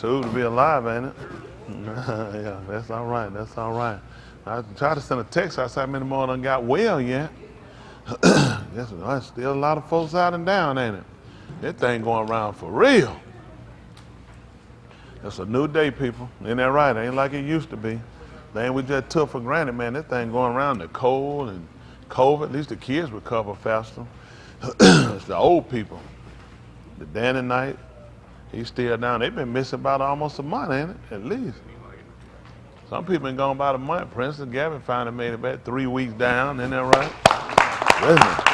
Two to be alive, ain't it? Yeah, that's all right. That's all right. I tried to send a text. I said, how many more done got well yet? There's still a lot of folks out and down, ain't it? That thing going around for real. It's a new day, people. Ain't that right? Ain't like it used to be. Thing we just took for granted, man. That thing going around, the cold and COVID. At least the kids recover faster. It's the old people. The Danny Knight, he's still down. They've been missing about almost a month, ain't it? At least. Some people been gone about a month. Princess Gavin finally made it back 3 weeks down. Isn't that right? Goodness.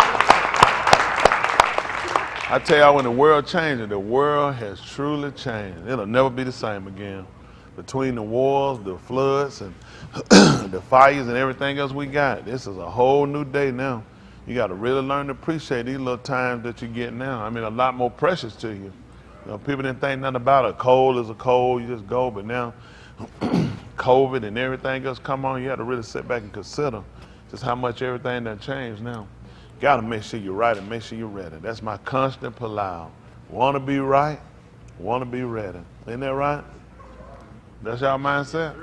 I tell y'all, when the world changes, the world has truly changed. It'll never be the same again. Between the wars, the floods, and the fires and everything else we got, this is a whole new day now. You got to really learn to appreciate these little times that you get now. I mean, a lot more precious to you. You know, people didn't think nothing about it. A cold is a cold, you just go. But now, COVID and everything else come on, you have to really sit back and consider just how much everything done changed now. Got to make sure you're right and make sure you're ready. That's my constant palaver. Want to be right, want to be ready. Ain't that right? That's y'all mindset?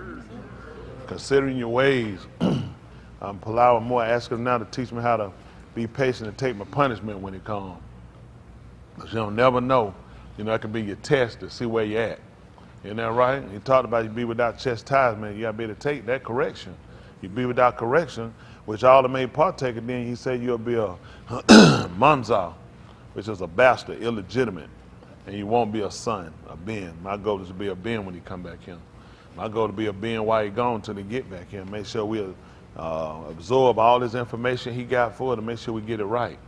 Considering your ways. I'm palaver more, asking now to teach me how to be patient and take my punishment when it comes. Because you don't never know. You know, that could be your test to see where you're at. Isn't that right? He talked about you be without chastisement. You got to be able to take that correction. You be without correction, which all the main partaker, then he said you'll be a manza, which is a bastard, illegitimate. And you won't be a son, a Ben. My goal is to be a Ben when he come back here. My goal is to be a Ben while he gone until he get back here. Make sure we absorb all this information he got for it and make sure we get it right.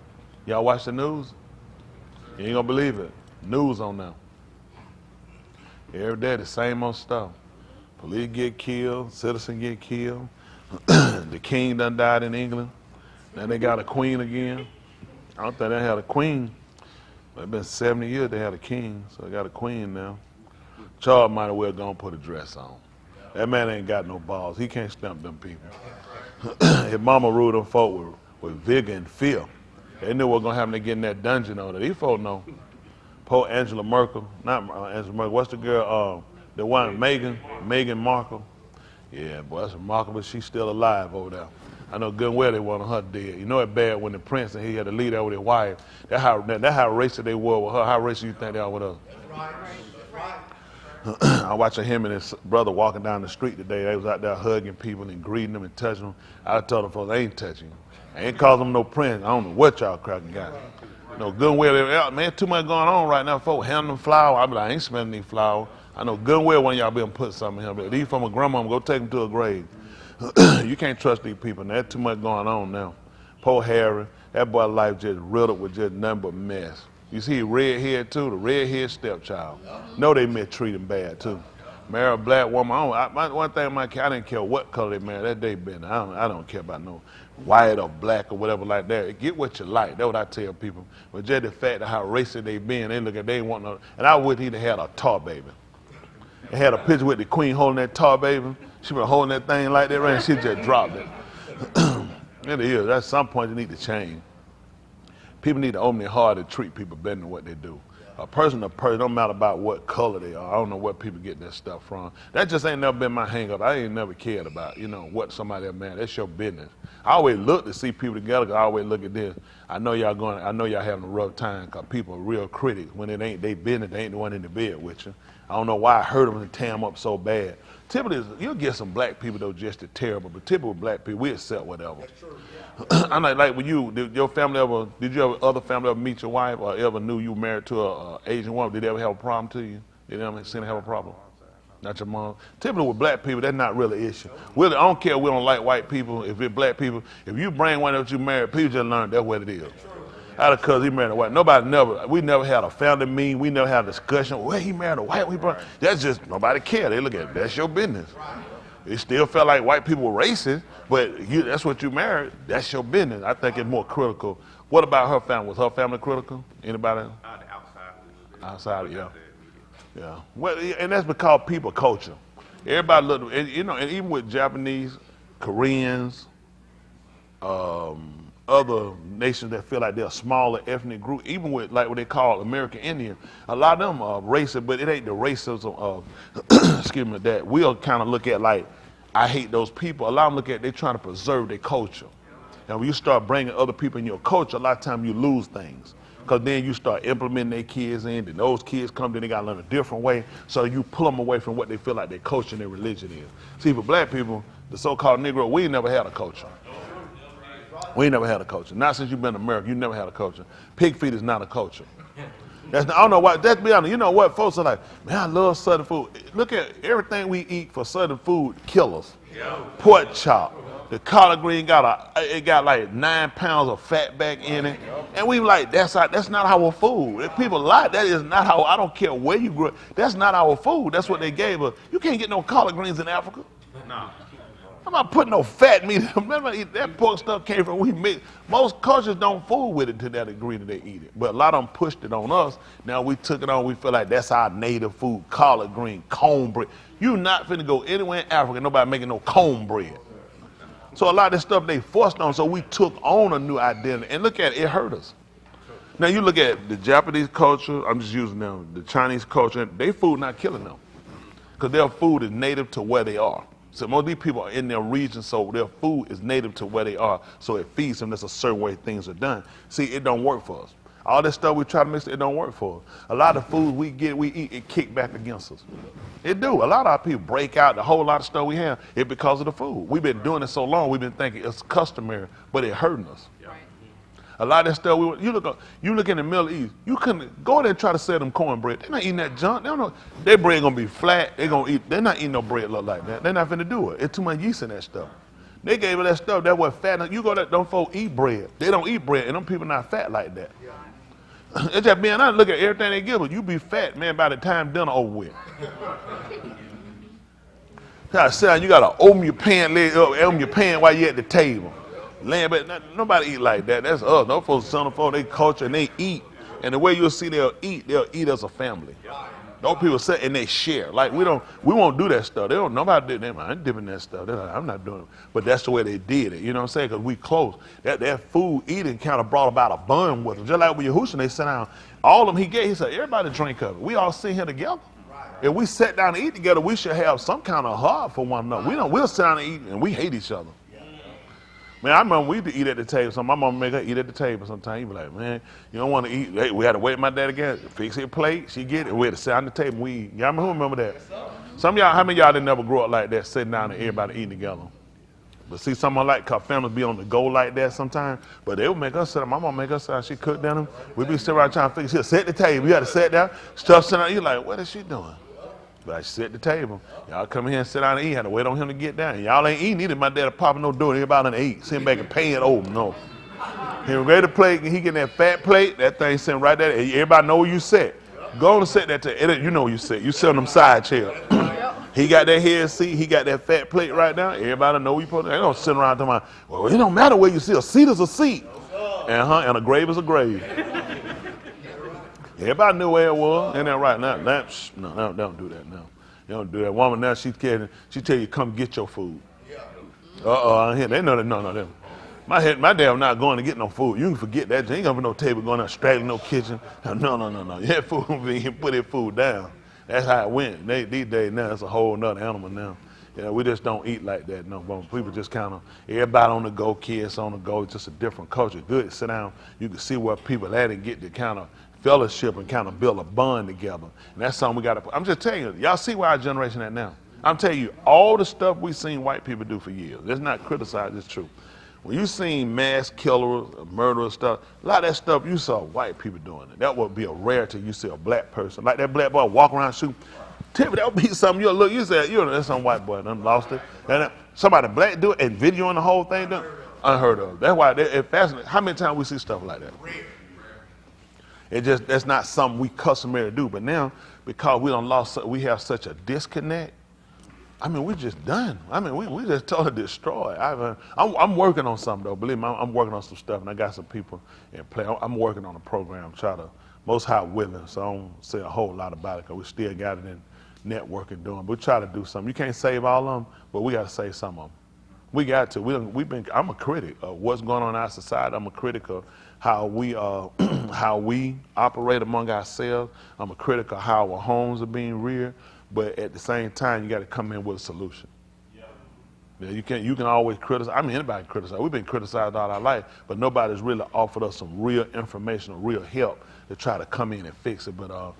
Y'all watch the news? You ain't gonna believe it. News on now. Every day the same old stuff. Police get killed, citizens get killed. The king done died in England. Now they got a queen again. I don't think they had a queen. It's been 70 years they had a king, so they got a queen now. Charles might as well go and put a dress on. That man ain't got no balls. He can't stump them people. His mama ruled them folk with vigor and fear. They knew what was going to happen to get in that dungeon on it. These folk know. Poor Angela Merkel, not Angela Merkel, what's the girl, the one, Meghan Markle. Yeah, boy, that's remarkable. She's still alive over there. I know good and well they wanted her dead. You know it bad when the prince and he had to leave there with his wife. That's how racist they were with her. How racist you think they are with us? I watched him and his brother walking down the street today. They was out there hugging people and greeting them and touching them. I told them folks, I ain't touching you. I ain't call them no prince. I don't know what y'all cracking got. No good and well, man, too much going on right now. Folks handing them flowers. I be like, I ain't smelling these flowers. I know good and well when y'all be able to put something in here. But these from a grandmama, go take them to a grave. You can't trust these people. There's too much going on now. Poor Harry, that boy's life just riddled with just nothing but mess. You see redhead too, the redhead stepchild. No, they mistreat him bad too. Marry a black woman. One thing I didn't care what color they married. That day been. I don't care about no white or black or whatever like that. Get what you like. That's what I tell people. But just the fact of how racist they been, they ain't want no. And I wish he'd have had a tar baby. They had a picture with the queen holding that tar baby. She been holding that thing like that, right? And she just dropped it. It is. At some point, you need to change. People need to open their heart and treat people better than what they do. A person, don't matter about what color they are. I don't know where people get that stuff from. That just ain't never been my hang up. I ain't never cared about, what somebody else, man. That's your business. I always look to see people together, 'cause I always look at this. I know y'all having a rough time, 'cause people are real critics. When it ain't they business, they ain't the one in the bed with you. I don't know why I hurt them and tear them up so bad. Typically, you'll get some black people though just as terrible, but typical black people, we accept whatever. That's true, yeah. I'm like with you, did you ever other family ever meet your wife or ever knew you were married to a Asian woman? Did they ever have a problem to you? Did they ever seem to have a problem? Not your mom. Typically with black people, that's not really an issue. I don't care if we don't like white people, if it's black people, if you bring one that you married, people just learn that's what it is. Out of cuz he married a white. We never had a family meeting. We never had a discussion. Well, he married a white. That's just, nobody cared. They look at it. That's your business. It still felt like white people were racist, but that's what you married. That's your business. I think it's more critical. What about her family? Was her family critical? Anybody? Outside, yeah. Yeah. Well, and that's because people culture. Everybody look, and even with Japanese, Koreans, other nations that feel like they're a smaller ethnic group, even with like what they call American Indian, a lot of them are racist, but it ain't the racism of, excuse me, that we'll kind of look at like, I hate those people. A lot of them look at, they're trying to preserve their culture. And when you start bringing other people in your culture, a lot of times you lose things. Because then you start implementing their kids in, and those kids come, then they got to learn a different way. So you pull them away from what they feel like their culture and their religion is. See, for black people, the so-called Negro, we ain't never had a culture. We ain't never had a culture. Not since you've been in America, you never had a culture. Pig feet is not a culture. That's not, I don't know why, let's be honest, you know what, folks are like, man, I love Southern food. Look at everything we eat for Southern food, killers. Pork chop. The collard green got like 9 pounds of fat back in it. And we like, that's not our food. If people lie, that is not how, I don't care where you grew up, that's not our food. That's what they gave us. You can't get no collard greens in Africa. No. I'm not putting no fat meat in them. That pork stuff came from, we mix. Most cultures don't fool with it to that degree that they eat it. But a lot of them pushed it on us. Now we took it on, we feel like that's our native food, collard green, cornbread. You not finna go anywhere in Africa, nobody making no cornbread. So a lot of this stuff they forced on, so we took on a new identity. And look at it, it hurt us. Now you look at the Japanese culture, I'm just using them, the Chinese culture, their food not killing them. Because their food is native to where they are. So most of these people are in their region, so their food is native to where they are, so it feeds them. There's a certain way things are done. See, it don't work for us. All this stuff we try to mix, it don't work for us. A lot of food we eat, it kick back against us. It do. A lot of our people break out, the whole lot of stuff we have, it because of the food. We've been doing it so long, we've been thinking it's customary, but it hurting us. A lot of that stuff, you look in the Middle East, you couldn't go there and try to sell them cornbread. They're not eating that junk. They don't know. Their bread gonna be flat. They're not eating no bread look like that. They're not finna do it. It's too much yeast in that stuff. They gave us that stuff that was fat. You go there, them folks eat bread. They don't eat bread, and them people not fat like that. It's just being honest, look at everything they give us. You be fat, man, by the time dinner over with. You gotta open your pan, open your pan while you're at the table. But nobody eat like that. That's us. Those folks, son of folks, they culture and they eat. And the way you'll see they'll eat as a family. Those people sit and they share. Like we won't do that stuff. Nobody did that. I ain't dipping that stuff. I'm not doing it. But that's the way they did it. You know what I'm saying? Because we close. That food eating kind of brought about a bond with them. Just like with Yahushua, they sat down. All of them he said, everybody drink of it. We all sit here together. If we sat down and eat together, we should have some kind of heart for one another. We'll sit down and eat and we hate each other. Man, I remember we used to eat at the table. So my mom make her eat at the table sometimes. You be like, man, you don't want to eat. Hey, we had to wait my dad again. Fix her plate. She get it. We had to sit on the table. We eat. Y'all remember that? Some of y'all, how many of y'all didn't never grow up like that, sitting down and everybody eating together? But see, someone like, cause families be on the go like that sometimes. But they would make us sit down. My mom make us sit down. She cooked down. We be sitting around trying to fix. She'll sit at the table. You got to sit down. Stuff sitting down. You like, what is she doing? But I sit at the table. Y'all come here and sit down and eat. Had to wait on him to get down. Y'all ain't eating either. My dad popping no door. Everybody done ate. Sitting back and paying. Oh, no. He ready to plate. He getting that fat plate. That thing sitting right there. Everybody know where you sit. Go on and sit that table. You know where you sit. You sit on them side chairs. He got that head seat. He got that fat plate right now. Everybody know where you put it. They don't sit around talking about, well, it don't matter where you sit. A seat is a seat. And a grave is a grave. Everybody knew where it was. Ain't that right now? No, don't do that now. You don't do that. Woman now, she tell you, come get your food. They know that. No. My dad not going to get no food. You can forget that. You ain't gonna be no table going out straggling no kitchen. No. That food, he put his food down. That's how it went. These days now, it's a whole nother animal now. We just don't eat like that. No, people just kind of, everybody on the go, kids on the go. It's just a different culture. Good to sit down. You can see where people at and get the kind of fellowship and kind of build a bond together. And that's something we got to, I'm just telling you, y'all see where our generation at now. I'm telling you, all the stuff we've seen white people do for years. Let's not criticize, it's true. When you seen mass killers, murderers stuff, a lot of that stuff you saw white people doing it. That would be a rarity. You see a black person, like that black boy walk around shooting. Tell me that would be something you'll look, you say, that's some white boy done lost it. And somebody black do it and videoing the whole thing done, unheard of. That's why it fascinates. How many times we see stuff like that? That's not something we customary to do. But now, because we have such a disconnect, I mean, we're just done. I mean, we just totally destroyed. I'm working on something, though. Believe me, I'm working on some stuff, and I got some people in play. I'm working on a program, most high willing, so I don't say a whole lot about it, because we still got it in networking doing. But we try to do something. You can't save all of them, but we got to save some of them. We got to. I'm a critic of what's going on in our society. I'm a critic of how we how we operate among ourselves. I'm a critic of how our homes are being reared. But at the same time, you got to come in with a solution. Yeah, you can always criticize. I mean, anybody can criticize. We've been criticized all our life, but nobody's really offered us some real information or real help to try to come in and fix it. But I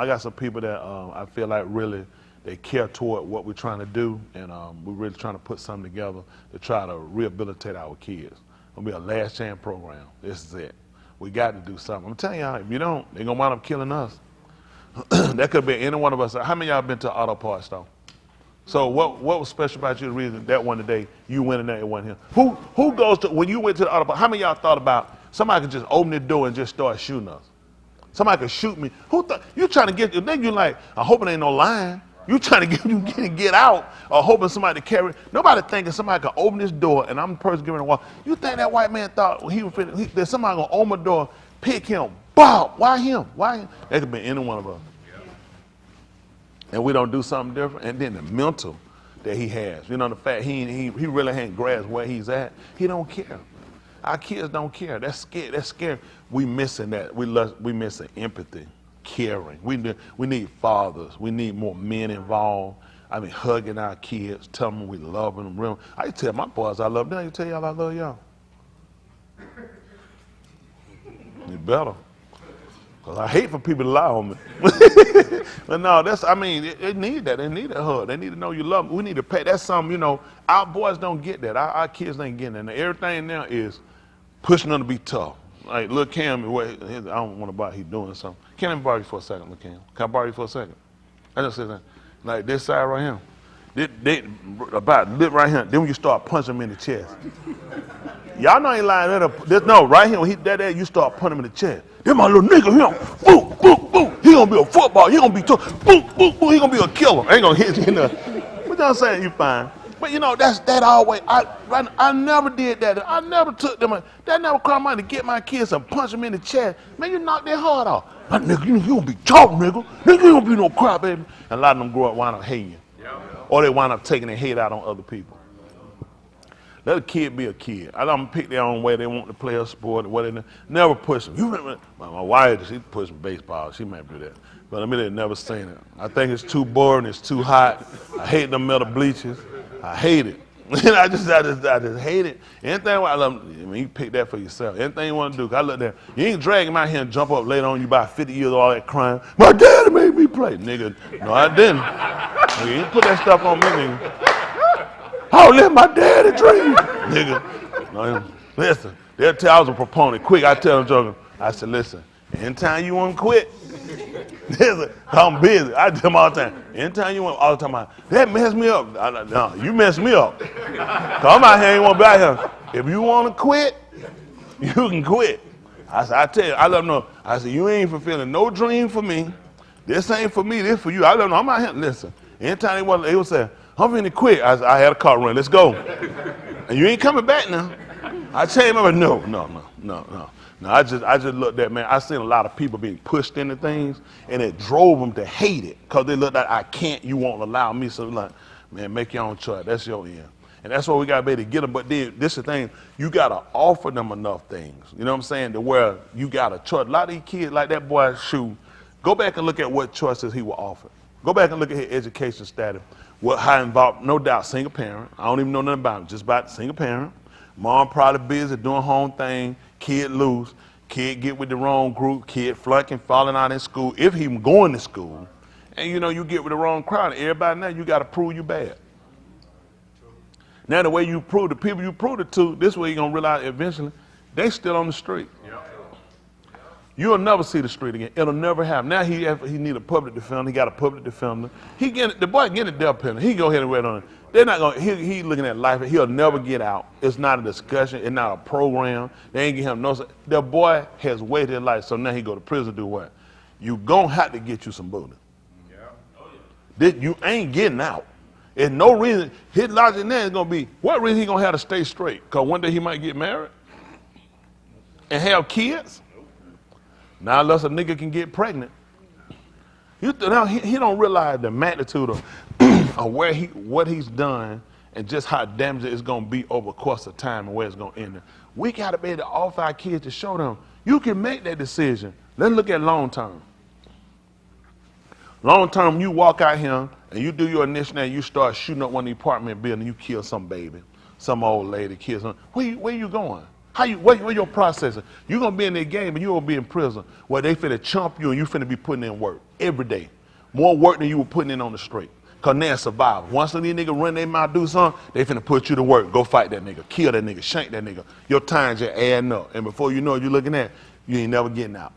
got some people that I feel like really they care toward what we're trying to do, and we're really trying to put something together to try to rehabilitate our kids. It'll be a last chance program. This is it. We got to do something. I'm telling y'all, if you don't, they're gonna wind up killing us. That could be any one of us. How many of y'all been to an auto parts store? So what was special about you the reason that one today you went in there and wasn't him? Who goes to, when you went to the auto parts, how many of y'all thought about somebody could just open the door and just start shooting us? Somebody could shoot me. Who thought, you trying to get, then you like, I hope it ain't no line. You trying to get out or hoping somebody to carry. Nobody thinking somebody could open this door and I'm the person giving a walk. You think that white man thought that somebody gonna open the door, pick him, bow, why him? Why him? That could be any one of us. And we don't do something different. And then the mental that he has, you know, the fact he really ain't grasped where he's at. He don't care. Our kids don't care. That's scary. That's scary. We missing that. We missing empathy, caring. We need fathers. We need more men involved. I mean, hugging our kids, telling them we love them. Real. I tell my boys I love them. I tell y'all I love y'all. You better. Because I hate for people to lie on me. But no, they need that. They need a hug. They need to know you love them. We need to pay. That's something, you know, our boys don't get that. Our kids ain't getting that. And everything now is pushing them to be tough. Like, look, Cam, I don't want to borrow, he's doing something. Can I borrow you for a second, look, Cam? Can I borrow you for a second? I just said that. Like this side right here. They about lip right here. Then when you start punching him in the chest. Y'all know I ain't lying. No, right here, when that you start punching him in the chest. This my little nigga here. Boom, boom, boom. He gonna be a football. He gonna be tough. Boom, boom, boom. He gonna be a killer. Ain't gonna hit you in the. But I'm saying you fine. But you know, that always. I never did that. I never took them. That never crossed my mind to get my kids and punch them in the chest. Man, you knock their heart off. That nigga, you gonna be tough, nigga. Nigga, you gonna be no crap, baby. And a lot of them grow up wind up hating you. Or they wind up taking their hate out on other people. Let a kid be a kid. I let them pick their own way they want to play a sport or whatever. Never push them. You remember, my wife, she pushed baseball. She might do that. But I mean, they've never seen it. I think it's too boring. It's too hot. I hate them metal bleachers. I hate it. And I just hate it. Anything I love, I mean, you pick that for yourself. Anything you want to do. I look there. You ain't dragging my here and jump up later on you by 50 years all that crying. My daddy made me play. Nigga, no, I didn't. You ain't put that stuff on me, nigga. I'll let my daddy dream. Nigga, no, listen, they'll tell I was a proponent. Quick, I tell them joking. I said, listen, anytime you want to quit, I'm busy. I tell them all the time. Anytime you want, all the time, that messed me up. No, you messed me up. Cause I'm out here, ain't want to be out here. If you want to quit, you can quit. I said, I tell you, I let them know. I said, you ain't fulfilling no dream for me. This ain't for me, this for you. I let them know, I'm out here. Listen, anytime they would say, I'm finna quit. I had a car run. Let's go. And you ain't coming back now. I changed my mind. No. I just looked at, man, I seen a lot of people being pushed into things, and it drove them to hate it because they looked at, I can't, you won't allow me. So like, man, make your own choice. That's your end. And that's why we got to be able to get them. But then, this is the thing, you got to offer them enough things. You know what I'm saying? To where you got a choice. A lot of these kids, like that boy's shoe, go back and look at what choices he was offered. Go back and look at his education status. How involved, no doubt, single parent. I don't even know nothing about him, just about single parent. Mom probably busy doing her own thing, kid loose, kid get with the wrong group, kid flunking, falling out in school, if he going to school. And you know, you get with the wrong crowd, everybody now, you got to prove you bad. Now the way you prove, the people you prove it to, this way you're going to realize eventually, they still on the street. You'll never see the street again. It'll never happen. Now he need a public defender. He got a public defender. The boy getting a death penalty. He go ahead and wait on it. They're not going. He looking at life. He'll never get out. It's not a discussion. It's not a program. They ain't give him no. The boy has waited his life. So now he go to prison. Do what? You gonna have to get you some booty. You ain't getting out. There's no reason. His logic now is gonna be what reason he gonna have to stay straight? Cause one day he might get married and have kids. Now, unless a nigga can get pregnant, he don't realize the magnitude of what he's done and just how damaging it's going to be over the course of time and where it's going to end. We got to be able to offer our kids to show them you can make that decision. Let's look at long term. Long term, you walk out here and you do your initiative and you start shooting up one of the apartment buildings, you kill some baby, some old lady, kill some. Where you going? Where your processing? You're going to be in that game and you're going to be in prison where they finna chump you and you finna be putting in work every day. More work than you were putting in on the street. Because they're survival. Once these niggas run their mouth, do something, they finna put you to work. Go fight that nigga, kill that nigga, shank that nigga. Your time just adding up. And before you know it, you're looking at, you ain't never getting out.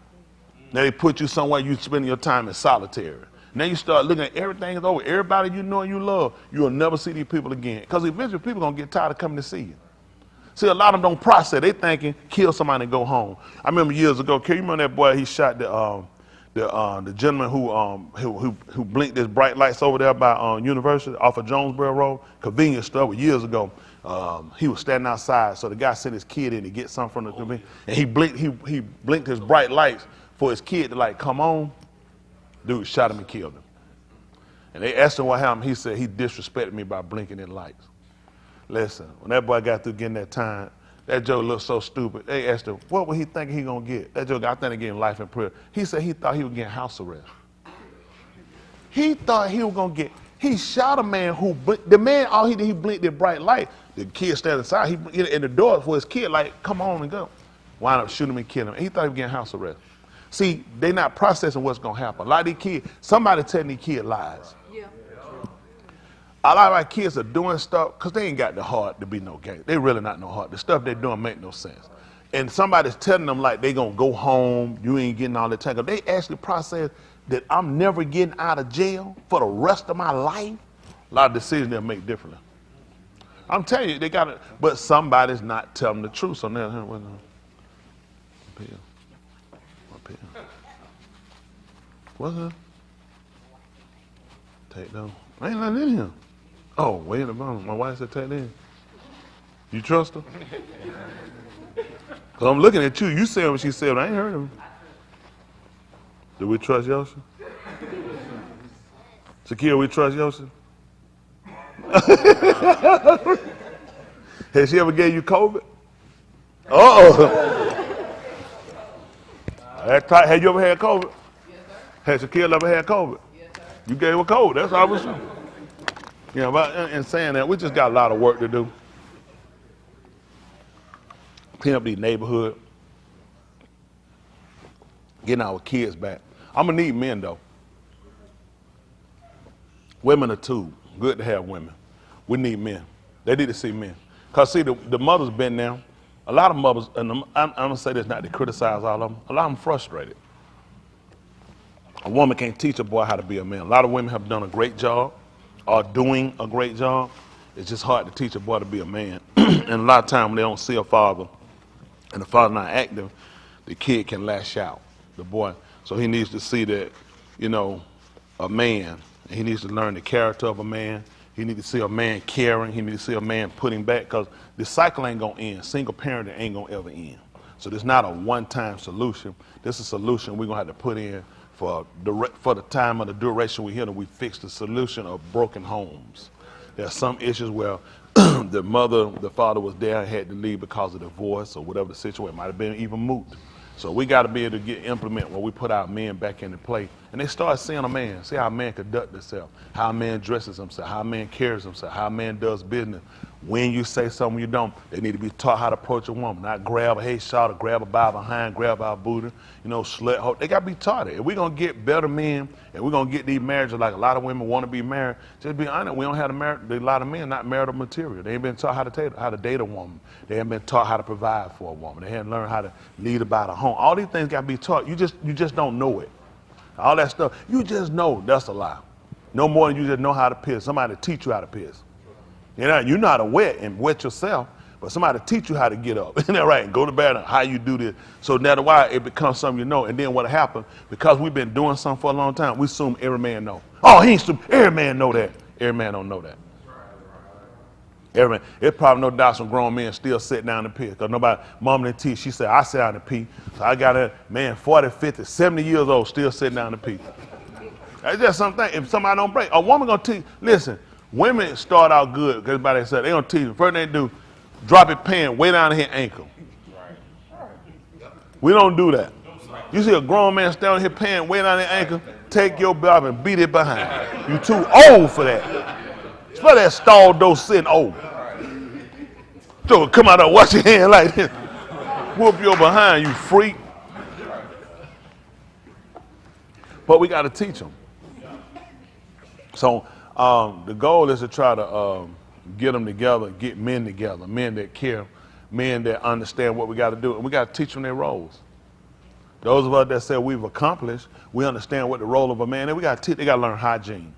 Now they put you somewhere, you spending your time in solitary. Now you start looking at everything is over. Everybody you know and you love, you'll never see these people again. Because eventually people going to get tired of coming to see you. See, a lot of them don't process. They thinking, kill somebody and go home. I remember years ago, can you remember that boy, he shot the gentleman who blinked his bright lights over there by University off of Jonesboro Road, convenience store, years ago. He was standing outside, so the guy sent his kid in to get something from the convenience, and he blinked his bright lights for his kid to like come on. Dude shot him and killed him. And they asked him what happened. He said he disrespected me by blinking in lights. Listen, when that boy got through getting that time, that Joe looked so stupid. They asked him, what was he thinking he gonna get? That Joe got, I think, getting life in prison. He said he thought he was getting house arrest. He thought he was gonna get, he shot a man who, the man, all he did, he blinked that bright light. The kid standing inside, he in the door for his kid, like, come on and go. Wound up shooting him and killing him. He thought he was getting house arrest. See, they not processing what's gonna happen. A lot of these kids, somebody telling these kids lies. Yeah. A lot of our kids are doing stuff because they ain't got the heart to be no gang. They really not no heart. The stuff they're doing make no sense. And somebody's telling them like they gonna go home, you ain't getting all the time. They actually process that I'm never getting out of jail for the rest of my life. A lot of decisions they'll make differently. I'm telling you, they got it, but somebody's not telling the truth. So now, what's that? Take down. Ain't nothing in here. Oh, wait a minute. My wife said take that in. You trust her? Because I'm looking at you. You said what she said, but I ain't heard of her. Do we trust Yoshi? Shakira, we trust Yoshi? Has she ever gave you COVID? Uh-oh. Have you ever had COVID? Has Shakira ever had COVID? Yes, sir. You gave her COVID. That's all I was saying. You know, but in saying that, we just got a lot of work to do. Clean up the neighborhood. Getting our kids back. I'm going to need men, though. Women are too. Good to have women. We need men. They need to see men. Because, see, the mothers been there. A lot of mothers, and I'm going to say this not to criticize all of them, a lot of them frustrated. A woman can't teach a boy how to be a man. A lot of women have done a great job, or doing a great job. It's just hard to teach a boy to be a man. And a lot of times when they don't see a father, and the father not active, the kid can lash out, the boy. So he needs to see that, you know, a man. And he needs to learn the character of a man. He needs to see a man caring. He needs to see a man putting back, because the cycle ain't going to end. Single parenting ain't going to ever end. So this not a one-time solution. This is a solution we're going to have to put in for the time of the duration we're here, that we fix the solution of broken homes. There are some issues where the father was there and had to leave because of divorce or whatever the situation. It might have been even moot. So we got to be able to implement where we put our men back into play. And they start seeing a man, see how a man conducts himself, how a man dresses himself, how a man carries himself, how a man does business. When you say something you don't, they need to be taught how to approach a woman, not grab a headshot or grab a by behind, grab our booty, you know, slut hoe. They got to be taught it. If we're going to get better men and we're going to get these marriages like a lot of women want to be married, just be honest, we don't have a lot of men not marital material. They ain't been taught how to date a woman. They haven't been taught how to provide for a woman. They haven't learned how to lead about a home. All these things got to be taught. You just don't know it. All that stuff, you just know that's a lie. No more than you just know how to piss. Somebody to teach you how to piss. You know how to wet and wet yourself, but somebody to teach you how to get up. Isn't that right? And go to bed and how you do this. So that's why it becomes something you know. And then what happens, because we've been doing something for a long time, we assume every man know. Oh, he ain't stupid. Every man know that. Every man don't know that. Every man. It's probably no doubt some grown men still sit down and pee. Because nobody, mom and tea, she said, I sit down and pee. So I got a man 40, 50, 70 years old still sitting down and pee. That's just something. If somebody don't break, a woman gonna teach, listen, Women start out good because everybody said they don't teach them. First thing they do, drop your pants way down to his ankle. We don't do that. You see a grown man stand on his pants way down his ankle, take your belt and beat it behind. You too old for that. Especially that stall door sitting old. So come out there, wash your hand like this. Whoop your behind, you freak. But we got to teach them. So the goal is to try to get them together, get men together, men that care, men that understand what we got to do, and we got to teach them their roles. Those of us that say we've accomplished, we understand what the role of a man is. We got to they got to learn hygiene.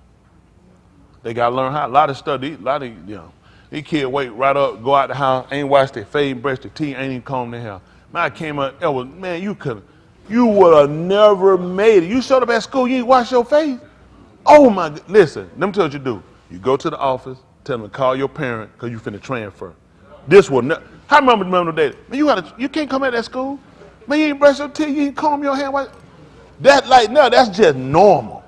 They got to learn how. A lot of stuff. These kids wake right up, go out the house, ain't washed their face, brush their teeth, ain't even combed their hair. Man, I came up, man, you would have never made it. You showed up at school, you ain't wash your face. Oh my God, listen, let me tell you what you do. You go to the office, tell them to call your parent because you finna transfer. This will never, how remember the day? Man, you can't come at that school. Man, you ain't brush your teeth, you ain't comb your hair. That's just normal.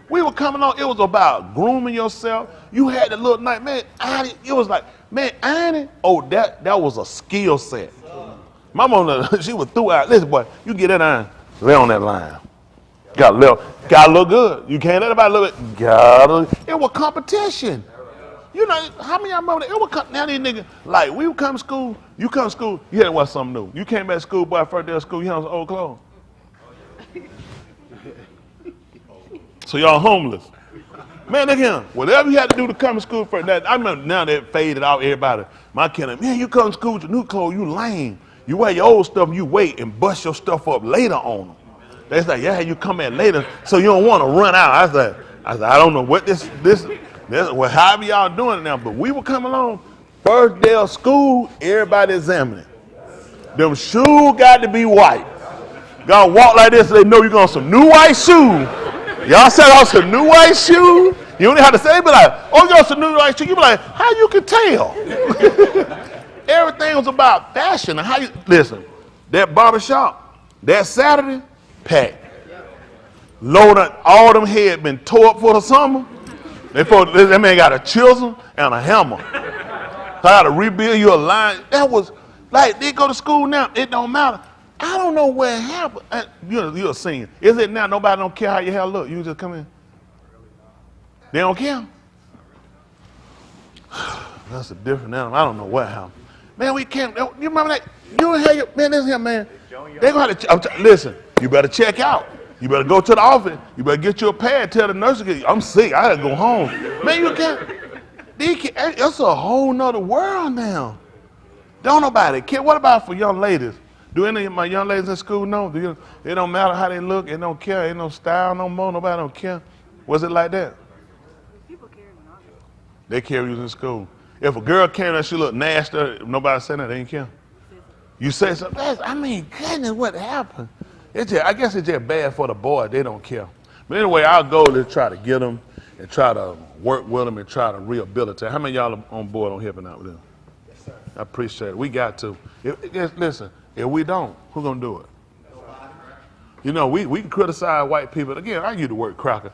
We were coming on, it was about grooming yourself. You had the little night, man, it was like, man, ironing, oh, that was a skill set. My mom, she was through out. Listen, boy, you get that iron, lay on that line. Gotta look good. You can't let anybody look it. It was competition. You know, how many of y'all remember that? It was now these niggas, like, we would come to school, you had to wear something new. You came back to school, boy, first day of school, you had some old clothes. So y'all homeless. Man, look here. Whatever you had to do to come to school first. I remember now that faded out everybody. My kid, man, you come to school with your new clothes, you lame. You wear your old stuff and you wait and bust your stuff up later on them. They say, yeah, you come in later, so you don't want to run out. I said, I don't know what this, well, however y'all doing it now, but we were coming along, first day of school, everybody examining. Them shoes got to be white. Gotta walk like this so they know you're going some new white shoes. Y'all said on some new white shoes. You don't know how to say it, but like, oh, you got some new white shoes. You be like, how you can tell? Everything was about fashion. Listen, that barbershop, that Saturday, packed. Loaded, all them heads been tore up for the summer. That man got a chisel and a hammer. So I got to rebuild you a line. That was like, they go to school now, it don't matter. I don't know where it happened. You're a senior. Is it now? Nobody don't care how your hair look. You just come in. They don't care. That's a different animal. I don't know what happened. Man, we can't. You remember that? You don't have your man. Listen here, man. They gonna have to listen. You better check out. You better go to the office. You better get you a pad. Tell the nurse, I'm sick. I gotta go home. Man, you can't. It's a whole nother world now. Don't nobody care. What about for young ladies? Do any of my young ladies in school know? It don't matter how they look. It don't care. Ain't no style no more. Nobody don't care. Was it like that? People carry me. They carry you in school. If a girl carrying her, she look nasty. Nobody saying that. They ain't care. You say something. Goodness, what happened? I guess it's just bad for the boy. They don't care. But anyway, our goal is try to get them and try to work with them and try to rehabilitate. How many of y'all are on board on helping out with them? Yes, sir. I appreciate it. We got to. Listen, if we don't, who's going to do it? You know, we can criticize white people. Again, I use the word cracker.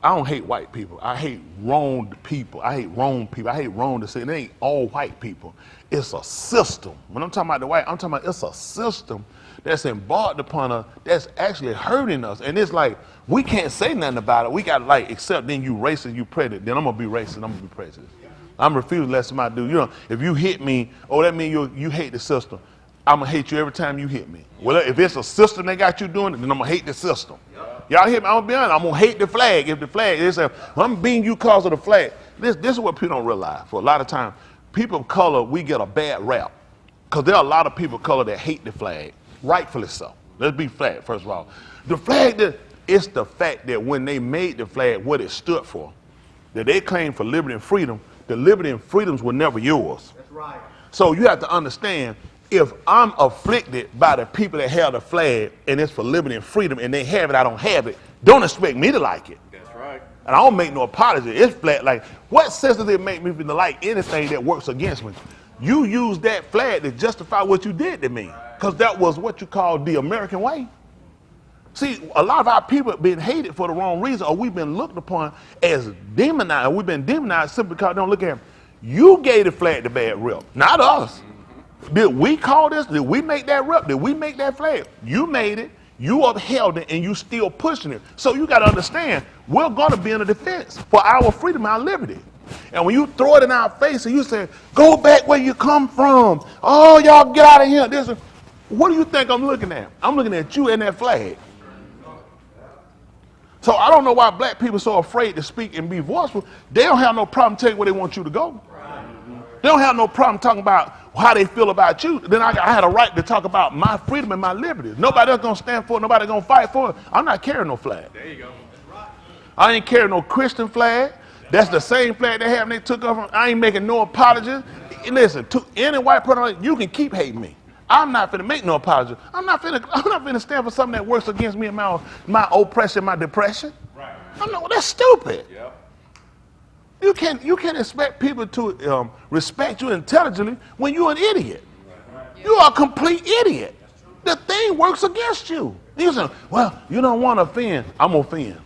I don't hate white people. I hate wrong people. I hate wrong people. I hate wrong to say it ain't all white people. It's a system. When I'm talking about the white, I'm talking about it's a system that's embarked upon us that's actually hurting us. And it's like, we can't say nothing about it. We got to except then you racist, you prejudice. Then I'm going to be racist, I'm going to be prejudiced. I'm refusing to let somebody do. You know, if you hit me, that means you hate the system. I'm going to hate you every time you hit me. Well, if it's a system that got you doing it, then I'm going to hate the system. Y'all hear me? I'm going to be honest. I'm going to hate the flag. If the flag is, I'm beating you because of the flag. This is what people don't realize. For a lot of times, people of color, we get a bad rap. Because there are a lot of people of color that hate the flag. Rightfully so. Let's be flat, first of all. The flag, it's the fact that when they made the flag, what it stood for, that they claimed for liberty and freedom, the liberty and freedoms were never yours. That's right. So you have to understand, if I'm afflicted by the people that have the flag and it's for liberty and freedom and they have it, I don't have it, don't expect me to like it. That's right. And I don't make no apology. It's flat. Like, what sense does it make me to like anything that works against me? You use that flag to justify what you did to me, because that was what you call the American way. See, a lot of our people have been hated for the wrong reason, or we've been looked upon as demonized. We've been demonized simply because they don't look at him. You gave the flag the bad rep, not us. Did we call this? Did we make that rep? Did we make that flag? You made it, you upheld it, and you still pushing it. So you got to understand, we're going to be in a defense for our freedom, our liberty. And when you throw it in our face and you say, go back where you come from. Oh, y'all get out of here. What do you think I'm looking at? I'm looking at you and that flag. So I don't know why black people are so afraid to speak and be voiceful. They don't have no problem telling where they want you to go. They don't have no problem talking about how they feel about you. Then I had a right to talk about my freedom and my liberty. Nobody else gonna stand for it. Nobody gonna fight for it. I'm not carrying no flag. There you go. I ain't carrying no Christian flag. That's the same flag they have and they took off. I ain't making no apologies. Listen, to any white person, you can keep hating me. I'm not finna make no apology. I'm not finna stand for something that works against me and my oppression, my depression. Right. That's stupid. Yep. You can't expect people to respect you intelligently when you're an idiot. Right. You are a complete idiot. The thing works against you. You say, well, you don't want to offend. I'm gonna offend.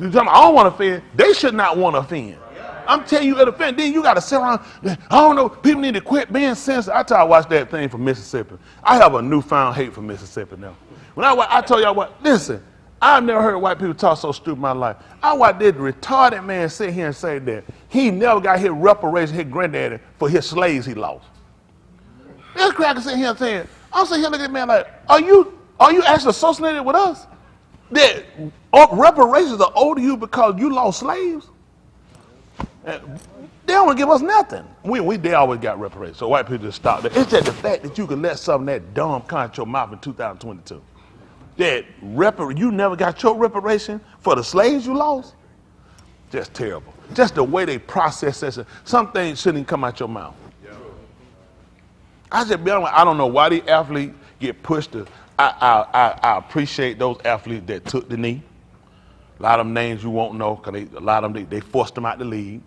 You tell me I don't want to offend. They should not want to offend. I'm telling you, it offend. Then you got to sit around. I don't know. People need to quit being sensitive. I tell you, I watched that thing from Mississippi. I have a newfound hate for Mississippi now. When I told y'all what, listen, I've never heard white people talk so stupid in my life. I watched this retarded man sit here and say that he never got his reparations, his granddaddy, for his slaves he lost. This cracker sitting here saying, I'm sitting here looking at the man like, are you actually associated with us? That reparations are owed to you because you lost slaves? They don't give us nothing. They always got reparations. So white people just stop that. It's just the fact that you can let something that dumb come out your mouth in 2022. That you never got your reparation for the slaves you lost? Just terrible. Just the way they process this. Some things shouldn't even come out your mouth. I just be honest, I don't know why these athletes get pushed to. I appreciate those athletes that took the knee. A lot of them names you won't know because a lot of them, they forced them out the league.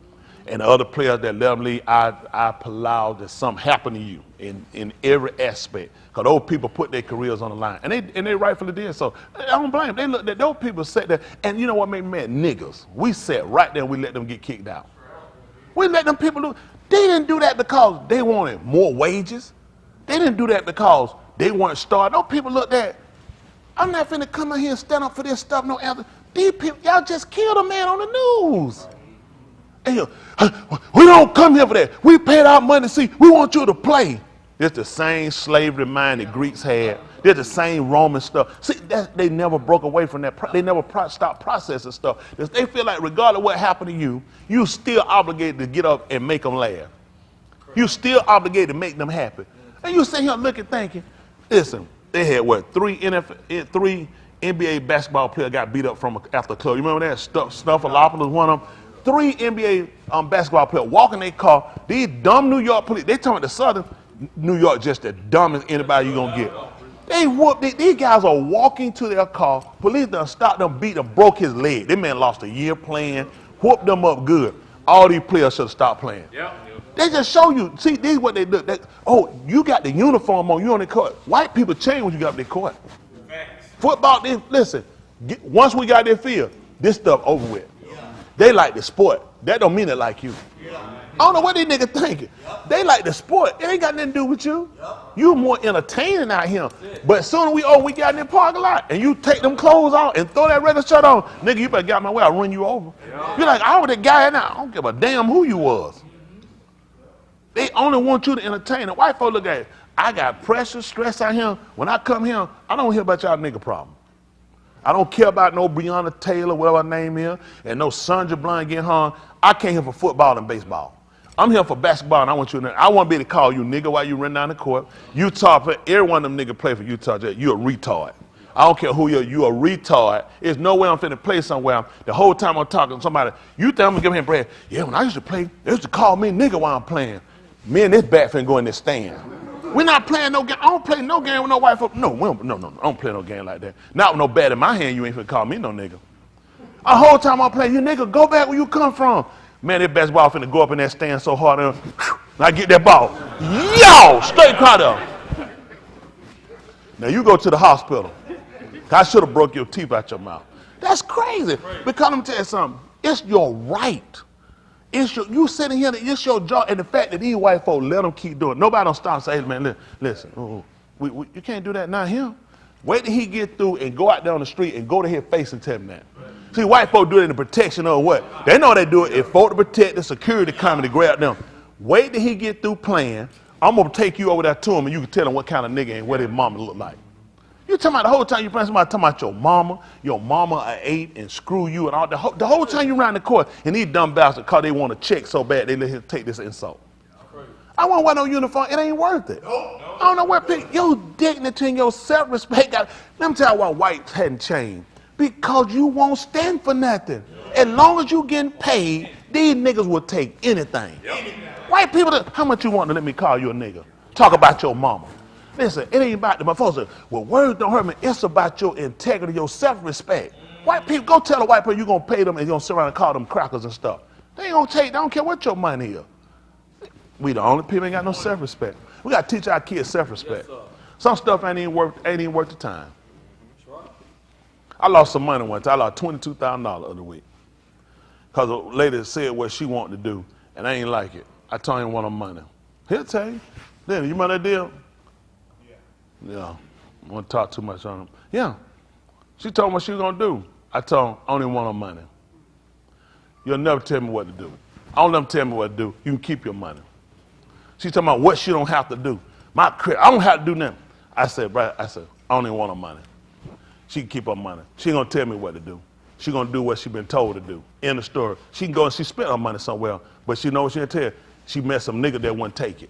And the other players that let them leave, I allow that something happen to you in every aspect. Because those people put their careers on the line. And they rightfully did. So I don't blame them. They looked at those people sat there. And you know what made me mad? Niggas. We sat right there and we let them get kicked out. We let them people do. They didn't do that because they wanted more wages. They didn't do that because they weren't starting. Those people looked at, I'm not finna come out here and stand up for this stuff. No answer. These people, y'all just killed a man on the news. And we don't come here for that. We paid our money. See, we want you to play. It's the same slavery mind the Greeks had. It's the same Roman stuff. See, they never broke away from that. They never stopped processing stuff. They feel like regardless of what happened to you, you still obligated to get up and make them laugh. You still obligated to make them happy. And you sit here looking, thinking, listen, they had what, three NBA basketball players got beat up from after a club. You remember that? Snuffleupagus, one of them. 3 NBA basketball players walking their car. These dumb New York police, they talking about the Southern New York just the dumbest anybody you gonna get. They whooped, these guys are walking to their car. Police done stopped them, beat them, broke his leg. This man lost a year playing, whooped them up good. All these players should have stopped playing. Yep. They just show you, see, this is what they do. You got the uniform on, you on the court. White people change when you got their court. Football, listen, once we got their field, this stuff over with. They like the sport. That don't mean it like you. I don't know what these niggas thinking. They like the sport. It ain't got nothing to do with you. You more entertaining out here. But as soon as we got in the parking lot and you take them clothes off and throw that regular shirt on, nigga, you better get out my way, I'll run you over. You're like, I was that guy now. I don't give a damn who you was. They only want you to entertain. The white folk look at it. I got pressure, stress out here. When I come here, I don't hear about y'all nigga problem. I don't care about no Breonna Taylor, whatever her name is, and no Sandra Bland getting hung. I came here for football and baseball. I'm here for basketball, and I want to be able to call you nigga while you run down the court. Utah, every one of them niggas play for Utah. You a retard. I don't care who you a retard. There's no way I'm finna play somewhere. The whole time I'm talking to somebody, you think I'm gonna give him bread? Yeah, when I used to play, they used to call me nigga while I'm playing. Me and this bat finna go in this stand. We're not playing no game. I don't play no game with no white folks. No, I don't play no game like that. Not with no bat in my hand, you ain't finna call me no nigga. The whole time I'm playing, you nigga, go back where you come from. Man, that basketball finna go up in that stand so hard, and I get that ball. Yo, straight crowd up. Now you go to the hospital. I should have broke your teeth out your mouth. That's crazy. Because let me tell you something. It's your right. You sitting here, it's your job. And the fact that these white folks let them keep doing it. Nobody don't stop and say, hey, man, listen, you can't do that, not him. Wait till he get through and go out there on the street and go to his face and tell him that. See, white folks do it in the protection of what? They know they do it if folk to protect the security coming to grab them. Wait till he get through playing. I'm going to take you over there to him and you can tell him what kind of nigga and what his mama look like. You talking about the whole time you playing somebody talking about your mama a ape and screw you and all the whole time you around the court and these dumb bastards cause they want to check so bad they let him take this insult. I won't wear no uniform, it ain't worth it. I don't know where your dignity and your self-respect got. Let me tell you why whites hadn't changed. Because you won't stand for nothing. As long as you getting paid, these niggas will take anything. White people, how much you want to let me call you a nigga? Talk about your mama. Listen, it ain't about the folks say, well, words don't hurt me. It's about your integrity, your self-respect. White people, go tell a white person you're going to pay them and you're going to sit around and call them crackers and stuff. They ain't going to take, they don't care what your money is. We the only people ain't got no self-respect. We got to teach our kids self-respect. Some stuff ain't even worth the time. I lost some money one time. I lost $22,000 the other week. Because a lady said what she wanted to do, and I ain't like it. I told him I want her money. He'll tell you. Then, you remember that deal? Yeah. I want to talk too much on him. Yeah. She told me what she was going to do. I told him, I only want her money. You'll never tell me what to do. I don't let them tell me what to do. You can keep your money. She talking about what she don't have to do. I don't have to do nothing. I said, I don't even want her money. She can keep her money. She ain't gonna tell me what to do. She gonna do what she been told to do. End of story. She can go and she spent her money somewhere, but she know what she gonna tell you. She met some nigga that wouldn't take it.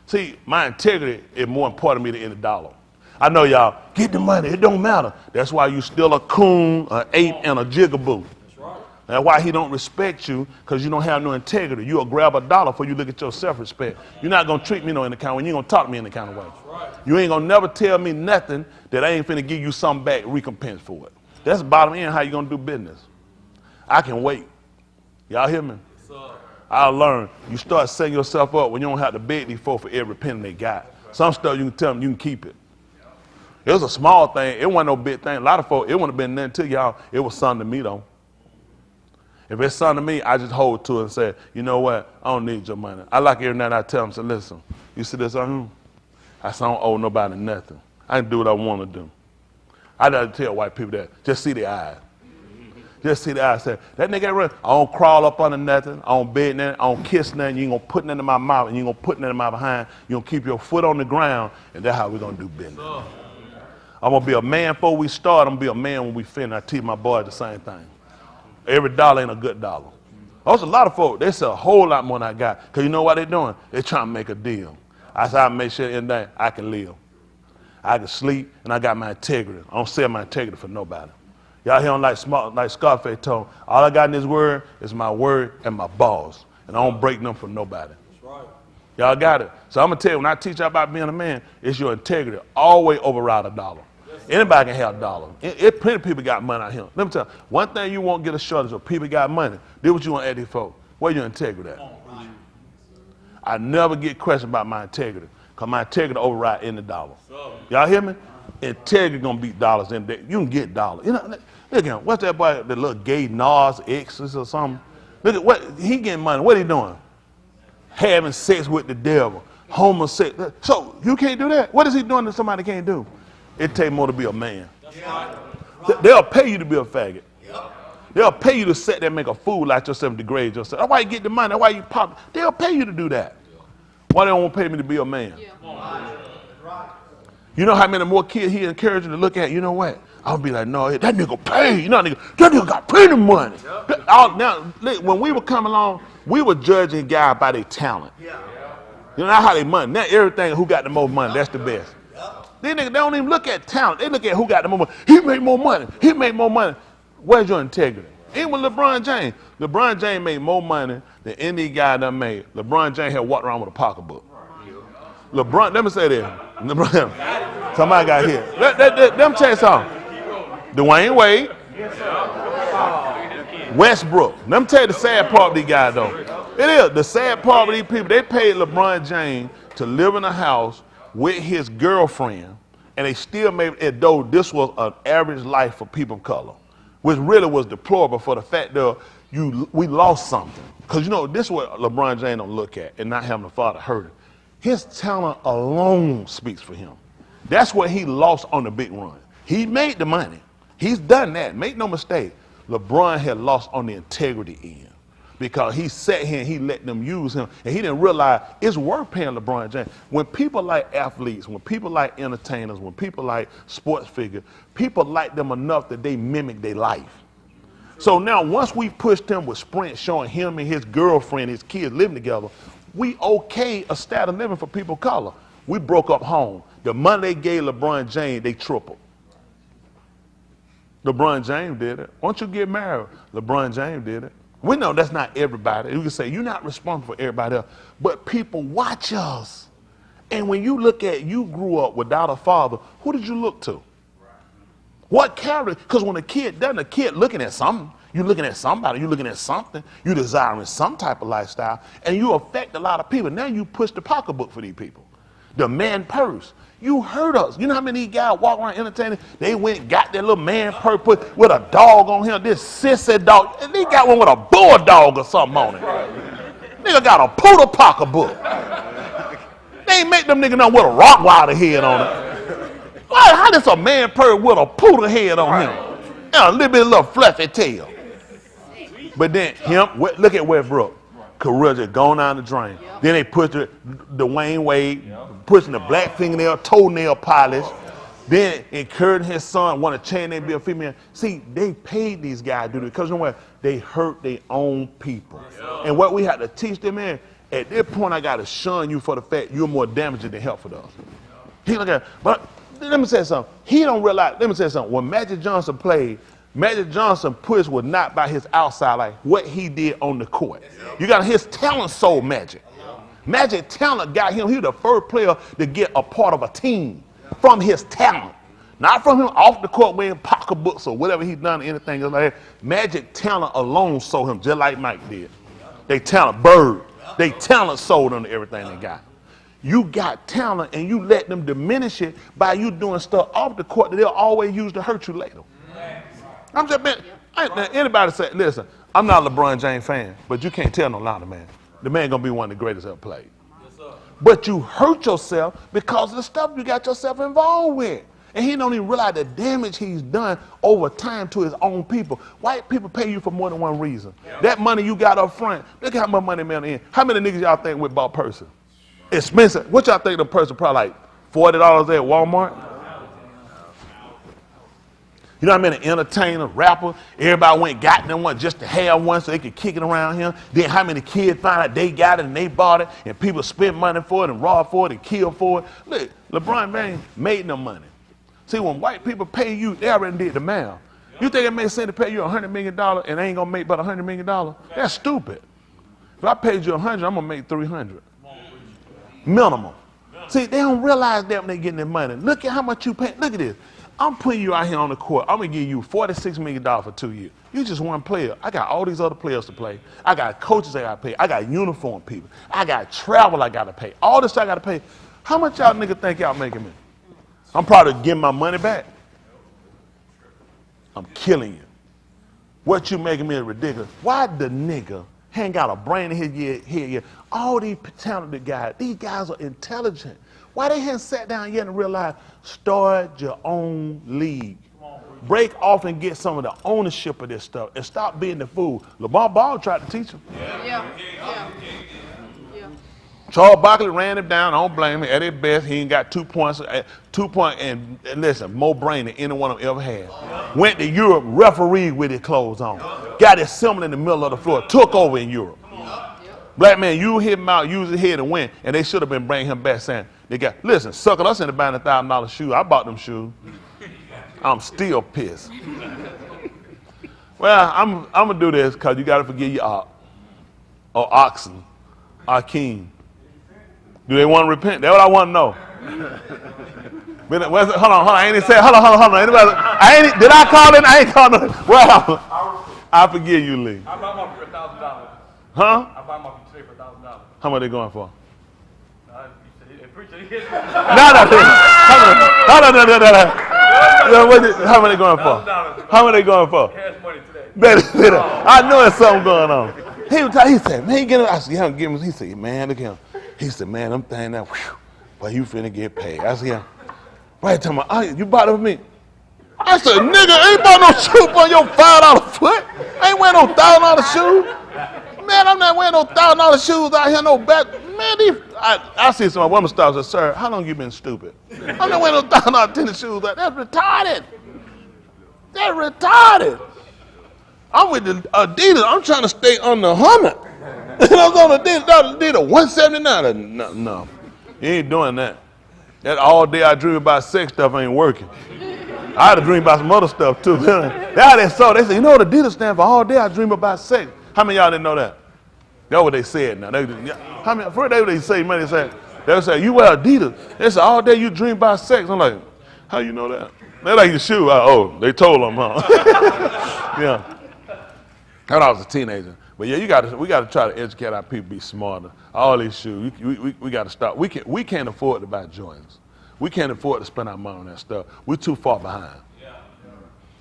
See, my integrity is more important to me than any dollar. I know y'all, get the money, it don't matter. That's why you still a coon, an ape, and a jigaboo. That's why he don't respect you, because you don't have no integrity. You'll grab a dollar before you look at your self-respect. You're not going to treat me no any kind of way. You ain't going to talk to me any kind of way. You ain't going to never tell me nothing that I ain't finna give you something back, recompense for it. That's the bottom end how you going to do business. I can wait. Y'all hear me? I learned. You start setting yourself up when you don't have to beg these folks for every penny they got. Some stuff you can tell them you can keep it. It was a small thing. It wasn't no big thing. A lot of folks, it wouldn't have been nothing to y'all. It was something to me, though. If it's something to me, I just hold to it and say, you know what? I don't need your money. I like every night I tell them, say, listen, you see this? I said, I don't owe nobody nothing. I can do what I want to do. I gotta tell white people that. Just see the eyes. Just see the eyes. Say, that nigga ain't running. I don't crawl up under nothing. I don't beg nothing. I don't kiss nothing. You ain't gonna put nothing in my mouth and you ain't gonna put nothing in my behind. You gonna keep your foot on the ground, and that's how we're gonna do business. I'm gonna be a man before we start. I'm gonna be a man when we finish. I teach my boys the same thing. Every dollar ain't a good dollar. There's a lot of folks, they sell a whole lot more than I got. Because you know what they're doing? They're trying to make a deal. I said, I make sure in that I can live. I can sleep, and I got my integrity. I don't sell my integrity for nobody. Y'all hear them like Scarface told, all I got in this word is my word and my balls. And I don't break them for nobody. That's right. Y'all got it. So I'm going to tell you, when I teach you about being a man, it's your integrity. Always override a dollar. Anybody can have a dollar. Plenty of people got money out here. Let me tell you, one thing you won't get a shortage of people got money. Do what you want to ask these folks. Where your integrity at? I never get questioned about my integrity, because my integrity override any dollar. Y'all hear me? Integrity gonna beat dollars in there. You can get dollars. You know, look at him. What's that boy, the little gay Nas X or something? Look at what he getting money. What he doing? Having sex with the devil. Homosexual. So you can't do that. What is he doing that somebody can't do? It takes more to be a man. They'll pay you to be a faggot. They'll pay you to sit there and make a fool out yourself and degrade yourself. That's why you get the money. That's why you pop. They'll pay you to do that. Why they don't want to pay me to be a man? You know how many more kids he encouraged to look at? You know what? I'll be like, no, that nigga paid. You know, that nigga got plenty of money. Now, when we were coming along, we were judging guys by their talent. You know, not how they money. Now everything, who got the most money, that's the best. These niggas, they don't even look at talent. They look at who got the more money. He made more money. He made more money. Where's your integrity? Even with LeBron James. LeBron James made more money than any guy that made. LeBron James had walked around with a pocketbook. LeBron, let me say this. LeBron, somebody got here. Let me tell you something. Dwayne Wade, Westbrook. Let me tell you the sad part of these guys, though. It is. The sad part of these people, they paid LeBron James to live in a house with his girlfriend And they still made it, though this was an average life for people of color, which really was deplorable for the fact that we lost something. Because, this is what LeBron James don't look at, and not having a father hurt him. His talent alone speaks for him. That's what he lost on the big run. He made the money. He's done that. Make no mistake. LeBron had lost on the integrity end because he sat here and he let them use him, and he didn't realize it's worth paying LeBron James. When people like athletes, when people like entertainers, when people like sports figures, people like them enough that they mimic their life. So now once we pushed him with Sprint showing him and his girlfriend, his kids living together, we okay a standard of living for people of color. We broke up home. The money they gave LeBron James, they tripled. LeBron James did it. Once you get married, LeBron James did it. We know that's not everybody. You can say you're not responsible for everybody else, but people watch us. And when you look at, you grew up without a father, who did you look to? What character? Because when a kid doesn't, a kid looking at something, you're looking at somebody, you're looking at something, you're desiring some type of lifestyle, and you affect a lot of people. Now you push the pocketbook for these people. The man purse. You heard us. You know how many guys walk around entertaining? They went got that little man purse put with a dog on him, this sissy dog. And they got one with a bulldog or something on it. Nigga got a poodle pocketbook. They ain't make them nigga know with a Rottweiler head on it. Why? How does a man purse with a poodle head on him? And a little bit of little fluffy tail. But then look at Westbrook. Career just going down the drain. Yep. Then they put the Dwayne Wade, pushing the black fingernail, toenail polish. Then encouraging his son, want to change and be a female. See, they paid these guys to do it because you know what? They hurt their own people. Yep. And what we had to teach them at this point, I got to shun you for the fact you're more damaging than helpful to us. He look at, but let me say something. He don't realize, let me say something. When Magic Johnson played, Magic Johnson push was not by his outside, like what he did on the court. You got his talent sold Magic. Magic talent got him. He was the first player to get a part of a team from his talent. Not from him off the court wearing pocketbooks or whatever he's done, anything else like that. Magic talent alone sold him just like Mike did. They talent, Bird. They talent sold him to everything they got. You got talent and you let them diminish it by you doing stuff off the court that they'll always use to hurt you later. I'm just been, anybody say, listen, I'm not a LeBron James fan, but you can't tell no lie to man. The man gonna be one of the greatest ever played. Yes, sir. But you hurt yourself because of the stuff you got yourself involved with. And he don't even realize the damage he's done over time to his own people. White people pay you for more than one reason. Yep. That money you got up front, look at how much money man in. How many niggas y'all think with bought person? Expensive. What y'all think the person probably like $40 at Walmart? You know what I mean? An entertainer, rapper, everybody went got them one just to have one so they could kick it around him. Then how many kids find out they got it and they bought it and people spend money for it and rob for it and kill for it. Look, LeBron James made no money. See, when white people pay you, they already did the math. You think it makes sense to pay you $100 million and they ain't gonna make but $100 million? That's stupid. If I paid you 100, I'm gonna make 300. Minimum. See, they don't realize that when they getting their money. Look at how much you pay. Look at this. I'm putting you out here on the court. I'm going to give you $46 million for 2 years. You just one player. I got all these other players to play. I got coaches I got to pay. I got uniform people. I got travel I got to pay. All this I got to pay. How much y'all niggas think y'all making me? I'm probably getting my money back. I'm killing you. What you making me is ridiculous. Why the nigga ain't got a brain in his head yet? All these talented guys, these guys are intelligent. Why they haven't sat down yet and realized, start your own league. Break off and get some of the ownership of this stuff and stop being the fool. LeBron Ball tried to teach him. Yeah. Charles Barkley ran him down. I don't blame him. At his best, he ain't got 2 points. 2 points and listen, more brain than any one of them ever had. Went to Europe, refereed with his clothes on. Got his symbol in the middle of the floor. Took over in Europe. Black man, you hit him out, use his head and win. And they should have been bringing him back saying, they got, listen, suckered us into buying $1,000 shoes. I bought them shoes. I'm still pissed. Well, I'm going to do this because you got to forgive your ox. Or oxen. Akeem. Do they want to repent? That's what I want to know. Hold on. I ain't even said, hold on. Anybody, did I call in? I ain't called in. Well, I forgive you, Lee. I buy my for $1,000. Huh? I buy my today for $1,000. How much are they going for? If How many going for? How many going for? Cash money today. Better. I know there's something going on. He said, man, get him. I said, yeah, give him. He said, man, look at him. He said, man, I'm thinking that, but you finna get paid. I said, yeah. Right, tell me, you bought it with me? I said, nigga, ain't bought no shoe on your $5 foot. Ain't wearing no $1,000 shoe. Man, I'm not wearing no $1,000 shoes out here, no back. Man, I see some woman stops and said, sir, how long you been stupid? I'm not wearing no $1,000 tennis shoes. That's retarded. That's retarded. I'm with the Adidas. I'm trying to stay on the 100. And I was on Adidas 179. No, you ain't doing that. That all day I dream about sex stuff ain't working. I had to dream about some other stuff too. That's how they saw. They said, you know what Adidas stand for? All day I dream about sex. How many of y'all didn't know that? That's what they said now. How many? First they say, man, they say, you wear Adidas. They said, all day you dream about sex. I'm like, how you know that? They like your shoe. Oh, they told them, huh? Yeah. When I was a teenager. But yeah, we got to try to educate our people, be smarter. All these shoes, we got to stop. We can't afford to buy Jordans. We can't afford to spend our money on that stuff. We're too far behind.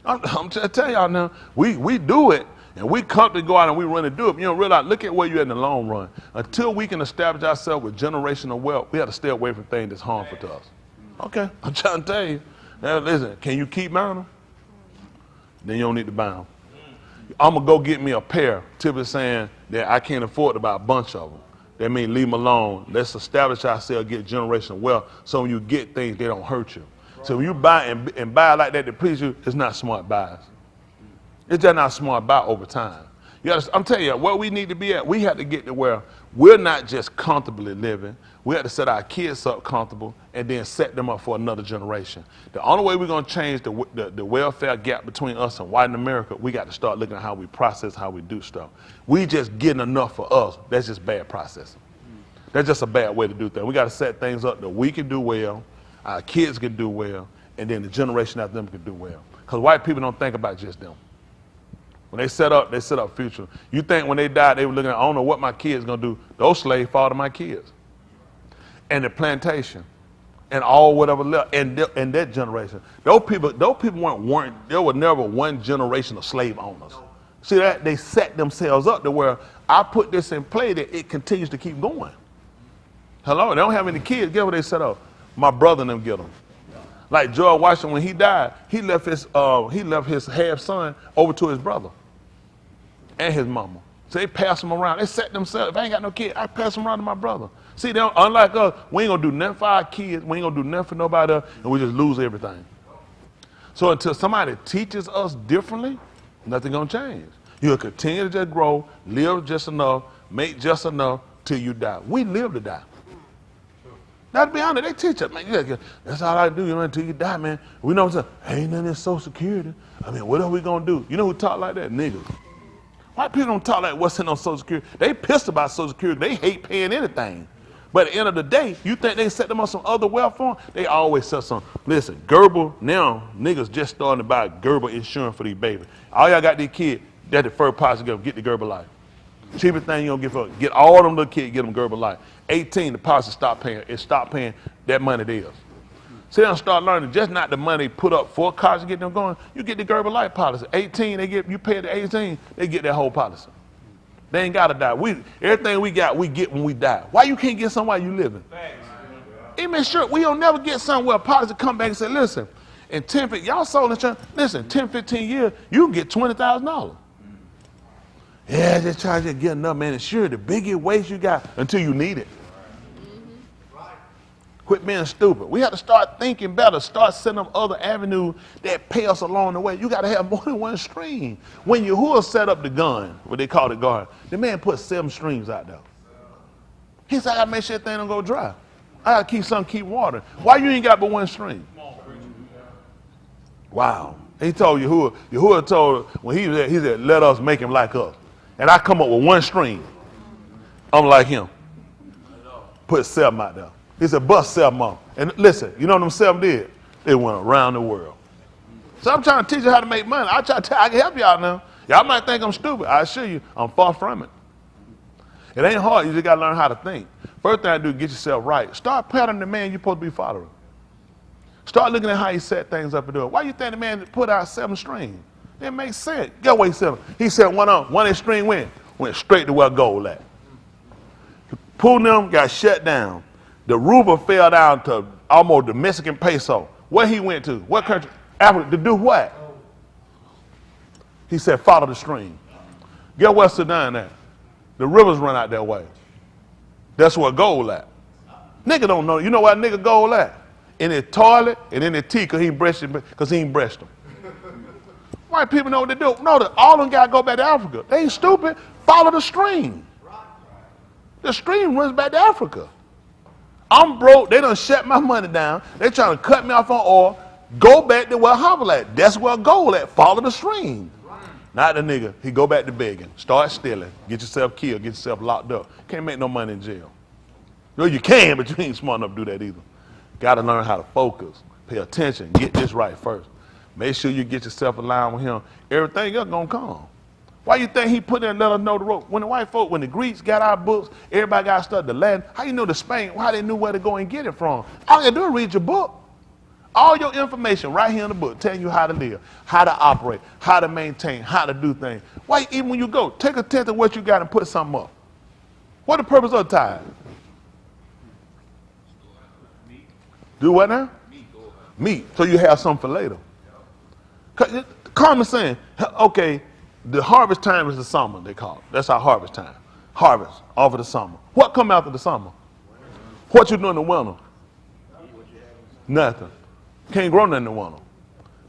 I'm telling y'all now, we do it, and we comfortably go out and we run and do it. You don't realize, look at where you're at in the long run. Until we can establish ourselves with generational wealth, we have to stay away from things that's harmful to us. Okay, I'm trying to tell you. Now listen, can you keep buying them? Then you don't need to buy them. I'm going to go get me a pair, typically saying that I can't afford to buy a bunch of them. That means leave them alone. Let's establish ourselves, get generational wealth, so when you get things, they don't hurt you. So when you buy and buy like that to please you, it's not smart buys. It's just not smart buy over time. I'm telling you, where we need to be at, we have to get to where we're not just comfortably living. We have to set our kids up comfortable and then set them up for another generation. The only way we're going to change the welfare gap between us and white America, we got to start looking at how we process, how we do stuff. We just getting enough for us. That's just bad processing. That's just a bad way to do things. We got to set things up that we can do well, our kids can do well, and then the generation after them can do well. Because white people don't think about just them. When they set up future. You think when they died, they were looking at, I don't know what my kids going to do. Those slaves fall to my kids. And the plantation. And all whatever left. And that generation. Those people weren't, there were never one generation of slave owners. See that? They set themselves up to where I put this in play that it continues to keep going. Hello? They don't have any kids. Guess what they set up? My brother and them get them. Like George Washington, when he died, he left his half son over to his brother and his mama. So they pass them around. They set themselves. If I ain't got no kid, I pass them around to my brother. See, unlike us, we ain't gonna do nothing for our kids. We ain't gonna do nothing for nobody else, and we just lose everything. So until somebody teaches us differently, nothing gonna change. You'll continue to just grow, live just enough, make just enough till you die. We live to die. Now, to be honest, they teach us, man, that's all I do, until you die, man. We know what I'm saying, ain't nothing in Social Security. I mean, what are we going to do? You know who talk like that? Niggas. White people don't talk like what's in on Social Security. They pissed about Social Security. They hate paying anything. But at the end of the day, you think they set them on some other wealth form? They always set some. Listen, Gerber, now, niggas just starting to buy Gerber insurance for these babies. All y'all got these kids, that's the first policy to get the Gerber life. Cheapest thing you gonna get all them little kids, get them Gerber life. 18, the policy stop paying. It stopped paying that money theirs. So they start learning just not the money put up for college to get them going. You get the Gerber life policy. 18, you pay the 18, they get that whole policy. They ain't gotta die. Everything we got, we get when we die. Why you can't get somewhere you living? Even sure we don't never get somewhere a policy come back and say, listen, in 10, y'all sold insurance. Listen, 10, 15 years, you can get $20,000. Yeah, just try to get enough, man. And sure, the bigger waste you got until you need it. Quit being stupid. We have to start thinking better, start setting up other avenues that pay us along the way. You got to have more than one stream. When Horus set up the gun, what they call the guard, the man put 7 streams out there. He said, I got to make sure that thing don't go dry. I got to keep water. Why you ain't got but one stream? Wow. He told Horus told, when he said, let us make him like us. And I come up with one stream. I'm like him. Put 7 out there. He said, bust 7 off. And listen, you know what them 7 did? They went around the world. So I'm trying to teach you how to make money. I can help y'all now. Y'all might think I'm stupid. I assure you, I'm far from it. It ain't hard. You just got to learn how to think. First thing I do, get yourself right. Start patterning the man you're supposed to be following. Start looking at how he set things up and do it. Why you think the man put out 7 strings? That makes sense. Get away 7. He said one extreme went straight to where gold at. Pulled them, got shut down. The ruble fell down to almost the Mexican peso. Where he went to? What country? Africa. To do what? He said, follow the stream. Get where Sudan at? The rivers run out that way. That's where gold at. Nigga don't know. You know why nigga gold at? In his toilet and in his teeth because he ain't brushed them. White people know what they do. No, all of them got to go back to Africa. They ain't stupid. Follow the stream. The stream runs back to Africa. I'm broke. They done shut my money down. They trying to cut me off on oil. Go back to where Hubble at. That's where gold at. Follow the stream. Not the nigga. He go back to begging. Start stealing. Get yourself killed. Get yourself locked up. Can't make no money in jail. No, you can, but you ain't smart enough to do that either. Got to learn how to focus. Pay attention. Get this right first. Make sure you get yourself aligned with him. Everything else gonna come. Why you think he put in and let us know the road? When the white folk, when the Greeks got our books, everybody got stuff, the Latin. How you know the Spain? How they knew where to go and get it from? All you do is read your book. All your information right here in the book, telling you how to live, how to operate, how to maintain, how to do things. Why, even when you go, take a tenth of what you got and put something up. What the purpose of the tithe? Do what now? Meat. So you have something for later. Common saying, okay, the harvest time is the summer, they call it. That's our harvest time. Harvest, over the summer. What come after the summer? What you do in the winter? Nothing. Can't grow nothing in the winter.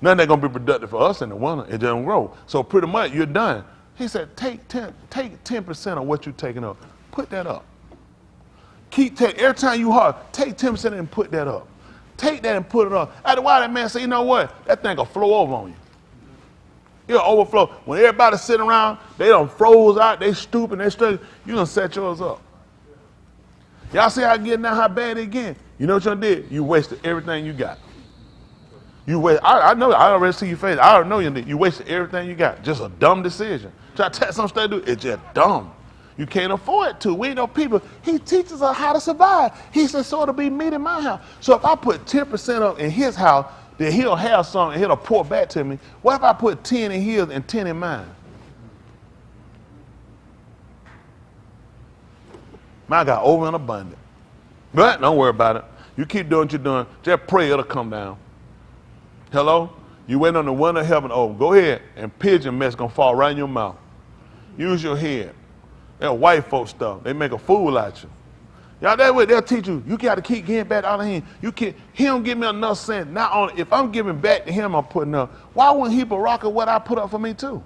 Nothing that's going to be productive for us in the winter. It doesn't grow. So pretty much you're done. He said, take 10% of what you're taking up. Put that up. Every time you hard, take 10% and put that up. Take that and put it up. After a while, that man say, you know what? That thing will flow over on you. It'll overflow. When everybody's sitting around, they done froze out, they stupid, they straight, you done set yours up. Y'all see how getting out how bad it get? You know what you did? You wasted everything you got. I know, I already see your face. I already know you wasted everything you got. Just a dumb decision. Try to tell some stuff to do, it's just dumb. You can't afford to. We ain't no people. He teaches us how to survive. He said, so it'll be meat in my house. So if I put 10% up in his house, then he'll have something and he'll pour back to me. What if I put 10 in his and 10 in mine? Mine got over and abundant. But don't worry about it. You keep doing what you're doing. Just pray it'll come down. Hello? You wait on the one of heaven. Oh, go ahead and pigeon mess gonna fall right in your mouth. Use your head. That white folk stuff. They make a fool out you. Y'all, that way they'll teach you. You got to keep getting back out of him. You can't. He don't give me enough sense. Not only if I'm giving back to him, I'm putting up. Why wouldn't he Baraka what I put up for me too?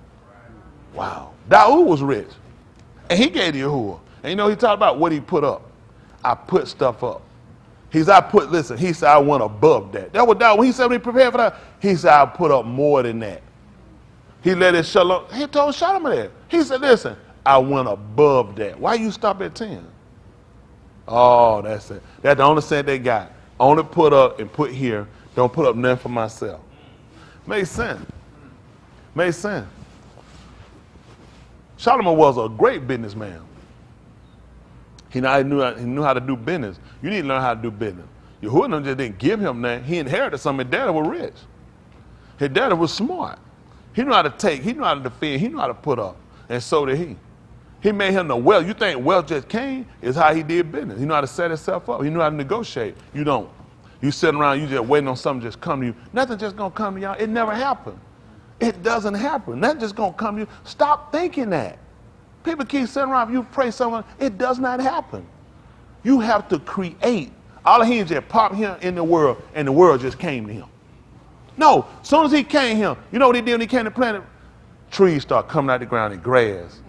Wow. Daoud was rich, and he gave the Yahuwah. And you know he talked about what he put up. I put stuff up. He said listen. He said I went above that. That was Daoud. When he said when he prepared for that, he said I put up more than that. He let it Shalom. He told Shalom that. He said, listen. I went above that. Why you stop at 10? Oh, that's it. That's the only set they got. Only put up and put here. Don't put up nothing for myself. Makes sense. Makes sense. Solomon was a great businessman. He knew how to do business. You need to learn how to do business. Yahuwah just didn't give him that. He inherited something. His daddy was rich. His daddy was smart. He knew how to take. He knew how to defend. He knew how to put up. And so did he. He made him the wealth. You think wealth just came? Is how he did business. He knew how to set himself up. He knew how to negotiate. You don't. You sitting around, you just waiting on something just come to you. Nothing just gonna come to y'all. It never happened. It doesn't happen. Nothing just gonna come to you. Stop thinking that. People keep sitting around, you pray someone, it does not happen. You have to create. All of him just popped here in the world, and the world just came to him. No, as soon as he came here, you know what he did when he came to the planet? Trees start coming out the ground and grass.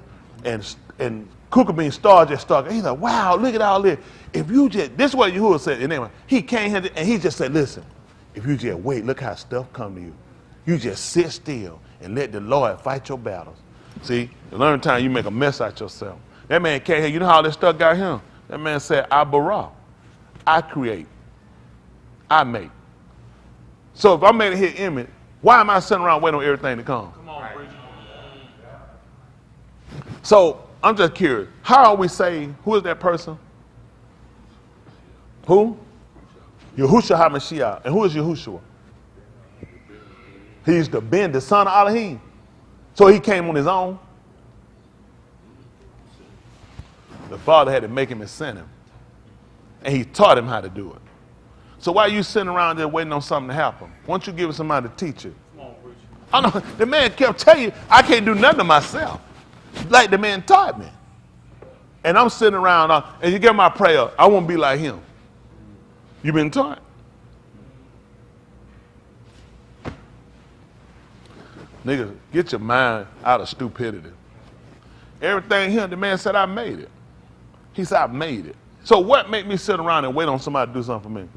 And Kukabin stars just started. He's like, wow, look at all this. If you just, this is what Yahuwah said. And anyway, he came here and he just said, listen, if you just wait, look how stuff come to you. You just sit still and let the Lord fight your battles. See, the learning time you make a mess out yourself. That man came here. You know how this stuff got him? That man said, I bara. I create. I make. So if I made a hit image, why am I sitting around waiting on everything to come? Come on, preacher. So I'm just curious. How are we saying, who is that person? Who? Yahushua HaMashiach. And who is Yahushua? He's the Ben, the son of Elohim. So he came on his own. The Father had to make him and send him. And he taught him how to do it. So why are you sitting around there waiting on something to happen? Why don't you give somebody to teach you? I know the man kept telling you, I can't do nothing to myself. Like the man taught me. And I'm sitting around, and you get my prayer, I won't be like him. You been taught? Nigga, get your mind out of stupidity. Everything here, the man said, I made it. He said, I made it. So what made me sit around and wait on somebody to do something for me?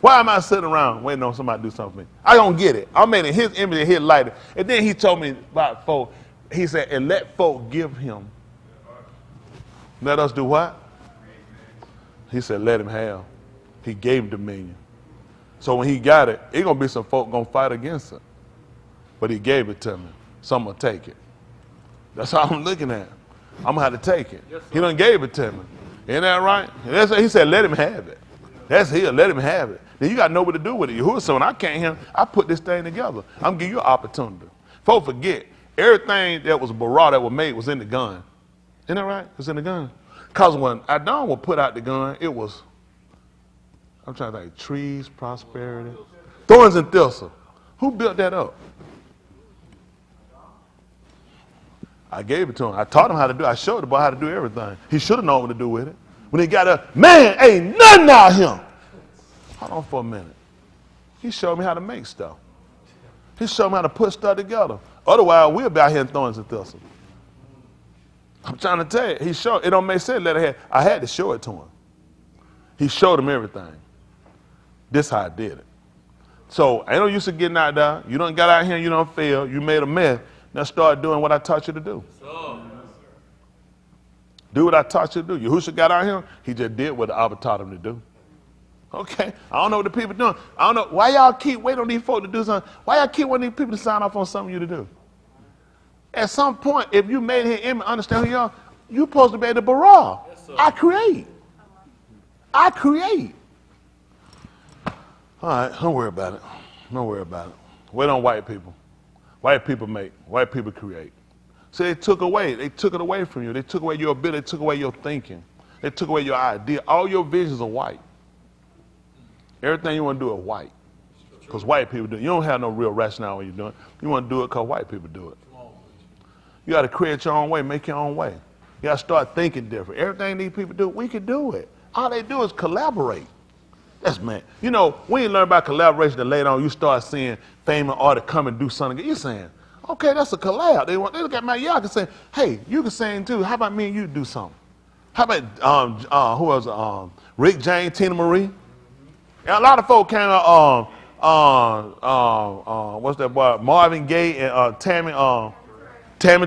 Why am I sitting around waiting on somebody to do something for me? I don't get it. I'm made in his image and his likeness. And then he told me about folk. He said, and let folk give him. Let us do what? He said, let him have. He gave him dominion. So when he got it, ain't gonna be some folk gonna fight against it. But he gave it to me. So I'm gonna take it. That's how I'm looking at it. I'm gonna have to take it. Yes, he done gave it to me. Ain't that right? He said, let him have it. That's here, let him have it. Then you got to know what to do with it. Yahuwah, so when I came here, I put this thing together. I'm giving you an opportunity. Folks forget, everything that was bara that was made was in the gun. Isn't that right? It was in the gun. Because when Adam would put out the gun, it was, I'm trying to think, trees, prosperity, thorns and thistles. Who built that up? I gave it to him. I taught him how to do it. I showed the boy how to do everything. He should have known what to do with it. When he got up, man, ain't nothing out here. Hold on for a minute. He showed me how to make stuff. He showed me how to put stuff together. Otherwise, we'll be out here in thorns and thistles. I'm trying to tell you, he showed, it don't make sense. I had to show it to him. He showed him everything. This how I did it. So ain't no use of getting out there. You done got out here and you done failed. You made a mess. Now start doing what I taught you to do. Do what I taught you to do. Yahushua got out here, he just did what the Abba taught him to do. Okay? I don't know what the people doing. I don't know. Why y'all keep waiting on these folks to do something? Why y'all keep wanting these people to sign off on something you to do? At some point, if you made him image, understand who you are, you're supposed to be able to bara. Yes, I create. I create. All right, don't worry about it. Don't worry about it. Wait on white people. White people make. White people create. So they took it away from you. They took away your ability. They took away your thinking. They took away your idea. All your visions are white. Everything you want to do is white. Because white people do it. You don't have no real rationale when you're doing it. You want to do it because white people do it. You got to create your own way, make your own way. You got to start thinking different. Everything these people do, we can do it. All they do is collaborate. That's man. You know, when you learn about collaboration, and later on you start seeing famous artists come and do something. You're saying, okay, that's a collab. They look at my y'all can say, hey, you can sing too. How about me and you do something? How about who else? Rick James, Tina Marie. And a lot of folk came out. What's that boy? Marvin Gaye and Tammy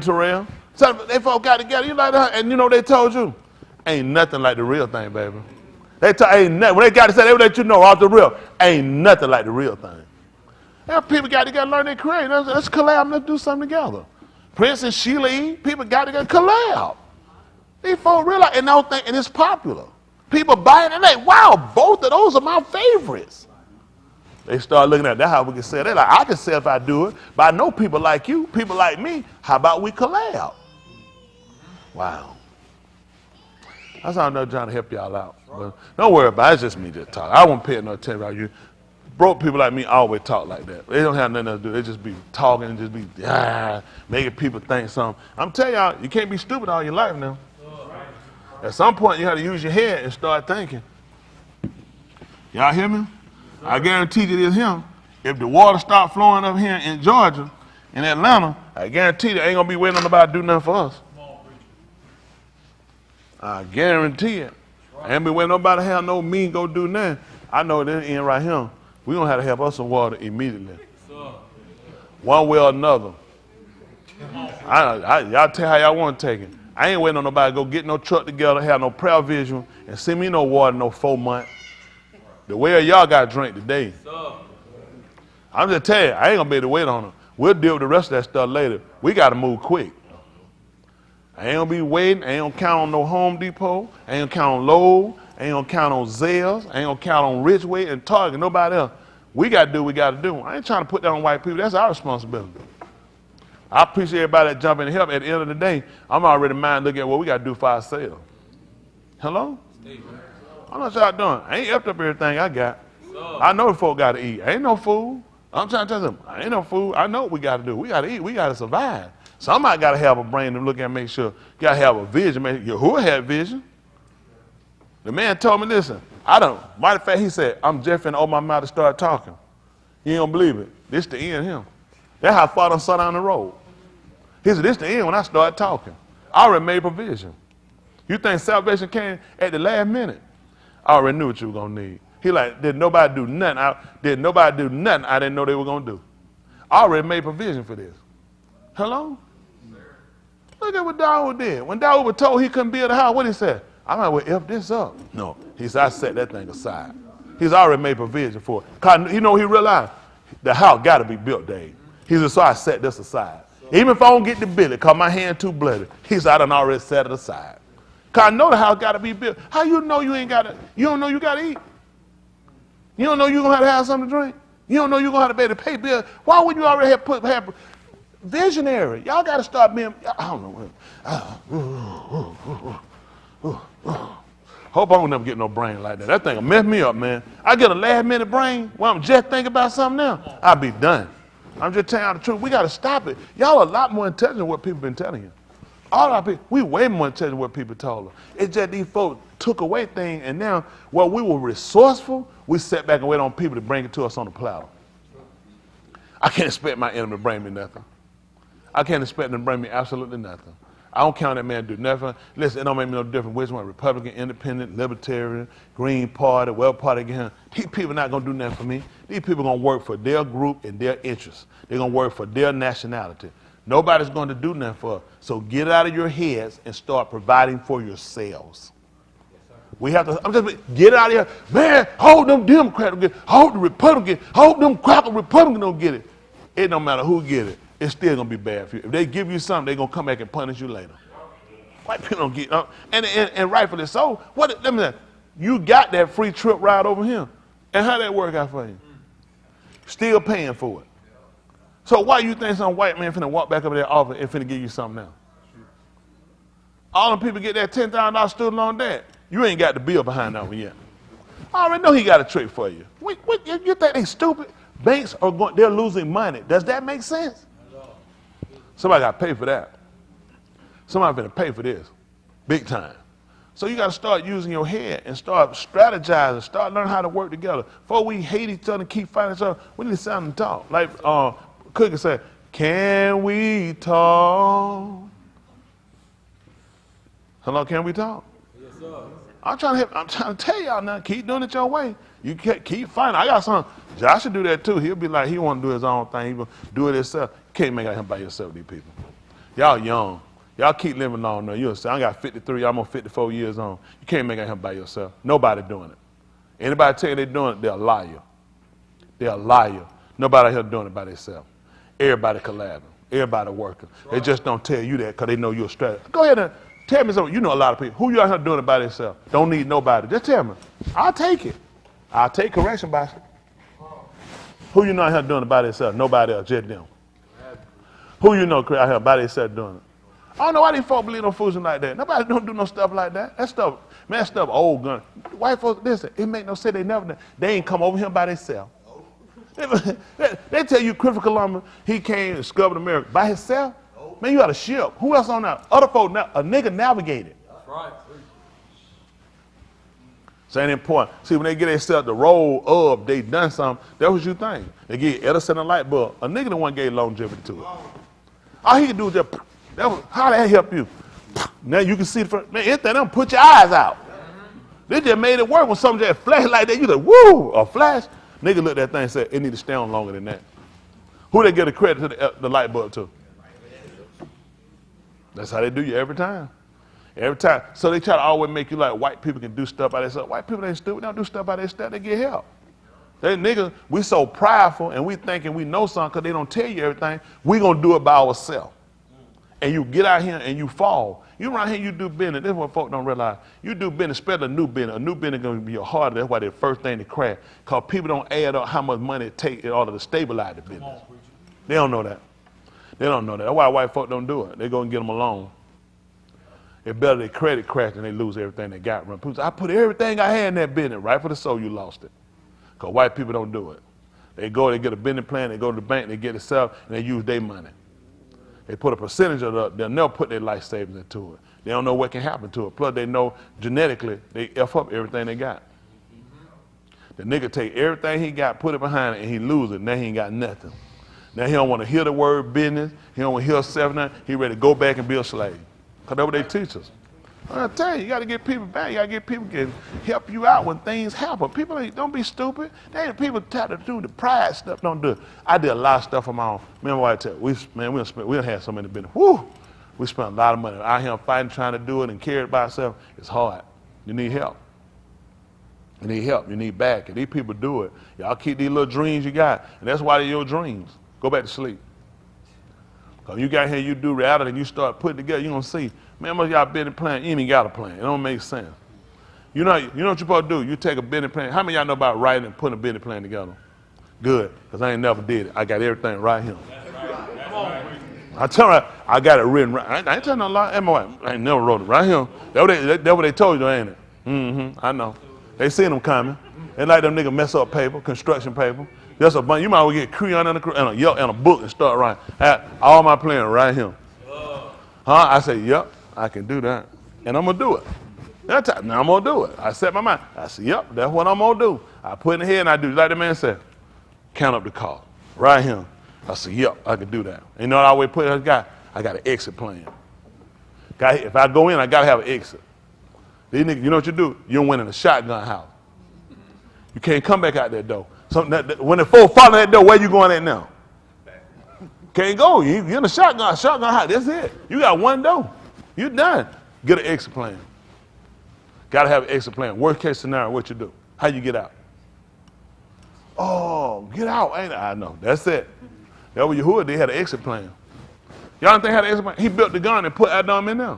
Terrell. So they folk got together. You like that? And you know they told you, ain't nothing like the real thing, baby. Ain't nothing. When they got to say, they would let you know off the real. Ain't nothing like the real thing. And people got together, learn their create. Let's collab. Let's do something together. Prince and Sheila E. People got together, collab. These folks realize, and don't think, and it's popular. People buying it, like, wow, both of those are my favorites. They start looking at that, how we can sell. They're like, I can sell if I do it, but I know people like you, people like me. How about we collab? Wow. That's how I'm trying to help y'all out. But don't worry about it. It's just me just talking. I won't pay no attention about you. Broke people like me always talk like that. They don't have nothing else to do. They just be talking and just be making people think something. I'm telling y'all, you can't be stupid all your life now. At some point, you have to use your head and start thinking. Y'all hear me? I guarantee you this him. If the water start flowing up here in Georgia, in Atlanta, I guarantee you ain't going to be waiting on nobody to do nothing for us. I guarantee it. I ain't be waiting nobody to have no me go do nothing. I know this end right here. We're going to have to help us some water immediately. One way or another. Y'all tell how y'all want to take it. I ain't waiting on nobody to go get no truck together, have no prayer vision, and send me no water no 4 months. The way y'all got to drink today. I'm just telling you, I ain't going to be able to wait on them. We'll deal with the rest of that stuff later. We got to move quick. I ain't going to be waiting. I ain't going to count on no Home Depot. I ain't going to count on Lowe's. I ain't gonna count on Zales. I ain't gonna count on Ridgeway and Target, nobody else. We gotta do what we gotta do. I ain't trying to put that on white people. That's our responsibility. I appreciate everybody that jump in and help. At the end of the day, I'm already mind looking at what we gotta do for ourselves. Hello? I'm not y'all doing. I ain't upped up everything I got. I know the folk gotta eat. Ain't no food. I'm trying to tell them, ain't no food. I know what we gotta do. We gotta eat. We gotta survive. Somebody gotta have a brain to look at and make sure. You gotta have a vision. Who had vision? The man told me, listen, I don't. Matter of fact, he said, I'm just finna open my mouth to start talking. You ain't gonna believe it. This the end him. That's how far I saw down the road. He said, this the end when I start talking. I already made provision. You think salvation came at the last minute? I already knew what you were gonna need. He like, did nobody do nothing I didn't know they were gonna do. I already made provision for this. Hello? Look at what Dawood did. When Dawood was told he couldn't build a house, what he said? I might well F this up. No, he said, I set that thing aside. He's already made provision for it. Cause he realized the house got to be built, Dave. He said, so I set this aside. Even if I don't get to build it, cause my hand too bloody, he said, I done already set it aside. Cause I know the house got to be built. How you know you ain't got to, you don't know you got to eat. You don't know you're going to have something to drink. You don't know you're going to be able to pay bills. Why would you already have visionary? Y'all got to start being, I don't know. Hope I don't never get no brain like that. That thing will mess me up, man. I get a last minute brain when I'm just thinking about something now, I'll be done. I'm just telling you the truth. We got to stop it. Y'all are a lot more intelligent than what people been telling you. All our people, we way more intelligent than what people told us. It's just these folks took away things, and now, while we were resourceful, we sat back and wait on people to bring it to us on the platter. I can't expect my enemy to bring me nothing. I can't expect them to bring me absolutely nothing. I don't count that man to do nothing. Listen, it don't make me no difference which one, Republican, Independent, Libertarian, Green Party, whatever party again. These people not going to do nothing for me. These people going to work for their group and their interests. They're going to work for their nationality. Nobody's going to do nothing for us. So get it out of your heads and start providing for yourselves. We have to, get it out of here. Man, hold them Democrats don't get it. Hold the Republicans, hold them cracker Republicans don't get it. It don't matter who get it. It's still going to be bad for you. If they give you something, they're going to come back and punish you later. White people don't get it. And rightfully so. Let me say, you got that free trip ride over here. And how that work out for you? Still paying for it. So why you think some white man finna walk back up to their office and finna give you something now? All them people get that $10,000 student loan debt. You ain't got the bill behind that one yet. I already know he got a trick for you. You think they stupid? Banks are they're losing money. Does that make sense? Somebody got to pay for that. Somebody finna pay for this, big time. So you got to start using your head and start strategizing, start learning how to work together. Before we hate each other and keep fighting each other, we need to sound and talk. Like Cookie said, can we talk? Hello, can we talk? Yes, sir. I'm trying to tell y'all now, keep doing it your way. You keep fighting. I got something. Josh should do that too. He'll be like, he want to do his own thing. He will do it himself. You can't make out him by yourself, these people. Y'all young. Y'all keep living long now. You'll say, I got 53, I'm on 54 years on. You can't make out him by yourself. Nobody doing it. Anybody tell you they're doing it, they're a liar. They're a liar. Nobody out here doing it by themselves. Everybody collabing. Everybody working. Right. They just don't tell you that because they know you're a strategist. Go ahead and tell me something. You know a lot of people. Who you out here doing it by themselves? Don't need nobody. Just tell me. I'll take it. I'll take correction by it. Who you know out here doing it by themselves? Nobody else, just them. Who you know out here by themselves doing it? I don't know why these folks believe no foolishness like that. Nobody don't do no stuff like that. That stuff, man, that stuff old gun. White folks, listen, it make no sense. They ain't come over here by themselves. They tell you Christopher Columbus, he came and discovered America by himself. Man, you got a ship. Who else on that? Other folks, a nigga navigated. That's right. So it ain't important. See, when they get themselves the roll up, they done something. That's what you think. They get Edison a light bulb. A nigga the one gave longevity to it. All he can do is just, how that help you? Now you can see the first, man, anything, them put your eyes out. They just made it work when something just flash like that. You like, woo, a flash. Nigga looked at that thing and said, it need to stay on longer than that. Who they get the credit to the light bulb to? That's how they do you every time. Every time. So they try to always make you like white people can do stuff by themselves. White people ain't stupid. They don't do stuff by themselves. They get help. They niggas, we so prideful and we thinking we know something because they don't tell you everything. We going to do it by ourselves. and you get out here and you fall. You around here, you do business. This is what folks don't realize. You do business, especially a new business. A new business is going to be harder. That's why the first thing to crash. Because people don't add up how much money it takes in order to stabilize the business. They don't know that. They don't know that. That's why white folk don't do it. They're going to get them a loan. It's better their credit crash than they lose everything they got. I put everything I had in that business. Right for the soul, you lost it. Because white people don't do it. They go, they get a business plan, they go to the bank, they get it set up, and they use their money. They put a percentage of it up. They'll never put their life savings into it. They don't know what can happen to it. Plus, they know genetically they F up everything they got. The nigga take everything he got, put it behind it, and he lose it. Now he ain't got nothing. Now he don't want to hear the word business. He don't want to hear self-now. He ready to go back and be a slave. Because that's what they teach us. I tell you, you got to get people back. You got to get people can help you out when things happen. People don't be stupid. They ain't people try to do the pride stuff. Don't do it. I did a lot of stuff on my own. Remember what I tell you? We had so many business. Woo! We spent a lot of money out here fighting, trying to do it and carry it by ourselves. It's hard. You need help. You need help. You need backing. These people do it. Y'all keep these little dreams you got, and that's why they're your dreams. Go back to sleep. Because you got here, you do reality, and you start putting together, you're going to see, man, most of y'all business plan, you ain't even got a plan. It don't make sense. You know what you're supposed to do? You take a business plan. How many of y'all know about writing and putting a business plan together? Good, because I ain't never did it. I got everything right here. I tell you, I got it written right. I ain't telling no lie. I ain't never wrote it right here. That's what they told you, ain't it? I know. They seen them coming. They like them niggas mess up paper, construction paper. That's a bunch. You might well get crayon and a book and start writing. I had all my plans right here. I say, yep, I can do that. And I'm going to do it. That time, now I'm going to do it. I set my mind. I said, yep, that's what I'm going to do. I put in the head and I do like the man said, count up the cost. Right here. I said, yep, I can do that. And you know what I always put in guy? I got an exit plan. If I go in, I got to have an exit. These niggas, you know what you do? You don't win in a shotgun house. You can't come back out that door. When the four fall in that door, where you going at now? Can't go. You're in a shotgun house. That's it. You got one door. You're done. Get an exit plan. Got to have an exit plan. Worst case scenario, what you do? How you get out? Oh, get out. Ain't I know. That's it. That was Yahuwah. They had an exit plan. Y'all don't think he had an exit plan? He built the gun and put Adam in there.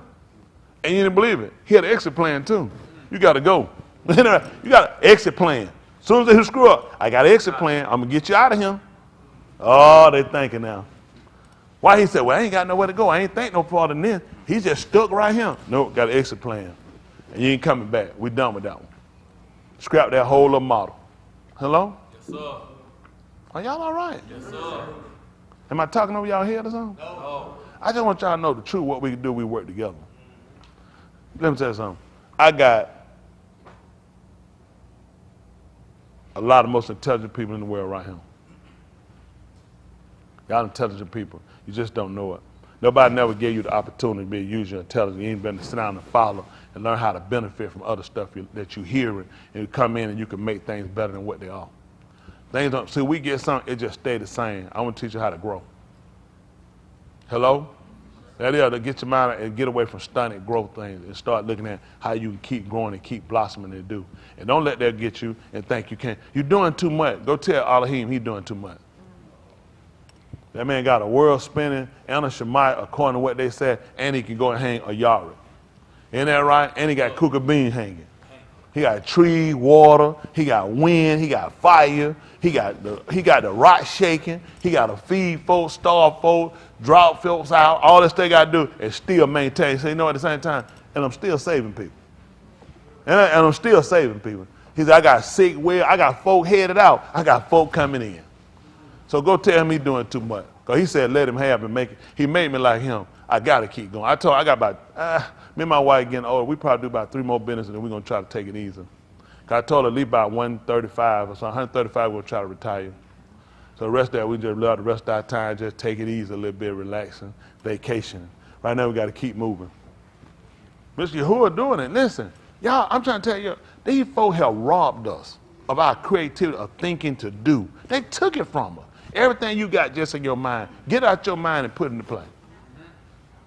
And you didn't believe it. He had an exit plan too. You got to go. You got an exit plan. As soon as they screw up, I got an exit plan. I'm going to get you out of here. Oh, they thinking now. Why? He said, well, I ain't got nowhere to go. I ain't think no farther than this. He's just stuck right here. No, got an exit plan. And you ain't coming back. We done with that one. Scrap that whole little model. Hello? Yes, sir. Are y'all all right? Yes, sir. Am I talking over y'all head or something? No. I just want y'all to know the truth. What we can do, we work together. Let me tell you something. I got a lot of the most intelligent people in the world right here. Y'all intelligent people. You just don't know it. Nobody never gave you the opportunity to use your intelligence. You ain't been to sit down and follow and learn how to benefit from other stuff that you hearing, and you come in and you can make things better than what they are. Things don't, see, we get something, it just stay the same. I want to teach you how to grow. Hello? That is to get your mind and get away from stunted growth things and start looking at how you can keep growing and keep blossoming and do. And don't let that get you and think you can't. You're doing too much. Go tell Elohim he's doing too much. That man got a world spinning and a Shemai according to what they said, and he can go and hang a Yari. Ain't that right? And he got Kuka Bean hanging. He got tree, water, he got wind, he got fire, he got the rock shaking, he got to feed folks, starve folks, drought folks out, all this thing got to do and still maintain. So you know at the same time, and I'm still saving people. And I'm still saving people. He said, I got sick well, I got folk headed out, I got folk coming in. So go tell him he's doing too much. Because he said, let him have and make it. He made me like him. I got to keep going. I got about, me and my wife getting older, we probably do about 3 more business and then we're going to try to take it easy. Because I told her at least about 135 or so, 135 we'll try to retire. So the rest of that, we just let the rest of our time just take it easy a little bit, relaxing, vacation. Right now we got to keep moving. Mr. Yahuwah doing it. Listen, y'all, I'm trying to tell you, these folks have robbed us of our creativity, of thinking to do. They took it from us. Everything you got just in your mind, get out your mind and put it into play.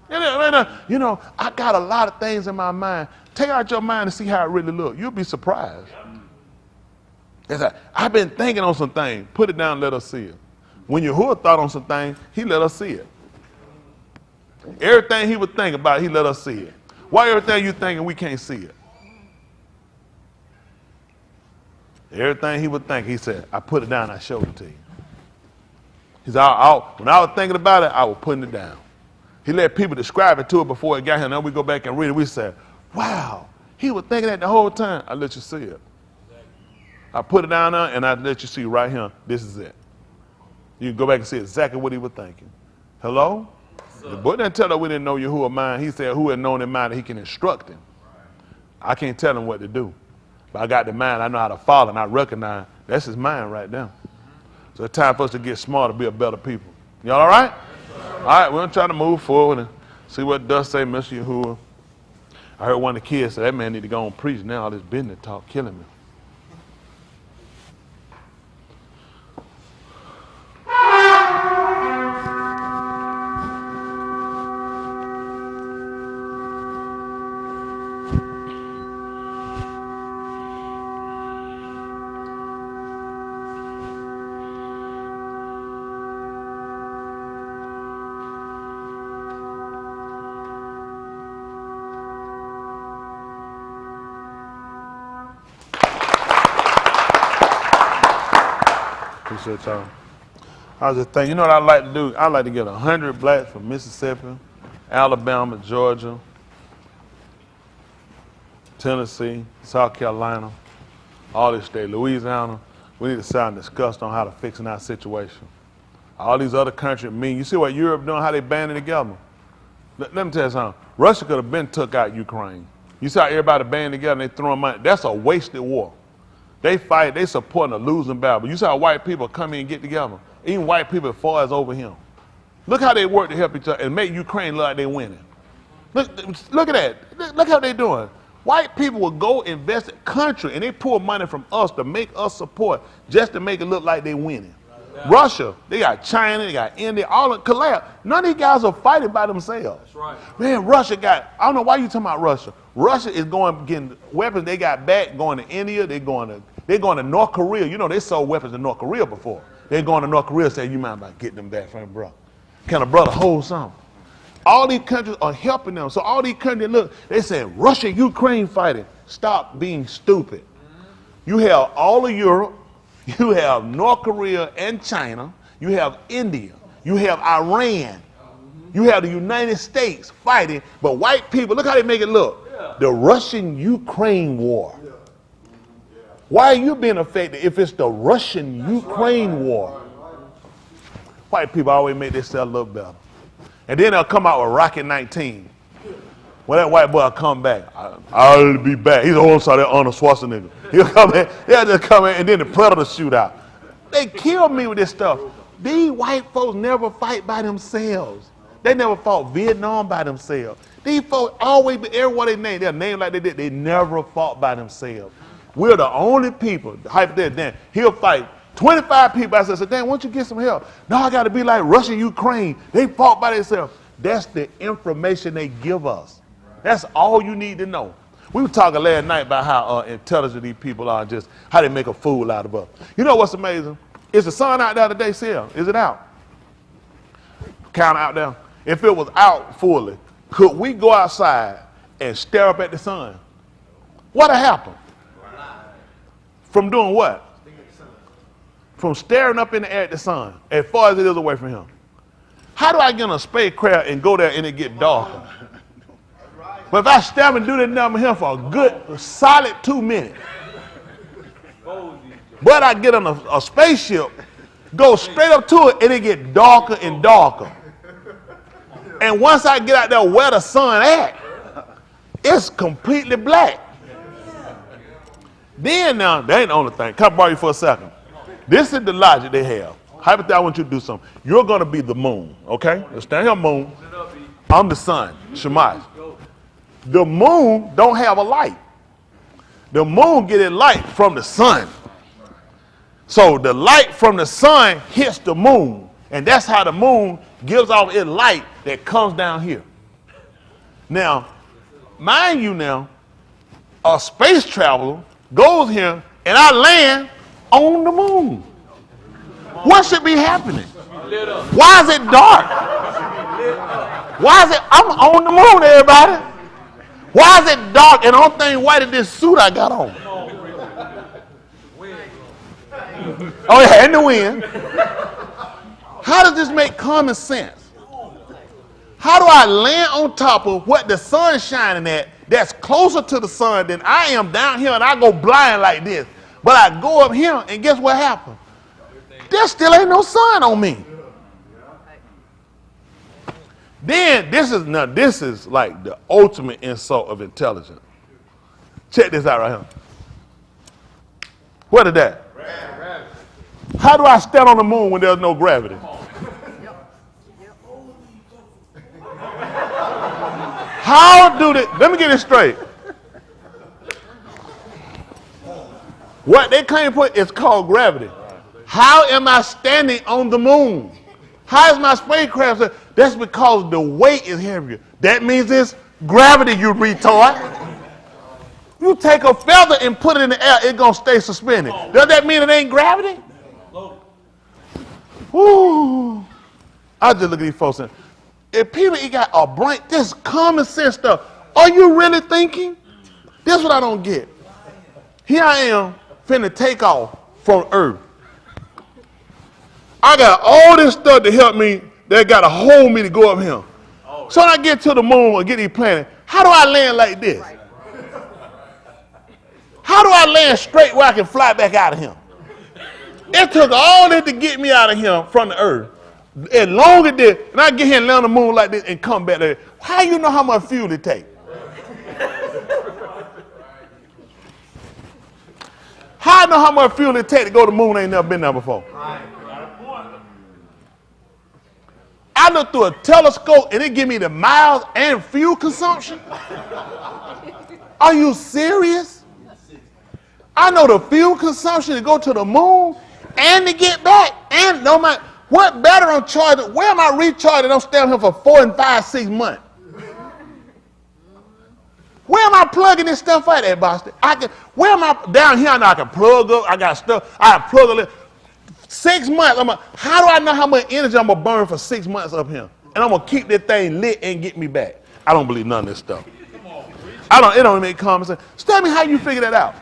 You know, I got a lot of things in my mind. Take out your mind and see how it really looks. You'll be surprised. It's like, I've been thinking on some things. Put it down and let us see it. When Yahuwah thought on some things, he let us see it. Everything he was thinking about, he let us see it. Why everything you thinking we can't see it? Everything he would think, he said, I put it down, I showed it to you. He said, when I was thinking about it, I was putting it down. He let people describe it to it before it got here. Now we go back and read it. We said, wow, he was thinking that the whole time. I let you see it. I put it down there and I let you see right here. This is it. You can go back and see exactly what he was thinking. Hello? The book didn't tell us we didn't know Yahuwah mind. He said who had known in mind that he can instruct him. I can't tell him what to do. But I got the mind. I know how to follow and I recognize that's his mind right there. So it's time for us to get smarter, be a better people. Y'all all right? All right, we're going to try to move forward and see what does say Mr. Yahuwah. I heard one of the kids say, that man need to go on preach now. All this business talk killing me. Appreciate y'all. I was just thinking, you know what I like to do? I like to get 100 blacks from Mississippi, Alabama, Georgia, Tennessee, South Carolina, all this state, Louisiana. We need to sit and discuss on how to fix our situation. All these other countries, you see what Europe doing, how they banding together? Let me tell you something. Russia could have been took out Ukraine. You see how everybody banding together and they throwing money? That's a wasted war. They fight, they supporting a losing battle. You see how white people come in and get together? Even white people as far as over him. Look how they work to help each other and make Ukraine look like they're winning. Look at that. Look how they're doing. White people will go invest in country and they pull money from us to make us support just to make it look like they're winning. Yeah. Russia, they got China, they got India, all in collapse. None of these guys are fighting by themselves. That's right. Man, Russia I don't know why you talking about Russia. Russia is getting weapons they got back, going to India, they're going to North Korea. You know, they sold weapons to North Korea before. They're going to North Korea, say, you mind about getting them back from brother. Can a brother hold something? All these countries are helping them. So all these countries, look, they say Russia, Ukraine fighting. Stop being stupid. You have all of Europe, you have North Korea and China, you have India, you have Iran, you have the United States fighting, but white people, look how they make it look. The Russian-Ukraine war. Why are you being affected if it's the Russian-Ukraine war? White people always make themselves look better. And then they'll come out with Rocket 19. When that white boy will come back, I'll be back. He's on side of Arnold Schwarzenegger. He'll come in, they'll just come in, and then the Predator shoot out. They kill me with this stuff. These white folks never fight by themselves. They never fought Vietnam by themselves. These folks always, everyone they name, they're named like they did. They never fought by themselves. We're the only people, hypothetically, then he'll fight 25 people. I said, Dan, why don't you get some help? No, I got to be like Russia, Ukraine. They fought by themselves. That's the information they give us. That's all you need to know. We were talking last night about how intelligent these people are, just how they make a fool out of us. You know what's amazing? Is the sun out there today still? Is it out? Count out there. If it was out fully, could we go outside and stare up at the sun? What'd happen? From doing what? From staring up in the air at the sun, as far as it is away from him. How do I get on a spacecraft and go there and it get darker? But if I stare and do that number here for a good, solid 2 minutes, but I get on a spaceship, go straight up to it, and it get darker and darker. And once I get out there where the sun at, it's completely black. Then now, that ain't the only thing. Come borrow you for a second. This is the logic they have. Hypothetically, I want you to do something. You're going to be the moon, okay? Let's stand here, moon. I'm the sun, Shemaiah. The moon don't have a light. The moon get its light from the sun. So the light from the sun hits the moon. And that's how the moon gives off its light that comes down here. Now, mind you now, a space traveler goes here and I land on the moon. What should be happening? Why is it dark? Why is it, I'm on the moon, everybody. Why is it dark and the only thing white is this suit I got on? Oh yeah, in the wind. How does this make common sense? How do I land on top of what the sun's shining at that's closer to the sun than I am down here and I go blind like this? But I go up here and guess what happened? There still ain't no sun on me. Then this is like the ultimate insult of intelligence. Check this out right here. What is that? Gravity. How do I stand on the moon when there's no gravity? How do they, let me get it straight. What they claim to put is called gravity. How am I standing on the moon? How is my spacecraft? That's because the weight is heavier. That means it's gravity, you retard. You take a feather and put it in the air, it's going to stay suspended. Does that mean it ain't gravity? Woo. I just look at these folks and if people got a brain, this common sense stuff, are you really thinking? This is what I don't get. Here I am, finna take off from Earth. I got all this stuff to help me, that got to hold me to go up here. So when I get to the moon or get these planets, how do I land like this? How do I land straight where I can fly back out of here? It took all this to get me out of here from the Earth. As long as it did, and I get here and land on the moon like this and come back there. How you know how much fuel it takes? How I know how much fuel it takes to go to the moon? Ain't never been there before. I look through a telescope and it give me the miles and fuel consumption. Are you serious? I know the fuel consumption to go to the moon and to get back. And no matter what better I'm charging, where am I recharging? I'm staying here for 4 and 5, 6 months. Where am I plugging this stuff at, Boston? Where am I down here? I know I can plug up. I got stuff. I can plug a 6 months. How do I know how much energy I'm gonna burn for 6 months up here? And I'm gonna keep this thing lit and get me back. I don't believe none of this stuff. It don't make common sense. Tell me how you figure that out.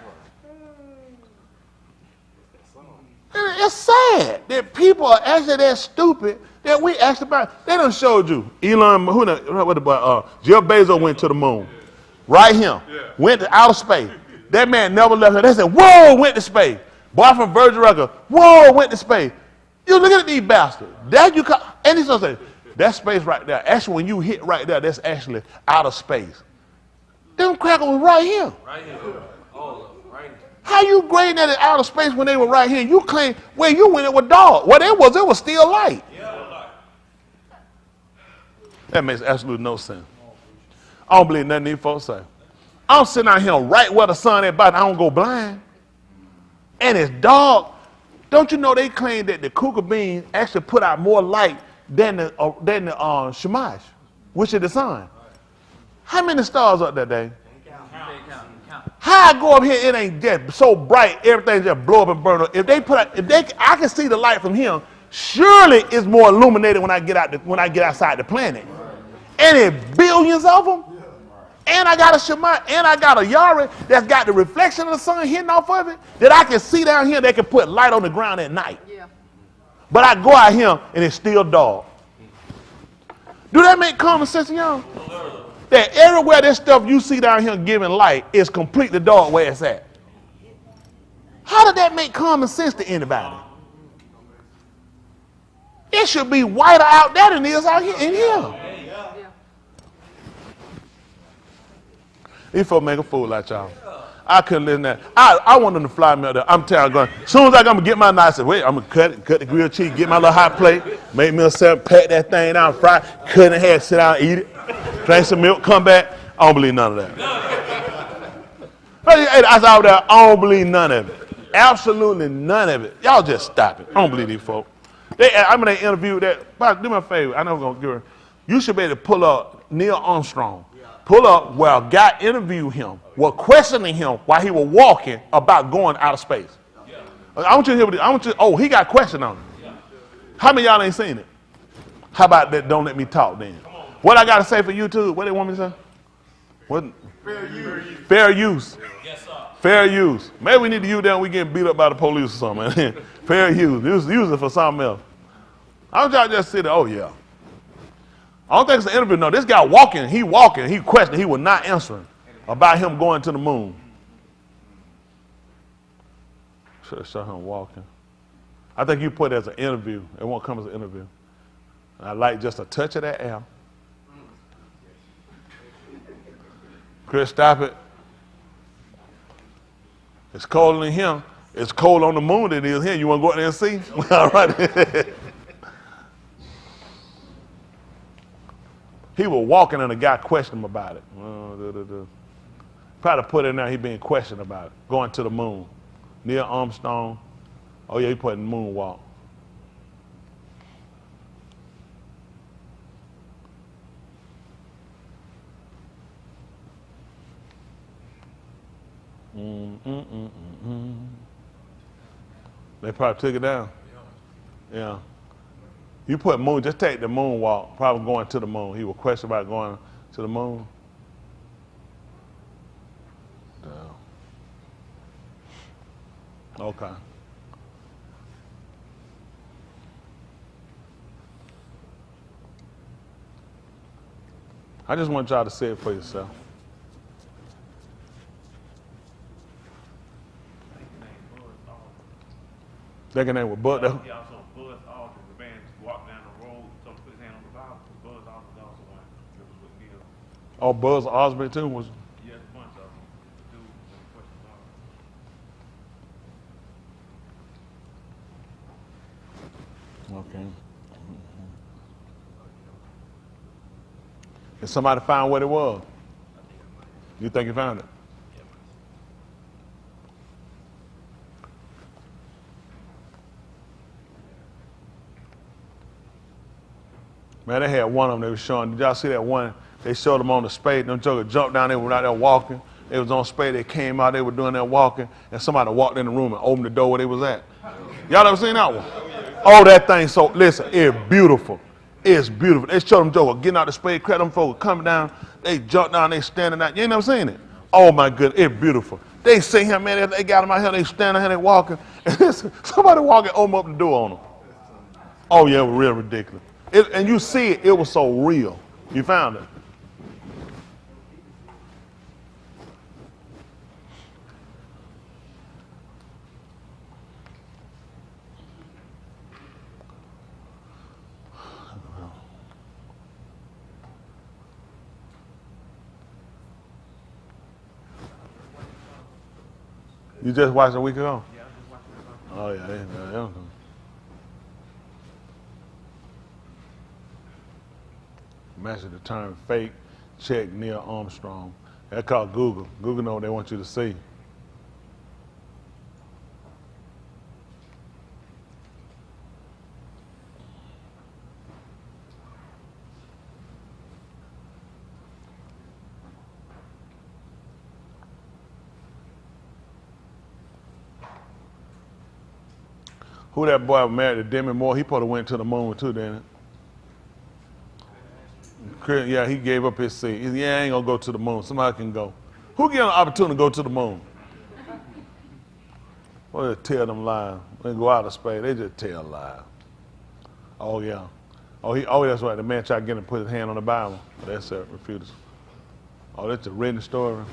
It's sad that people are actually that stupid that we actually they done showed you. Jeff Bezos went to the moon. Right here. Went to outer space. That man never left. They said, whoa, went to space. Boy from Virgin Records, whoa, went to space. You look at these bastards. And he's going to say, that's space right there. Actually, when you hit right there, that's actually outer space. Them crackers was right here. Right here. How you grading that in outer space when they were right here? You claim, well, you went it with dark. What it was still light. That makes absolutely no sense. I don't believe nothing these folks say. I'm sitting out here right where the sun is about, I don't go blind. And it's dark. Don't you know they claim that the cougar beans actually put out more light than the Shamash, which is the sun. How many stars up that day? How I go up here, it ain't just so bright, everything just blow up and burn up. I can see the light from here. Surely it's more illuminated when I get outside the planet. And it's billions of them. And I got a Shema, and I got a Yara that's got the reflection of the sun hitting off of it that I can see down here. They can put light on the ground at night. Yeah. But I go out here and it's still dark. Do that make common sense to y'all? That everywhere this stuff you see down here giving light is completely dark where it's at. How did that make common sense to anybody? It should be whiter out there than it is out here in here. These folks make a fool out y'all. I couldn't listen to that. I want them to fly me out there. I'm telling you, as soon as I'm going to get my knife, I said, wait, I'm going to cut the grilled cheese, get my little hot plate, make me a salad, pat that thing down, fry, cut it in half, sit down, eat it, drink some milk, come back. I don't believe none of that. I said out there, I don't believe none of it. Absolutely none of it. Y'all just stop it. I don't believe these folks. They interviewed that. Do me a favor. I know I'm going to give her. You should be able to pull up Neil Armstrong. Pull up where a guy interviewed him, was questioning him while he was walking about going out of space. I want you to hear what he got questioned on it. How many of y'all ain't seen it? How about that? Don't let me talk then. What I got to say for YouTube? What they want me to say? What? Fair use. Fair use. Yes, sir. Fair use. Maybe we need to use that when we getting beat up by the police or something. Fair use. Use it for something else. I don't try to just sit there, oh yeah. I don't think it's an interview. No, this guy walking, he questioning, he was not answering about him going to the moon. Should have shot him walking. I think you put it as an interview. It won't come as an interview. I like just a touch of that air. Chris, stop it. It's colder than him. It's cold on the moon than it is here. You want to go out there and see? All right. He was walking and a guy questioned him about it. Probably put in there he being questioned about it. Going to the moon. Neil Armstrong. Oh yeah, he put in the moonwalk. They probably took it down. Yeah. You put moon, just take the moonwalk, probably going to the moon. He was questioned about going to the moon. Okay. I just want y'all to say it for yourself. That name was Bud. He also Buzz Aldrin, the man walked down the road, so put his hand on the Bible. Buzz Aldrin was also one that was with Neil. Oh, Buzz Osborne too was. Yeah, a bunch of them. Dude, questions are. Okay. Did somebody find what it was? You think you found it? Man, they had one of them they were showing. Did y'all see that one? They showed them on the spade. Them jokers jumped down, they were out there walking. They was on spade, they came out, they were doing that walking, and somebody walked in the room and opened the door where they was at. Y'all ever seen that one? Oh, that thing, so listen, it's beautiful. It's beautiful. They showed them jokers getting out the spade, credit them folks coming down, they jumped down, they standing out. You ain't never seen it? Oh my goodness, it's beautiful. They see him, man, they got him out here, they standing here, they walking, and somebody walking, open up the door on them. Oh yeah, it was real ridiculous. And you see it, it was so real. You found it. You just watched it a week ago? Yeah, I was just watching that. Oh yeah, they don't know. Master the term fake, check Neil Armstrong. That's called Google. Google know what they want you to see. Who that boy married to Demi Moore? He probably went to the moon too, didn't it? Yeah, he gave up his seat. He said, yeah, I ain't gonna go to the moon. Somebody can go. Who get an opportunity to go to the moon? Well, they tell them lies. They go out of space. They just tell lies. Oh yeah. Oh, that's right. The man tried to get him to put his hand on the Bible. But that's it. Refused. Oh, that's a written story.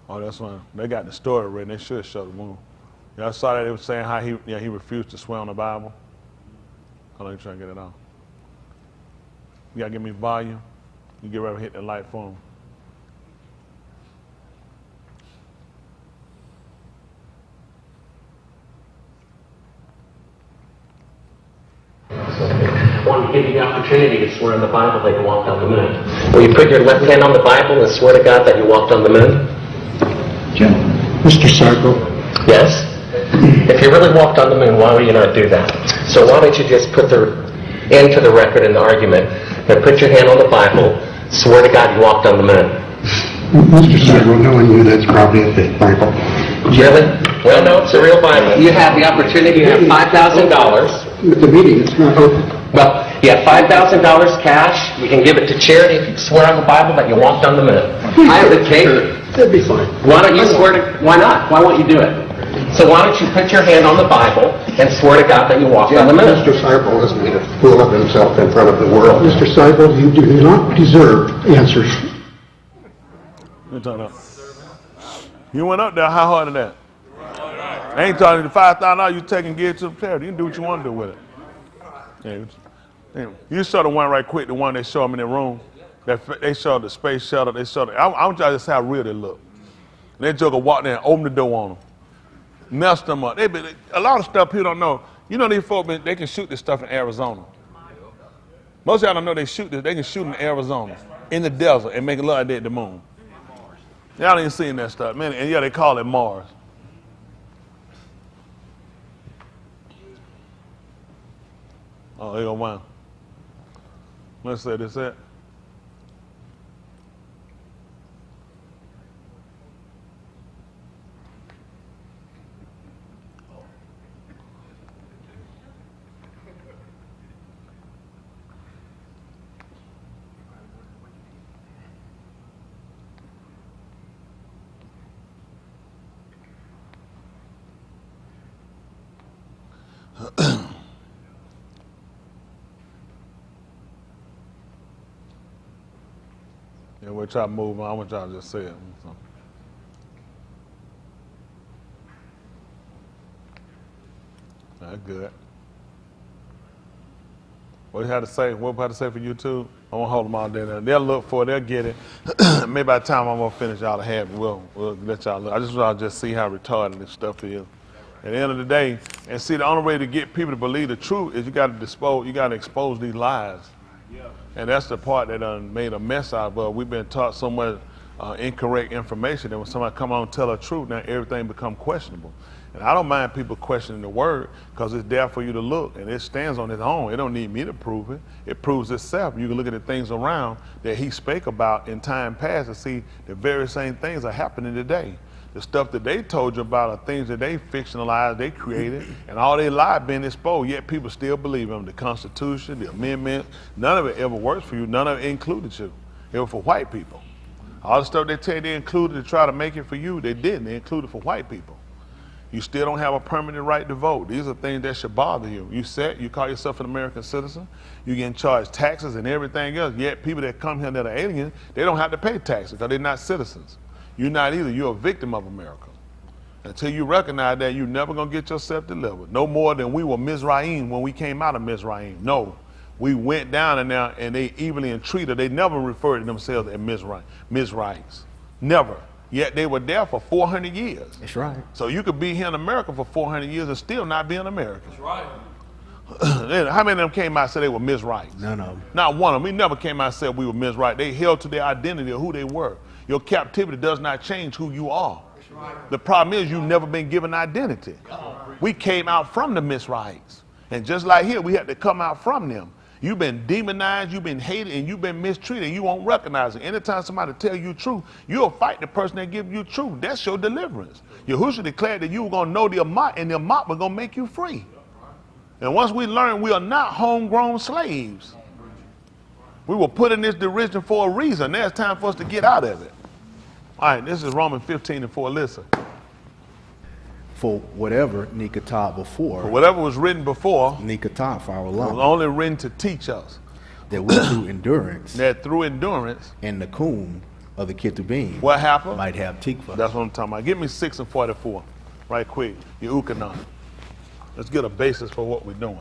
Oh, that's one. They got the story written. They should show the moon. Y'all saw that they were saying how he refused to swear on the Bible. Hold on, you trying to get it off. You gotta give me volume. You get ready to hit the light for him. Want to give you the opportunity to swear on the Bible that you walked on the moon. Will you put your left hand on the Bible and swear to God that you walked on the moon? Gentlemen, Mr. Sarko, Yes? If you really walked on the moon, why would you not do that? So why don't you just put the end to the record in the argument and put your hand on the Bible, swear to God you walked on the moon. Mr. Sarko, knowing you, that's probably a fake Bible. Really? Well, no, it's a real Bible. You have the opportunity to have $5,000. At the meeting, it's not open. Well, you have $5,000 cash. You can give it to charity if you swear on the Bible that you walked on the moon. I have the cake. That'd be fine. Why don't you swear to... Why not? Why won't you do it? So why don't you put your hand on the Bible and swear to God that you walked on the moon? Mr. Seibel is made a fool of himself in front of the world. Mr. Seibel, you do not deserve answers. You went up there, how hard is that? I ain't talking to the $5,000 you take and give it to the charity. You can do what you want to do with it. Yeah, you saw the one right quick, the one they showed them in the room. They showed the space shuttle. They showed. I want y'all to see how real they look. And they joker walked in and opened the door on them, messed them up. A lot of stuff people don't know. You know these folks, they can shoot this stuff in Arizona. Most of y'all don't know they shoot this. They can shoot in Arizona, in the desert, and make it look like they're at the moon. Y'all ain't seen that stuff, man. And yeah, they call it Mars. Oh, there you go, one. Let's say this it. Yeah, we'll try to move on. I want y'all to just say it. So. That's good. What do you have to say? What do you have to say for YouTube? I won't hold them all day. They'll look for it. They'll get it. Maybe by the time I'm going to finish, y'all have it. We'll let y'all look. I just want to just see how retarded this stuff is. At the end of the day, and see, the only way to get people to believe the truth is you got to expose these lies. Yeah. And that's the part that done made a mess out of us. We've been taught so much incorrect information that when somebody come on and tell the truth, now everything become questionable. And I don't mind people questioning the word because it's there for you to look and it stands on its own. It don't need me to prove it. It proves itself. You can look at the things around that he spake about in time past and see the very same things are happening today. The stuff that they told you about are things that they fictionalized, they created, and all they lied being exposed, yet people still believe them. The Constitution, the amendments, none of it ever works for you. None of it included you. It was for white people. All the stuff they tell you they included to try to make it for you, they didn't. They included for white people. You still don't have a permanent right to vote. These are things that should bother you. You call yourself an American citizen, you getting charged taxes and everything else, yet people that come here that are aliens, they don't have to pay taxes because they're not citizens. You're not either. You're a victim of America. Until you recognize that, you're never going to get yourself delivered. No more than we were Mizraim when we came out of Mizraim. No. We went down in there and they evilly entreated. They never referred to themselves as Mizraims. Never. Yet they were there for 400 years. That's right. So you could be here in America for 400 years and still not be an American. That's right. How many of them came out and said they were Mizraims? None of them. Not one of them. We never came out and said we were Mizraim. They held to their identity of who they were. Your captivity does not change who you are. The problem is you've never been given identity. We came out from the Mizraims. And just like here, we had to come out from them. You've been demonized, you've been hated, and you've been mistreated, and you won't recognize it. Anytime somebody tell you truth, you'll fight the person that gives you truth. That's your deliverance. Yahushua declared that you were going to know the Amat, and the Amat was going to make you free. And once we learn we are not homegrown slaves, we were put in this derision for a reason. Now it's time for us to get out of it. All right, this is Romans 15:4. Listen. For whatever Nikatah before. For whatever was written before. Nikatah for our was love. only written to teach us. That we through endurance. That through endurance. And the Nakum of the Ketubim. What happened? Might have Tikva. That's what I'm talking about. Give me 6:44. Right quick. Your Ukanah. Let's get a basis for what we're doing.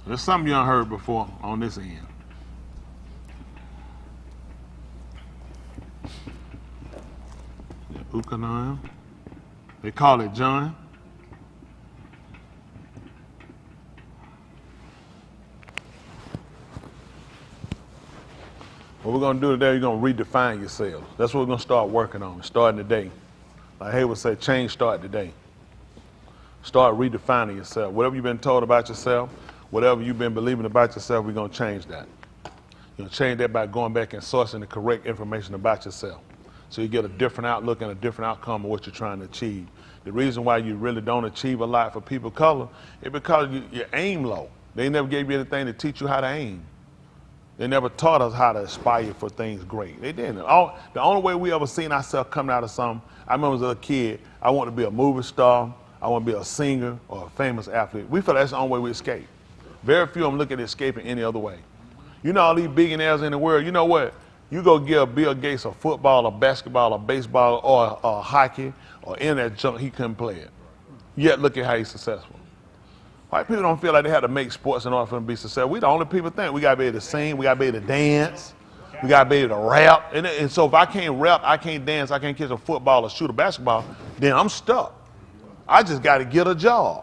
There's something you haven't heard before on this end. Ukanah. They call it John. What we're going to do today, you're going to redefine yourselves. That's what we're going to start working on, starting today. Like Hay would say, change start today. Start redefining yourself. Whatever you've been told about yourself, whatever you've been believing about yourself, we're going to change that. You're going to change that by going back and sourcing the correct information about yourself. So you get a different outlook and a different outcome of what you're trying to achieve. The reason why you really don't achieve a lot for people of color is because you aim low. They never gave you anything to teach you how to aim. They never taught us how to aspire for things great. They didn't. The only way we ever seen ourselves coming out of something, I remember as a little kid, I wanted to be a movie star, I want to be a singer or a famous athlete. We felt that's the only way we escape. Very few of them look at escaping any other way. You know all these billionaires in the world, you know what? You go give Bill Gates a football or basketball or baseball or hockey or any of that junk, he couldn't play it. Yet look at how he's successful. White people don't feel like they have to make sports in order for them to be successful. We the only people think we got to be able to sing, we got to be able to dance, we got to be able to rap. And so if I can't rap, I can't dance, I can't catch a football or shoot a basketball, then I'm stuck. I just got to get a job.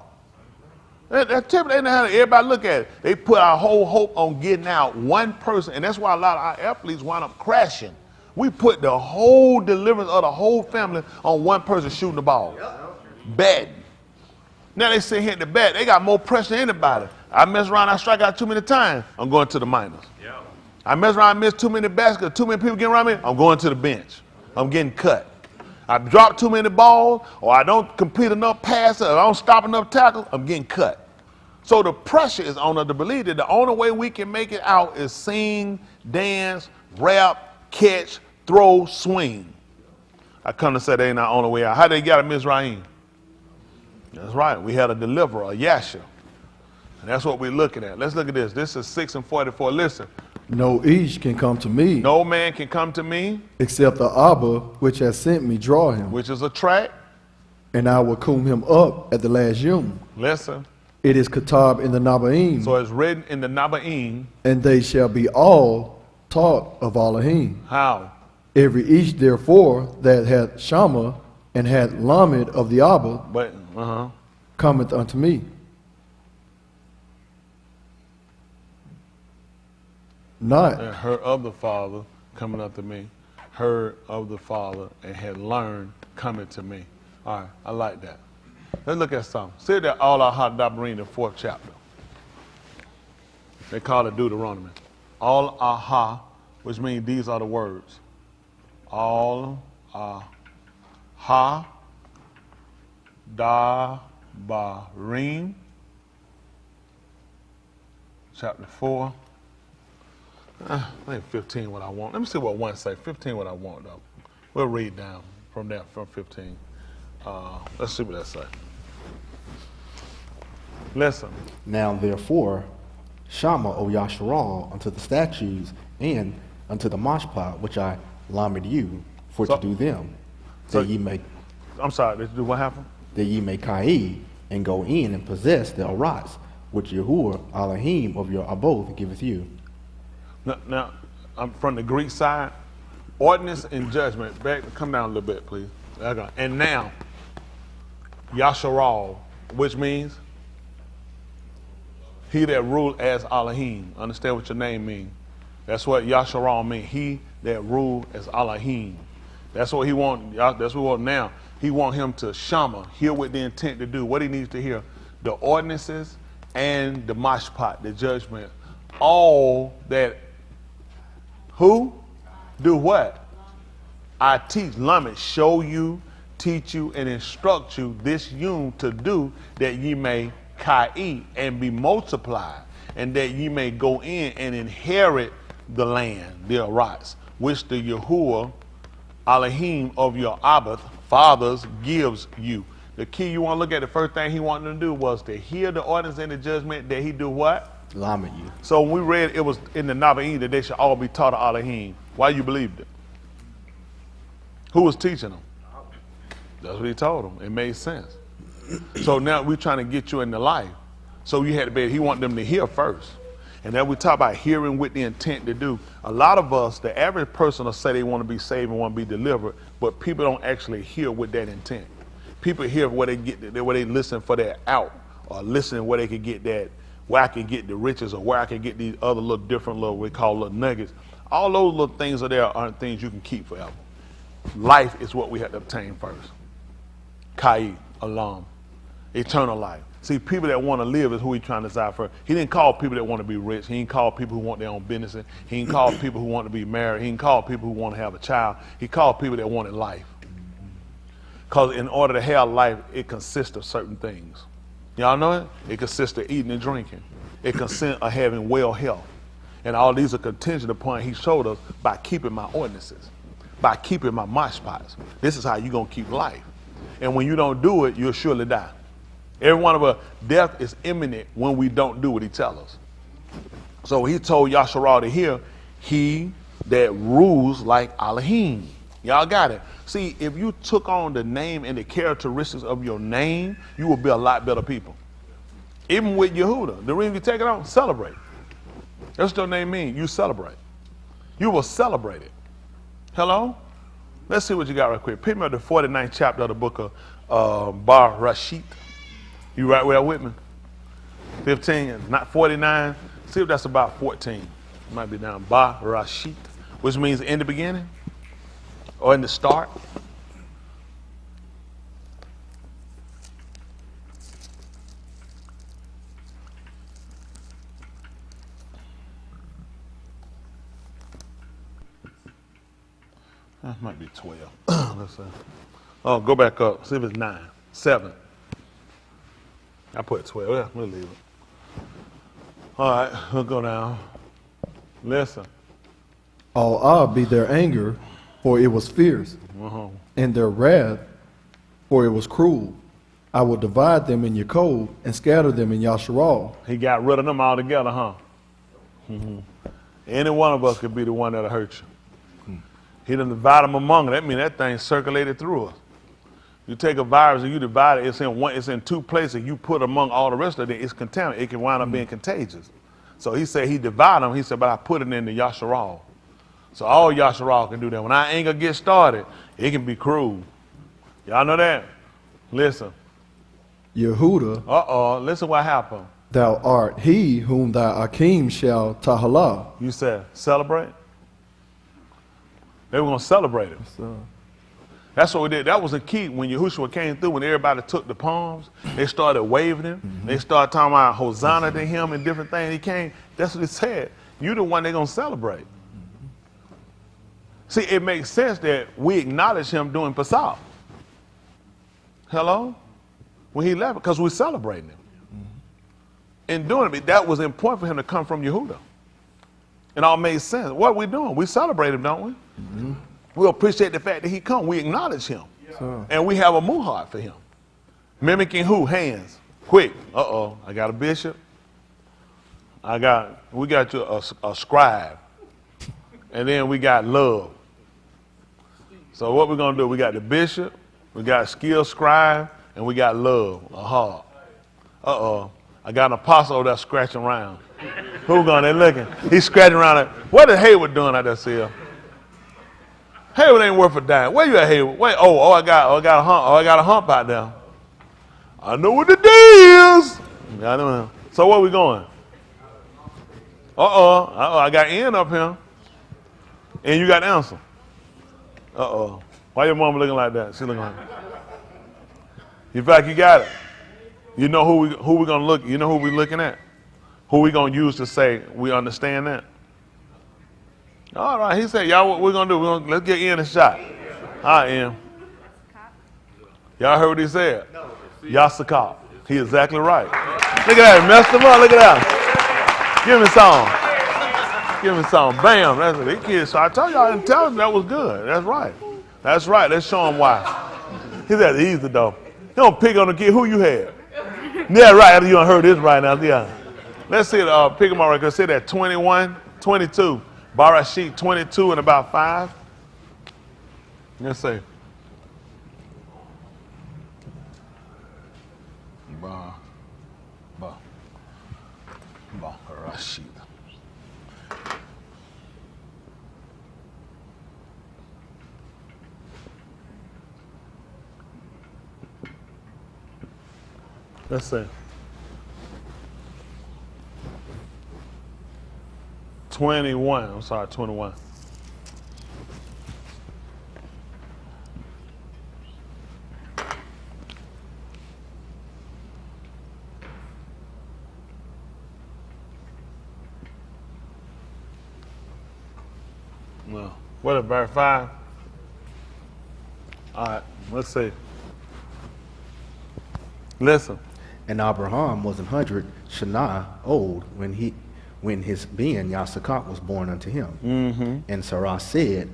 That's typically how everybody look at it. They put our whole hope on getting out one person, and that's why a lot of our athletes wind up crashing. We put the whole deliverance of the whole family on one person shooting the ball, batting. Now they sit here at the bat, they got more pressure than anybody. I mess around, I strike out too many times, I'm going to the minors. I mess around, miss too many baskets, too many people getting around me, I'm going to the bench. I'm getting cut. I drop too many balls, or I don't complete enough passes, or I don't stop enough tackles, I'm getting cut. So the pressure is on us to believe that the only way we can make it out is sing, dance, rap, catch, throw, swing. I come to say that ain't our only way out. How they got a Mizraim? That's right. We had a deliverer, a Yasha. And that's what we're looking at. Let's look at this. This is 6:44. Listen. No ish can come to me, No man can come to me, except the Abba which has sent me draw him, which is a track. and I will cum him up at the last yom. Listen. It is Katab in the Nabaim, So it's written in the Nabaim. and they shall be all taught of Elohim. How? Every ish therefore that hath Shama and hath Lamed of the Abba But, cometh unto me. Not and heard of the Father coming unto me, heard of the Father and had learned coming to me. All right, I like that. Let's look at something. See that all our hot Dabarim, the 4th chapter. They call it Deuteronomy. All aha, which means these are the words. All aha, Dabarim, chapter 4. I think 15 what I want. Let me see what 1 say. 15 what I want though. We'll read down from there, from 15. Let's see what that say. Listen. Now therefore, Shama, O Yasharal, unto the statues and unto the mashpat which I lamed you for So- to do them, so- that ye may I'm sorry, did you do what happened? that ye may kai and go in and possess the arats which Yahuwah Elohim of your aboth giveth you. Now, I'm from the Greek side. Ordinance and judgment. Come down a little bit, please. Okay. And now, Yasharal, which means he that ruled as Elohim. Understand what your name means. That's what Yasharal means. He that ruled as Elohim. That's what he want. That's what we want now. He want him to Shama, hear with the intent to do what he needs to hear. The ordinances and the mashpat, the judgment. All that, who? Do what? I teach, Lamed, show you, teach you, and instruct you this yum to do, that ye may kai and be multiplied, and that ye may go in and inherit the land, the arats, which the Yahuwah Elohim of your Abba, fathers, gives you. The key you want to look at, the first thing he wanted to do was to hear the ordinance and the judgment, that he do what? Lamed you. So when we read it was in the Nabaim that they should all be taught of Elohim. Why you believed it? Who was teaching them? That's what he told them. It made sense. So now we're trying to get you into life. So you had to be, he wanted them to hear first. And then we talk about hearing with the intent to do. A lot of us, the average person will say they want to be saved and want to be delivered, but people don't actually hear with that intent. People hear where they get, where they listen for that out, or listen where they can get that, where I can get the riches, or where I can get these other little different little, we call little nuggets. All those little things are there aren't things you can keep forever. Life is what we have to obtain first. Kai, Alam, eternal life. See, people that want to live is who he's trying to desire for. He didn't call people that want to be rich. He didn't call people who want their own business. He didn't call people who want to be married. He didn't call people who want to have a child. He called people that wanted life. Because in order to have life, it consists of certain things. Y'all know it? It consists of eating and drinking. It consists of having well health. And all these are contingent upon he showed us by keeping my ordinances, by keeping my mashpots. This is how you're going to keep life. And when you don't do it, you'll surely die. Every one of us, death is imminent when we don't do what he tells us. So he told Yasharal to hear, he that rules like Elohim. Y'all got it. See, if you took on the name and the characteristics of your name, you will be a lot better people. Even with Yehuda, the reason you take it on, celebrate. That's what your name means. You celebrate. You will celebrate it. Hello? Let's see what you got right quick. Pick me up the 49th chapter of the book of Bar Rashid. You right there with me? 15, not 49. See if that's about 14. It might be down Bar Rashid, which means in the beginning or in the start. That might be 12. Let's see. Oh, go back up. See if it's 9. 7. I put 12. Yeah, we'll leave it. All right, we'll go down. Listen. All be their anger, for it was fierce, and their wrath, for it was cruel. I will divide them in Yaakov and scatter them in Yasharal. He got rid of them all together, huh? Any one of us could be the one that'll hurt you. He done divide them among them. That means that thing circulated through us. You take a virus and you divide it, it's in two places. You put among all the rest of it, it's contaminated. It can wind up being contagious. So he said he divided them. He said, but I put it in the Yasharal. So all Yasharal can do that. When our anger gets started, it can be cruel. Y'all know that? Listen. Yehuda, listen what happened. thou art he whom thy Akim shall tahala. You said celebrate? They were going to celebrate it. That's what we did. That was a key when Yahushua came through, when everybody took the palms, they started waving him. They started talking about Hosanna to him and different things. He came. That's what he said. You're the one they're going to celebrate. See, it makes sense that we acknowledge him doing Pesach. Hello? When he left, because we're celebrating him. In doing it, that was important for him to come from Yehuda. It all made sense. What are we doing? We celebrate him, don't we? We appreciate the fact that he come. We acknowledge him. And we have a muhar for him. Mimicking who? Hands. Quick. I got a bishop. We got you a scribe. And then we got love. So what we're going to do, we got the bishop, we got a skilled scribe, and we got love, a heart. I got an apostle that's scratching around. Who going there looking? He's scratching around. What is Hayward doing out there, Sil? Hayward ain't worth a dime. Where you at, Hayward? Wait, I got a hump. I got a hump out there. I know what the deal is. I know. So where we going? I got N up here. And you got the answer. Why your mama looking like that? She looking like that. In fact, you got it. You know who we gonna look. You know who we looking at. Who we gonna use to say we understand that? All right. He said, y'all, what we're gonna do? Let's get Ian a shot. All right, Ian. Y'all heard what he said? Yasakal. He exactly right. Look at that. He messed him up. Look at that. Give him some. Give him some. Bam. That's what he kids. So I told y'all, I didn't tell him that was good. That's right. That's right. Let's show him why. He said, easy though. You don't pick on the kid. Who you had? Yeah, right. You don't heard this right now. Yeah. Let's see. Pick him up right. Let's see that 21, 22. Barashit 22 and about 5. Let's see. Barashit. Let's see. 21. I'm sorry, 21. What is verse 5? All right, let's see. Listen. And Abraham was 100 Shana old when his being Yasakak was born unto him. Mm-hmm. And Sarah said,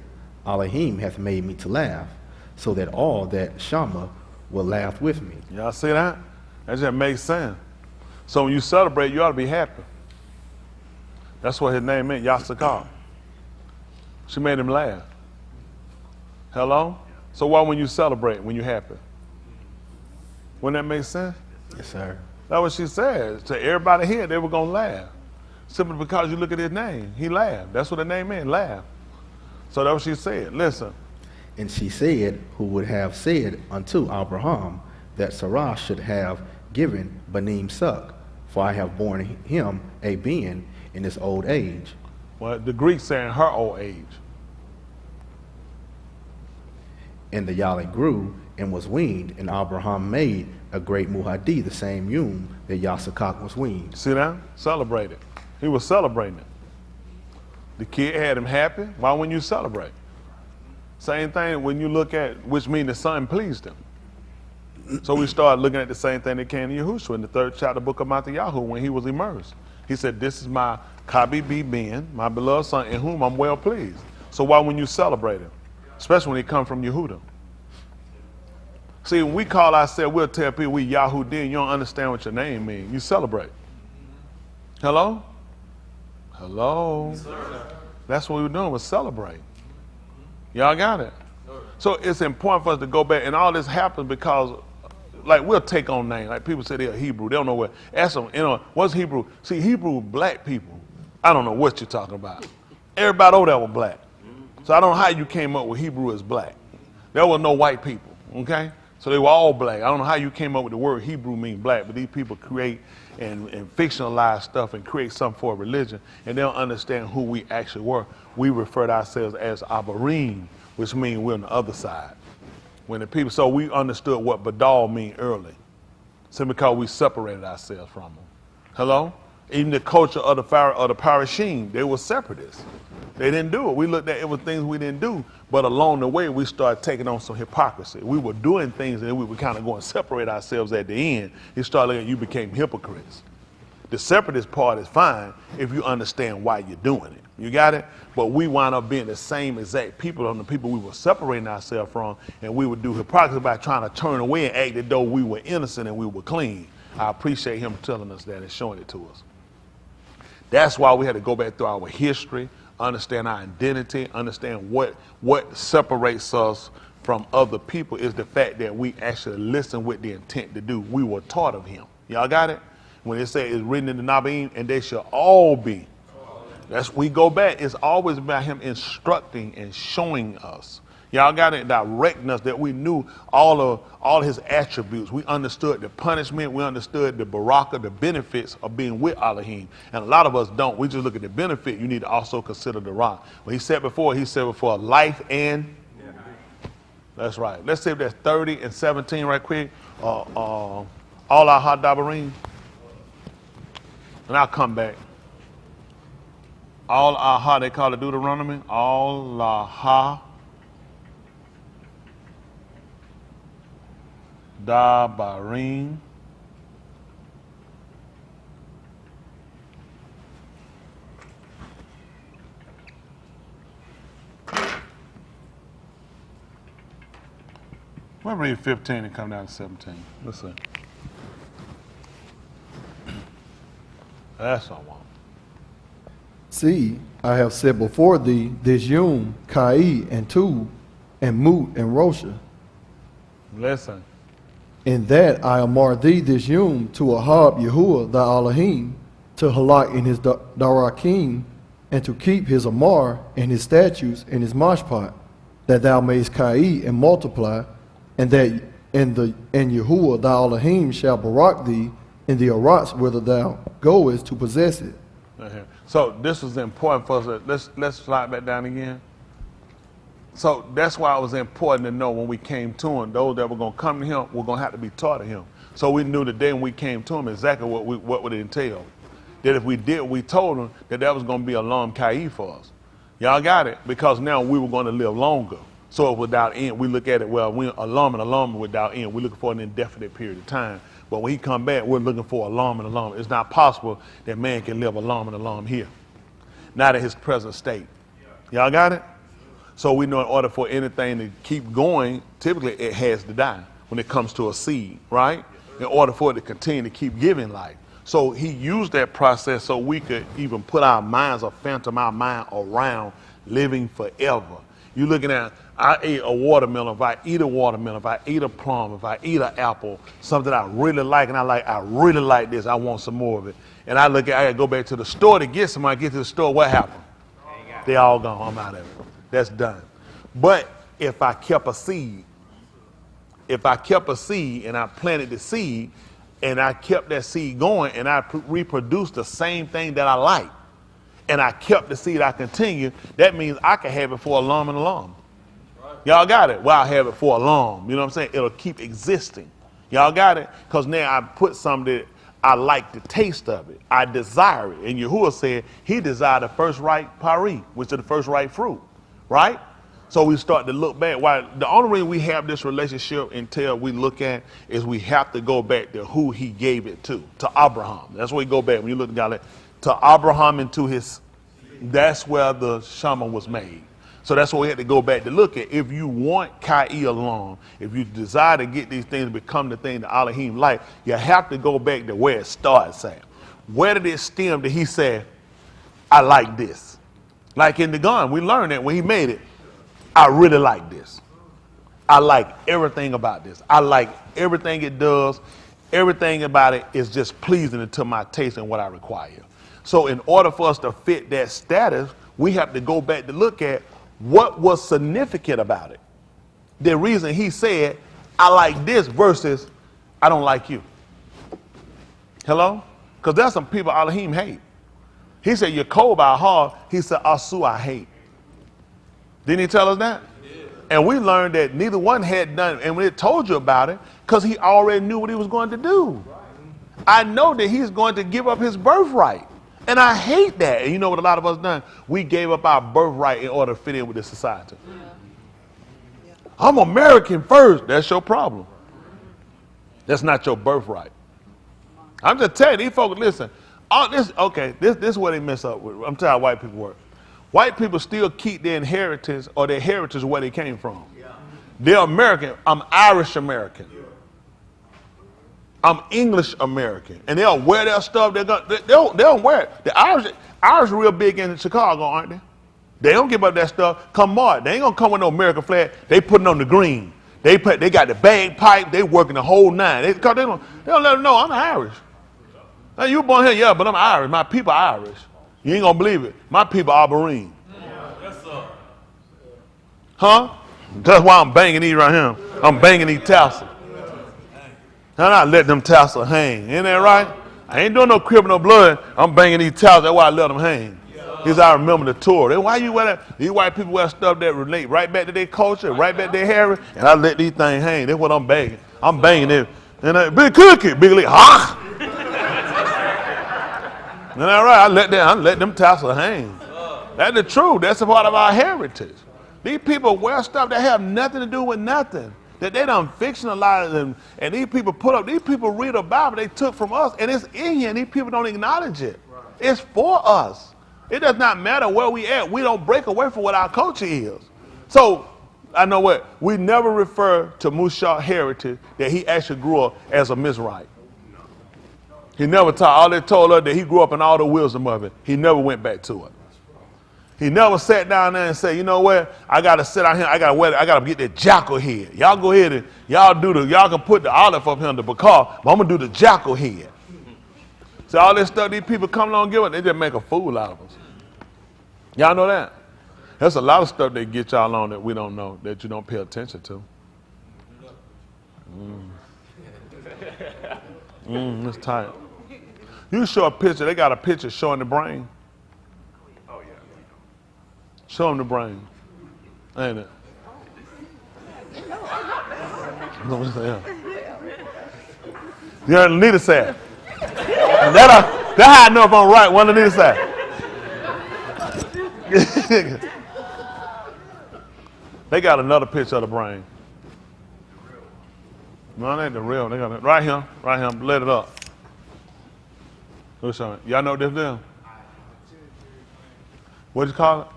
Elohim hath made me to laugh, so that all that Shama will laugh with me. Y'all see that? That just makes sense. So when you celebrate, you ought to be happy. That's what his name meant, Yasakar. She made him laugh. Hello? So why when you celebrate, when you're happy? Wouldn't that make sense? Yes, sir. That's what she said. To everybody here, they were going to laugh. Simply because you look at his name. He laughed. That's what the name meant, laugh. So that's what she said. Listen. And she said, who would have said unto Abraham that Sarah should have given Banim suck, for I have borne him a being in his old age. Well, the Greek saying her old age. And the Yale grew and was weaned, and Abraham made a great muhadi, the same yom that Yasakak was weaned. See that? Celebrate it. He was celebrating it. The kid had him happy. Why wouldn't you celebrate? Same thing when you look at, which means the son pleased him. So we started looking at the same thing that came to Yahushua in the 3rd chapter book of Matthew when he was immersed. He said, this is my Kabi Ben, my beloved son, in whom I'm well pleased. So why wouldn't you celebrate him? Especially when he come from Yehuda. See, when we call ourselves, we'll tell people we Yahudim, you don't understand what your name means. You celebrate. Hello? Hello? Yes, that's what we were doing, was celebrate. Y'all got it? So it's important for us to go back, and all this happens because, like, we'll take on names. Like, people say they're Hebrew. They don't know what. Ask them, what's Hebrew? See, Hebrew, black people. I don't know what you're talking about. Everybody over there was black. So I don't know how you came up with Hebrew as black. There was no white people, okay? So they were all black. I don't know how you came up with the word Hebrew mean black, but these people create and fictionalize stuff and create something for a religion, and they don't understand who we actually were. We refer to ourselves as Abarim, which means we're on the other side. When the people, so we understood what Badal mean early, simply because we separated ourselves from them. Hello? Even the culture of the Parashim, they were separatists. They didn't do it. We looked at it was things we didn't do, but along the way we started taking on some hypocrisy. We were doing things and then we would kind of go and separate ourselves at the end. You started looking at you became hypocrites. The separatist part is fine if you understand why you're doing it. You got it? But we wind up being the same exact people on the people we were separating ourselves from, and we would do hypocrisy by trying to turn away and act as though we were innocent and we were clean. I appreciate him telling us that and showing it to us. That's why we had to go back through our history, understand our identity, understand what separates us from other people is the fact that we actually listen with the intent to do. We were taught of him. Y'all got it? When it says it's written in the Nabim, and they shall all be. That's we go back. It's always about him instructing and showing us. Y'all got it, directing us that we knew all his attributes. We understood the punishment. We understood the baraka, the benefits of being with Elohim. And a lot of us don't. We just look at the benefit. You need to also consider the rock. When he said before life and. That's right. Let's see if that's 30 and 17 right quick. All our hot dabarim. And I'll come back. All aha, they call it Deuteronomy. All aha. Dabarim. We'll read 15 and come down to 17. Let's see. That's all I want. See, I have set before thee this Yom, Kai, and Tu, and Mut, and Rosha. Listen. In that I amar thee this Yom to Ahab Yahuwah thy Elohim, to halak in his darakim, and to keep his amar and his statutes and his mashpat, that thou mayest Kai and multiply, and that and Yahuwah thy Elohim shall barak thee in the arats whither thou goest to possess it. So this was important for us. Let's slide back down again. So that's why it was important to know when we came to him, those that were going to come to him were going to have to be taught of him. So we knew the day when we came to him exactly what would it entail. That if we did, we told him that was going to be a long kai for us. Y'all got it? Because now we were going to live longer. So without end, we look at it, well, we alarm without end. We're looking for an indefinite period of time. But when he come back, we're looking for alarm. It's not possible that man can live alarm here. Not in his present state. Y'all got it? So we know in order for anything to keep going, typically it has to die when it comes to a seed, right? In order for it to continue to keep giving life. So he used that process so we could even put our minds or phantom our mind around living forever. You're looking at, I ate a watermelon. If I eat a watermelon, if I eat a plum, if I eat an apple, something I really like, and I really like this, I want some more of it. And I look at, I gotta go back to the store to get some. I get to the store, what happened? They all gone, I'm out of it. That's done. But if I kept a seed, and I planted the seed, and I kept that seed going, and I reproduced the same thing that I like, and I kept the seed, I continue, that means I can have it for alarm. Y'all got it? Well, I have it for alarm. You know what I'm saying? It'll keep existing. Y'all got it? Because now I put something that I like the taste of it. I desire it. And Yahuwah said he desired the first ripe pari, which is the first ripe fruit. Right? So we start to look back. Why the only reason we have this relationship until we look at is we have to go back to who he gave it to Abraham. That's where we go back when you look at God, to Abraham and to his. That's where the Shema was made. So that's what we had to go back to look at. If you want Kai along, if you desire to get these things to become the thing that Elohim like, you have to go back to where it starts at. Where did it stem that he said, I like this? Like in the Gland, we learned that when he made it, I really like this. I like everything about this. I like everything it does. Everything about it is just pleasing to my taste and what I require. So in order for us to fit that status, we have to go back to look at what was significant about it. The reason he said, I like this versus I don't like you. Hello? Because there's some people Elohim hate. He said, you're cold by heart. He said, Asu, I hate. Didn't he tell us that? Yeah. And we learned that neither one had done it. And when it told you about it, because he already knew what he was going to do. Right. I know that he's going to give up his birthright. And I hate that. And you know what a lot of us done? We gave up our birthright in order to fit in with this society. Yeah. I'm American first. That's your problem. That's not your birthright. I'm just telling you, these folks, listen. This is what they mess up with. I'm telling you how white people work. White people still keep their inheritance or their heritage where they came from. Yeah. They're American. I'm Irish American. Yeah. I'm English American. And they'll wear their stuff. They don't wear it. The Irish are real big in Chicago, aren't they? They don't give up that stuff. Come on. They ain't going to come with no American flag. They putting on the green. They got the bagpipe. They working the whole nine. They don't let them know I'm Irish. Now, you born here, yeah, but I'm Irish. My people are Irish. You ain't going to believe it. My people are Barine. Yes, sir. Huh? That's why I'm banging these right here. I'm banging these tassels. I'm not letting them tassels hang. Ain't that right? I ain't doing no criminal blood. I'm banging these tassels. That's why I let them hang. Because I remember the tour. Why you wear that? These white people wear stuff that relate right back to their culture, right back to their heritage, and I let these things hang. That's what I'm banging. I'm banging it. And big cookie, big lick, ha! Isn't that right? I let them tassels hang. That's the truth. That's a part of our heritage. These people wear stuff that have nothing to do with nothing. That they done fictionalize them. And these people these people read a Bible they took from us, and it's in here, and these people don't acknowledge it. Right. It's for us. It does not matter where we at. We don't break away from what our culture is. So, I know what, we never refer to Mushah's heritage that he actually grew up as a Mizrite. He never taught. All they told us that he grew up in all the wisdom of it. He never went back to it. He never sat down there and said, you know what? I gotta sit out here. I gotta get that jackal head. Y'all go ahead and y'all can put the olive up here on the bakar, but I'm gonna do the jackal head. So all this stuff these people come along and give us, they just make a fool out of us. Y'all know that? There's a lot of stuff they get y'all on that we don't know, that you don't pay attention to. It's tight. You show a picture, they got a picture showing the brain. Oh, yeah. Show them the brain. Ain't it? You're on the neither side. That's how I know if I'm right, one on the neither side. They got another picture of the brain. No, that ain't the real. They got it right here, right here. Let it up. Who's showing? Y'all know what this is? What you call it?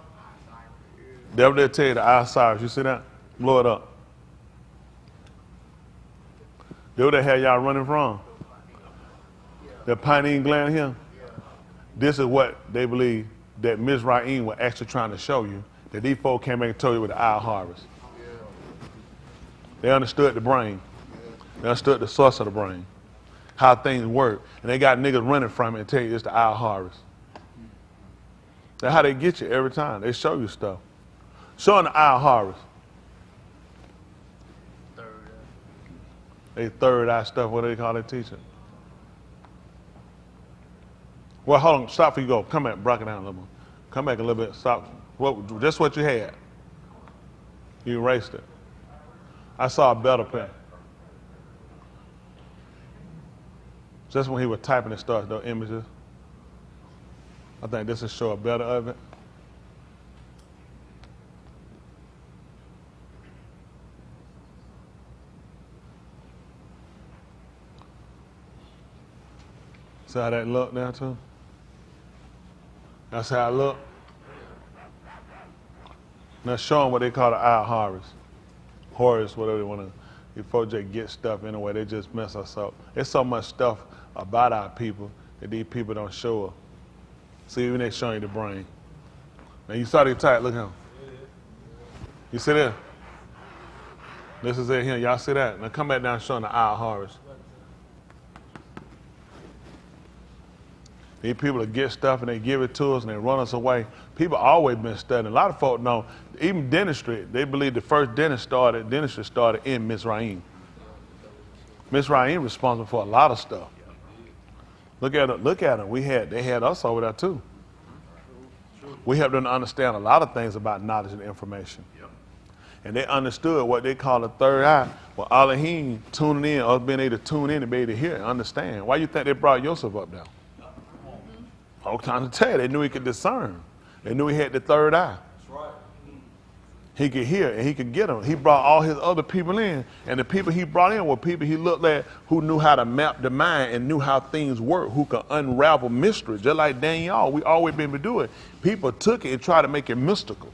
They'll tell you the eye Cyrus. You see that? Blow it up. They what the hell y'all running from? The pineal gland here. This is what they believe that Miss Raim was actually trying to show you. That these folks came back and told you with the eye Horus. They understood the brain. They understood the source of the brain, how things work, and they got niggas running from it and tell you it's the eye Horus. That's how they get you every time. They show you stuff. Showing the eye Horus. They third eye stuff. What do they call it, teacher? Well, hold on. Stop before you go. Come back. Break it down a little bit. Come back a little bit. Stop. Just what you had. You erased it. I saw a better pen. Just when he was typing and started those images. I think this will show a better of it. See how that look now too? That's how it look. Now show them what they call the eye Horus. Horus, whatever they want to. Before they get stuff anyway, they just mess us up. There's so much stuff about our people that these people don't show us. See, even they showing you the brain. Now you saw the type, look at him. You see that? This is it here, y'all see that? Now come back down showing the eye Horus. These people that get stuff and they give it to us and they run us away. People always been studying. A lot of folk know, even dentistry, they believe the first dentistry started in Miss Raim. Miss Raim responsible for a lot of stuff. Look at her. They had us over there too. We helped them to understand a lot of things about knowledge and information. And they understood what they call the third eye. Well, Elohim tuning in, us being able to tune in and be able to hear and understand. Why you think they brought Joseph up there? I'm trying to tell you, they knew he could discern. They knew he had the third eye. That's right. He could hear and he could get them. He brought all his other people in, and the people he brought in were people he looked at who knew how to map the mind and knew how things work, who could unravel mysteries. Just like Daniel, we always been able to do it. People took it and tried to make it mystical.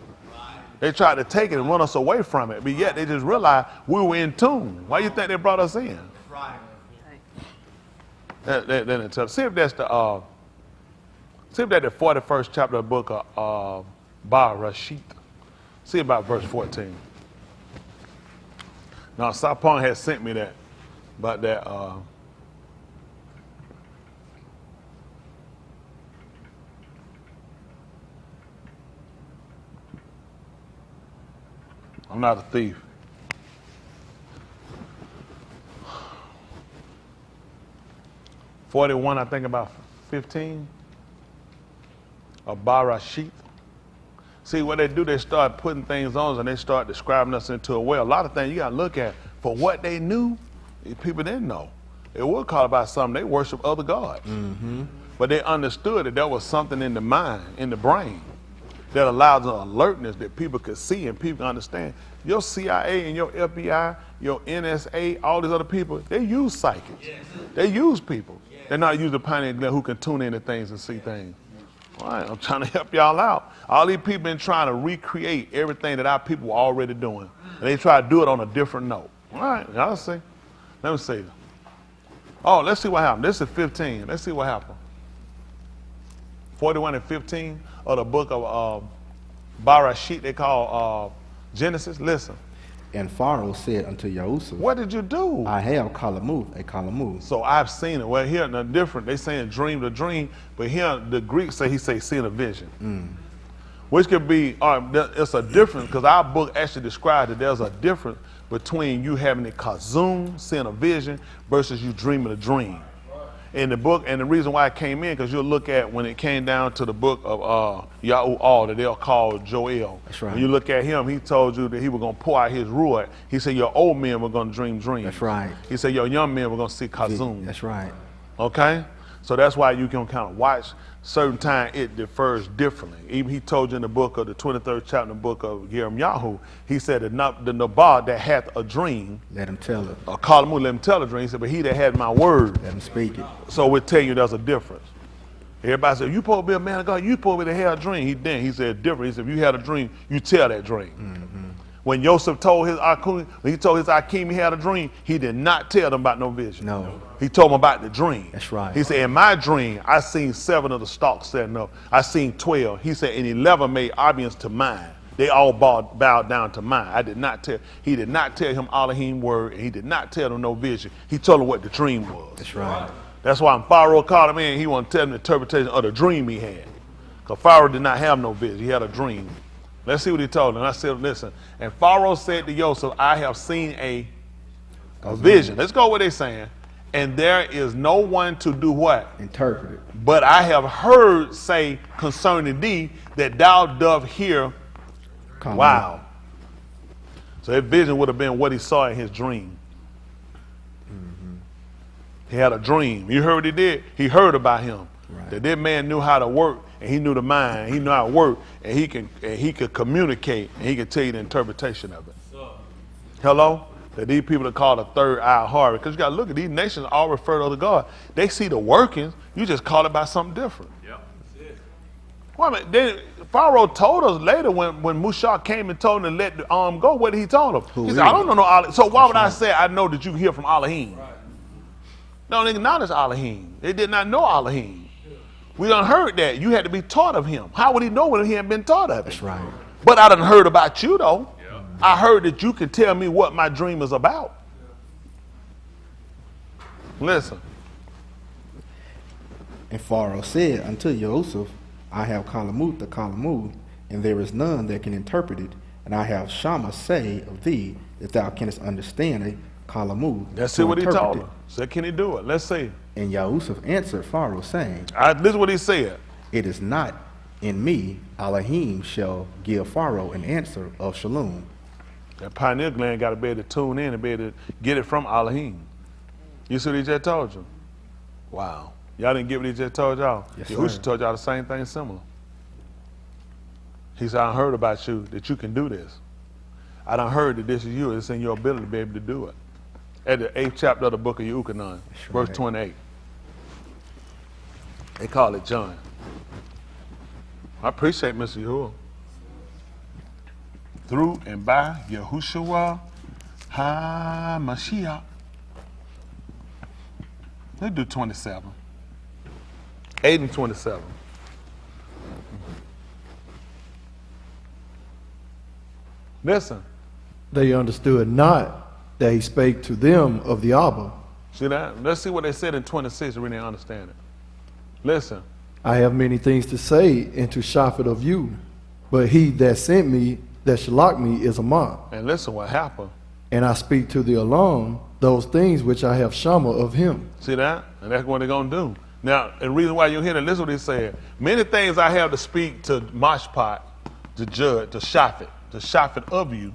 They tried to take it and run us away from it, but yet they just realized we were in tune. Why do you think they brought us in? Right. See if that's the see if that's the 41st chapter of the book of Barashit. See about verse 14. Now Sapon had sent me that, about that I'm not a thief. $41, I think about 15 of Barashit. See what they do, they start putting things on us and they start describing us into a way. A lot of things you gotta look at for what they knew, people didn't know. They were caught about something, they worship other gods. Mm-hmm. But they understood that there was something in the mind, in the brain, that allows an alertness that people could see and people understand. Your CIA and your FBI, your NSA, all these other people, they use psychics. Yes. They use people. Yes. They're not using pineal gland who can tune into things and see things. All right, I'm trying to help y'all out. All these people been trying to recreate everything that our people were already doing. And they try to do it on a different note. All right, y'all see. Let me see. Oh, let's see what happened. This is 15. Let's see what happened. 41 and 15 of the book of Barashit, they call Genesis. Listen. And Pharaoh said unto Yahusha, what did you do? I have Kalamu, a Kalamu. So I've seen it. Well, here, they're different. They saying dream to dream, but here the Greeks say seen a vision. Which could be, it's a difference, because our book actually described that there's a difference between you having a kazum, seeing a vision, versus you dreaming a dream. In the book, and the reason why it came in, because you'll look at when it came down to the book of Yahuwah that they'll call Joel. That's right. When you look at him, he told you that he was going to pour out his ruach. He said your old men were going to dream dreams. That's right. He said your young men were going to see kazum. That's right. Okay? So that's why you can kind of watch certain time it differs differently. Even he told you in the book of the 23rd chapter in the book of Jeremiah, he said the Nabal that hath a dream, Let him tell it. or Kalamu, let him tell a dream. He said, but he that had my word. Let him speak it. So we'll tell you there's a difference. Everybody said, you supposed to be a man of God, you supposed to be to have a dream. He didn't. He said different. He said, if you had a dream, you tell that dream. When Joseph told his Akim, when he told his Akim he had a dream, he did not tell them about no vision. No. He told them about the dream. That's right. He said, in my dream, I seen 7 of the stalks setting up. I seen 12. He said, and 11 made obedience to mine. They all bowed down to mine. He did not tell him Elohim word, and he did not tell them no vision. He told them what the dream was. That's right. That's why when Pharaoh called him in, he wanted to tell him the interpretation of the dream he had. Because Pharaoh did not have no vision. He had a dream. Let's see what he told him. I said, listen. And Pharaoh said to Joseph, I have seen a vision. Let's go what they're saying. And there is no one to do what? Interpret it. But I have heard say concerning thee that thou doth hear. Wow. So that vision would have been what he saw in his dream. He had a dream. You heard what he did? He heard about him. Right. That man knew how to work, and he knew the mind. He knew how to work, and he could communicate, and he could tell you the interpretation of it. Hello? That these people are called a third eye Horus. Because you got to look at these nations all refer to other God. They see the workings. You just call it by something different. Yep, that's it. Well, I mean, then Pharaoh told us later when Mushak came and told him to let the arm go. What did he tell him? He said, I don't know no Elohim. So why would I say I know that you hear from Elohim? Right. No, they acknowledge Elohim. They did not know Elohim. We done heard that. You had to be taught of him. How would he know when he hadn't been taught of it? That's right. But I done heard about you, though. Yeah. I heard that you can tell me what my dream is about. Listen. And Pharaoh said unto Joseph, I have Kalamut the Kalamu, and there is none that can interpret it. And I have Shammah say of thee that thou canst understand it, Kalamu. Let's see what he told him. Said, can he do it? Let's see. And Joseph answered Pharaoh, saying, This is what he said. It is not in me, Elohim shall give Pharaoh an answer of Shalom. That pineal gland got to be able to tune in and be able to get it from Elohim. You see what he just told you? Wow. Y'all didn't get what he just told y'all? Yes, Yahushua sir. told y'all the same thing similar. He said, I heard about you, that you can do this. I done heard that this is you. It's in your ability to be able to do it. At the 8th chapter of the book of Yuchanan, verse 28. They call it John. I appreciate Mr. Yahuwah. Through and by Yahushua HaMashiach. Let's do 27. 8 and 27. Listen. They understood not that he spake to them of the Abba. See that? Let's see what they said in 26 to really understand it. Listen. I have many things to say and to shafet of you, but he that sent me, that shalak me, is a mock. And listen what happened. And I speak to the alarm those things which I have shama of him. See that? And that's what they're going to do. Now, the reason why you're hearing it, listen what he said. Many things I have to speak to Mashpat, to judge, to shafet of you,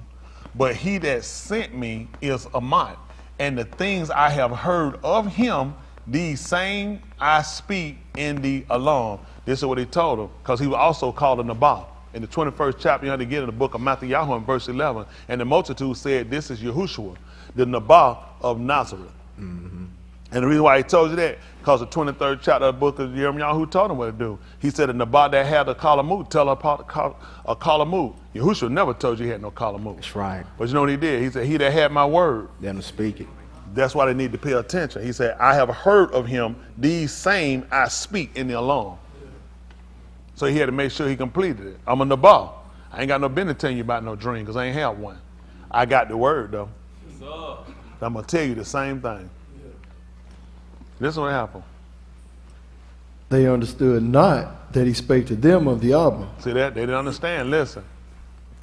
but he that sent me is Amat. And the things I have heard of him, these same I speak in the alarm. This is what he told him, because he was also called a Nabal. In the 21st chapter, you have to get in the book of Matthew in verse 11. And the multitude said, this is Yahushua, the Nabal of Nazareth. Mm-hmm. And the reason why he told you that, because the 23rd chapter of the book of Jeremiah, who told him what to do. He said, the Nabal that had a Kalamut, tell a Kalamut. Yahushua never told you he had no Kalamut. That's right. But you know what he did? He said, he that had my word. Let him speak it. That's why they need to pay attention. He said, I have heard of him, these same I speak in the alarm. So he had to make sure he completed it. I'm a Nabal. I ain't got no business telling you about no dream, because I ain't have one. I got the word, though. I'm going to tell you the same thing. This is what happened. They understood not that he spake to them of the Abba. See that? They didn't understand. Listen.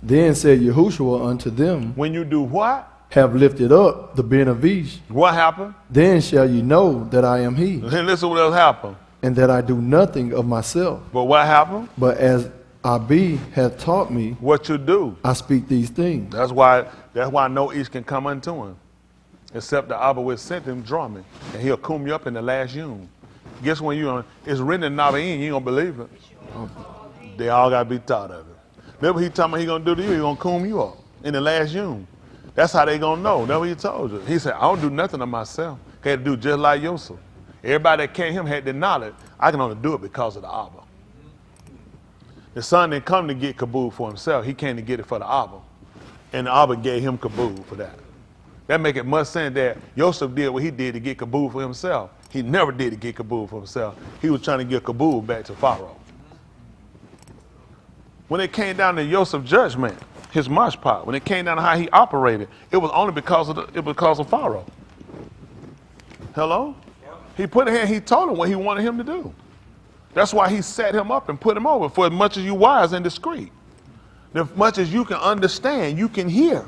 Then said Yahushua unto them, when you do what? Have lifted up the Ben of Ish. What happened? Then shall you know that I am he, And listen what else happened. and that I do nothing of myself. But what happened? But as Abi hath taught me, What you do. I speak these things. That's why no Ish can come unto him. Except the Abba which sent him draw me. And he'll comb you up in the last yum. guess when it's written in Nabain, you ain't gonna believe it. They all gotta be taught of it. Remember he talking about he gonna do to you, he gonna comb you up in the last yum. That's how they gonna know. That's what he told you. He said, I don't do nothing of myself. I had to do just like Yosef. Everybody that came him had the knowledge. I can only do it because of the Abba. The son didn't come to get Kabul for himself. He came to get it for the Abba. And the Abba gave him Kabul for that. That make it much sense that Yosef did what he did to get Kabul for himself. He never did to get Kabul for himself. He was trying to get Kabul back to Pharaoh. When it came down to Joseph's judgment, his mashpat, when it came down to how he operated, it was only because of Pharaoh. Hello? He put it here, he told him what he wanted him to do. That's why he set him up and put him over. For as much as you wise and discreet, as much as you can understand, you can hear,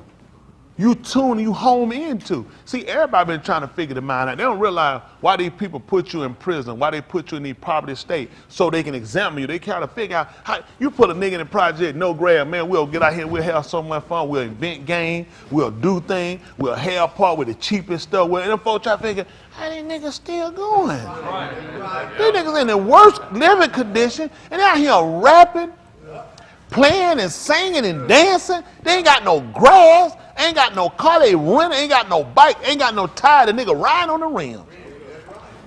you tune, you home into. See, everybody been trying to figure the mind out. They don't realize why these people put you in prison, why they put you in these poverty state, so they can examine you. They kind of figure out how you put a nigga in the project, no grab, man, we'll get out here, we'll have so much fun, we'll invent game, we'll do things, we'll have part with the cheapest stuff. And them folks try to figure, how these niggas still going? These niggas in the worst living condition, and they out here rapping, playing and singing and dancing. They ain't got no grass, ain't got no car, they running, ain't got no bike, ain't got no tire, the nigga riding on the rim.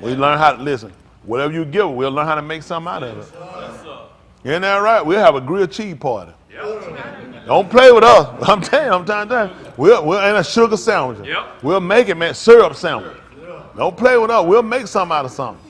We learn how to listen. Whatever you give, we'll learn how to make something out of it. Isn't that right? We'll have a grilled cheese party. Don't play with us. I'm trying to tell you. We'll in a sugar sandwich. We'll make it, man, syrup sandwich. Don't play with us. We'll make something out of something.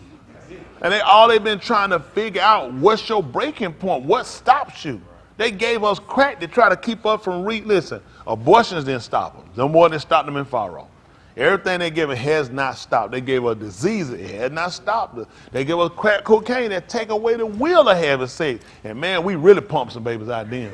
And all they've been trying to figure out, what's your breaking point? What stops you? They gave us crack to try to keep us from listen, abortions didn't stop them. No more than stopped them in Pharaoh. Everything they gave us has not stopped. They gave us diseases, it has not stopped us. They gave us crack cocaine that take away the will of having sex. And man, we really pumped some babies out then.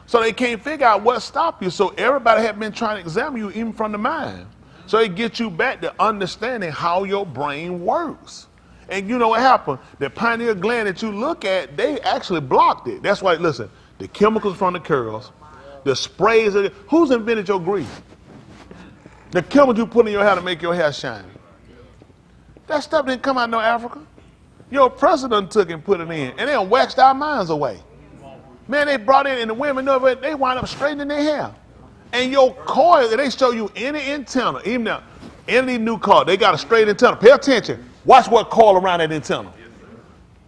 So they can't figure out what stopped you. So everybody had been trying to examine you even from the mind. So it gets you back to understanding how your brain works. And you know what happened? The pineal gland that you look at, they actually blocked it. That's why, listen, the chemicals from the curls, the sprays, who's invented your grease? The chemicals you put in your hair to make your hair shine. That stuff didn't come out of no Africa. Your president took and put it in, and they waxed our minds away. Man, they brought in, and the women, they wind up straightening their hair. And your coil, they show you any antenna, even now, any new car, they got a straight antenna. Pay attention. Watch what coil around that antenna.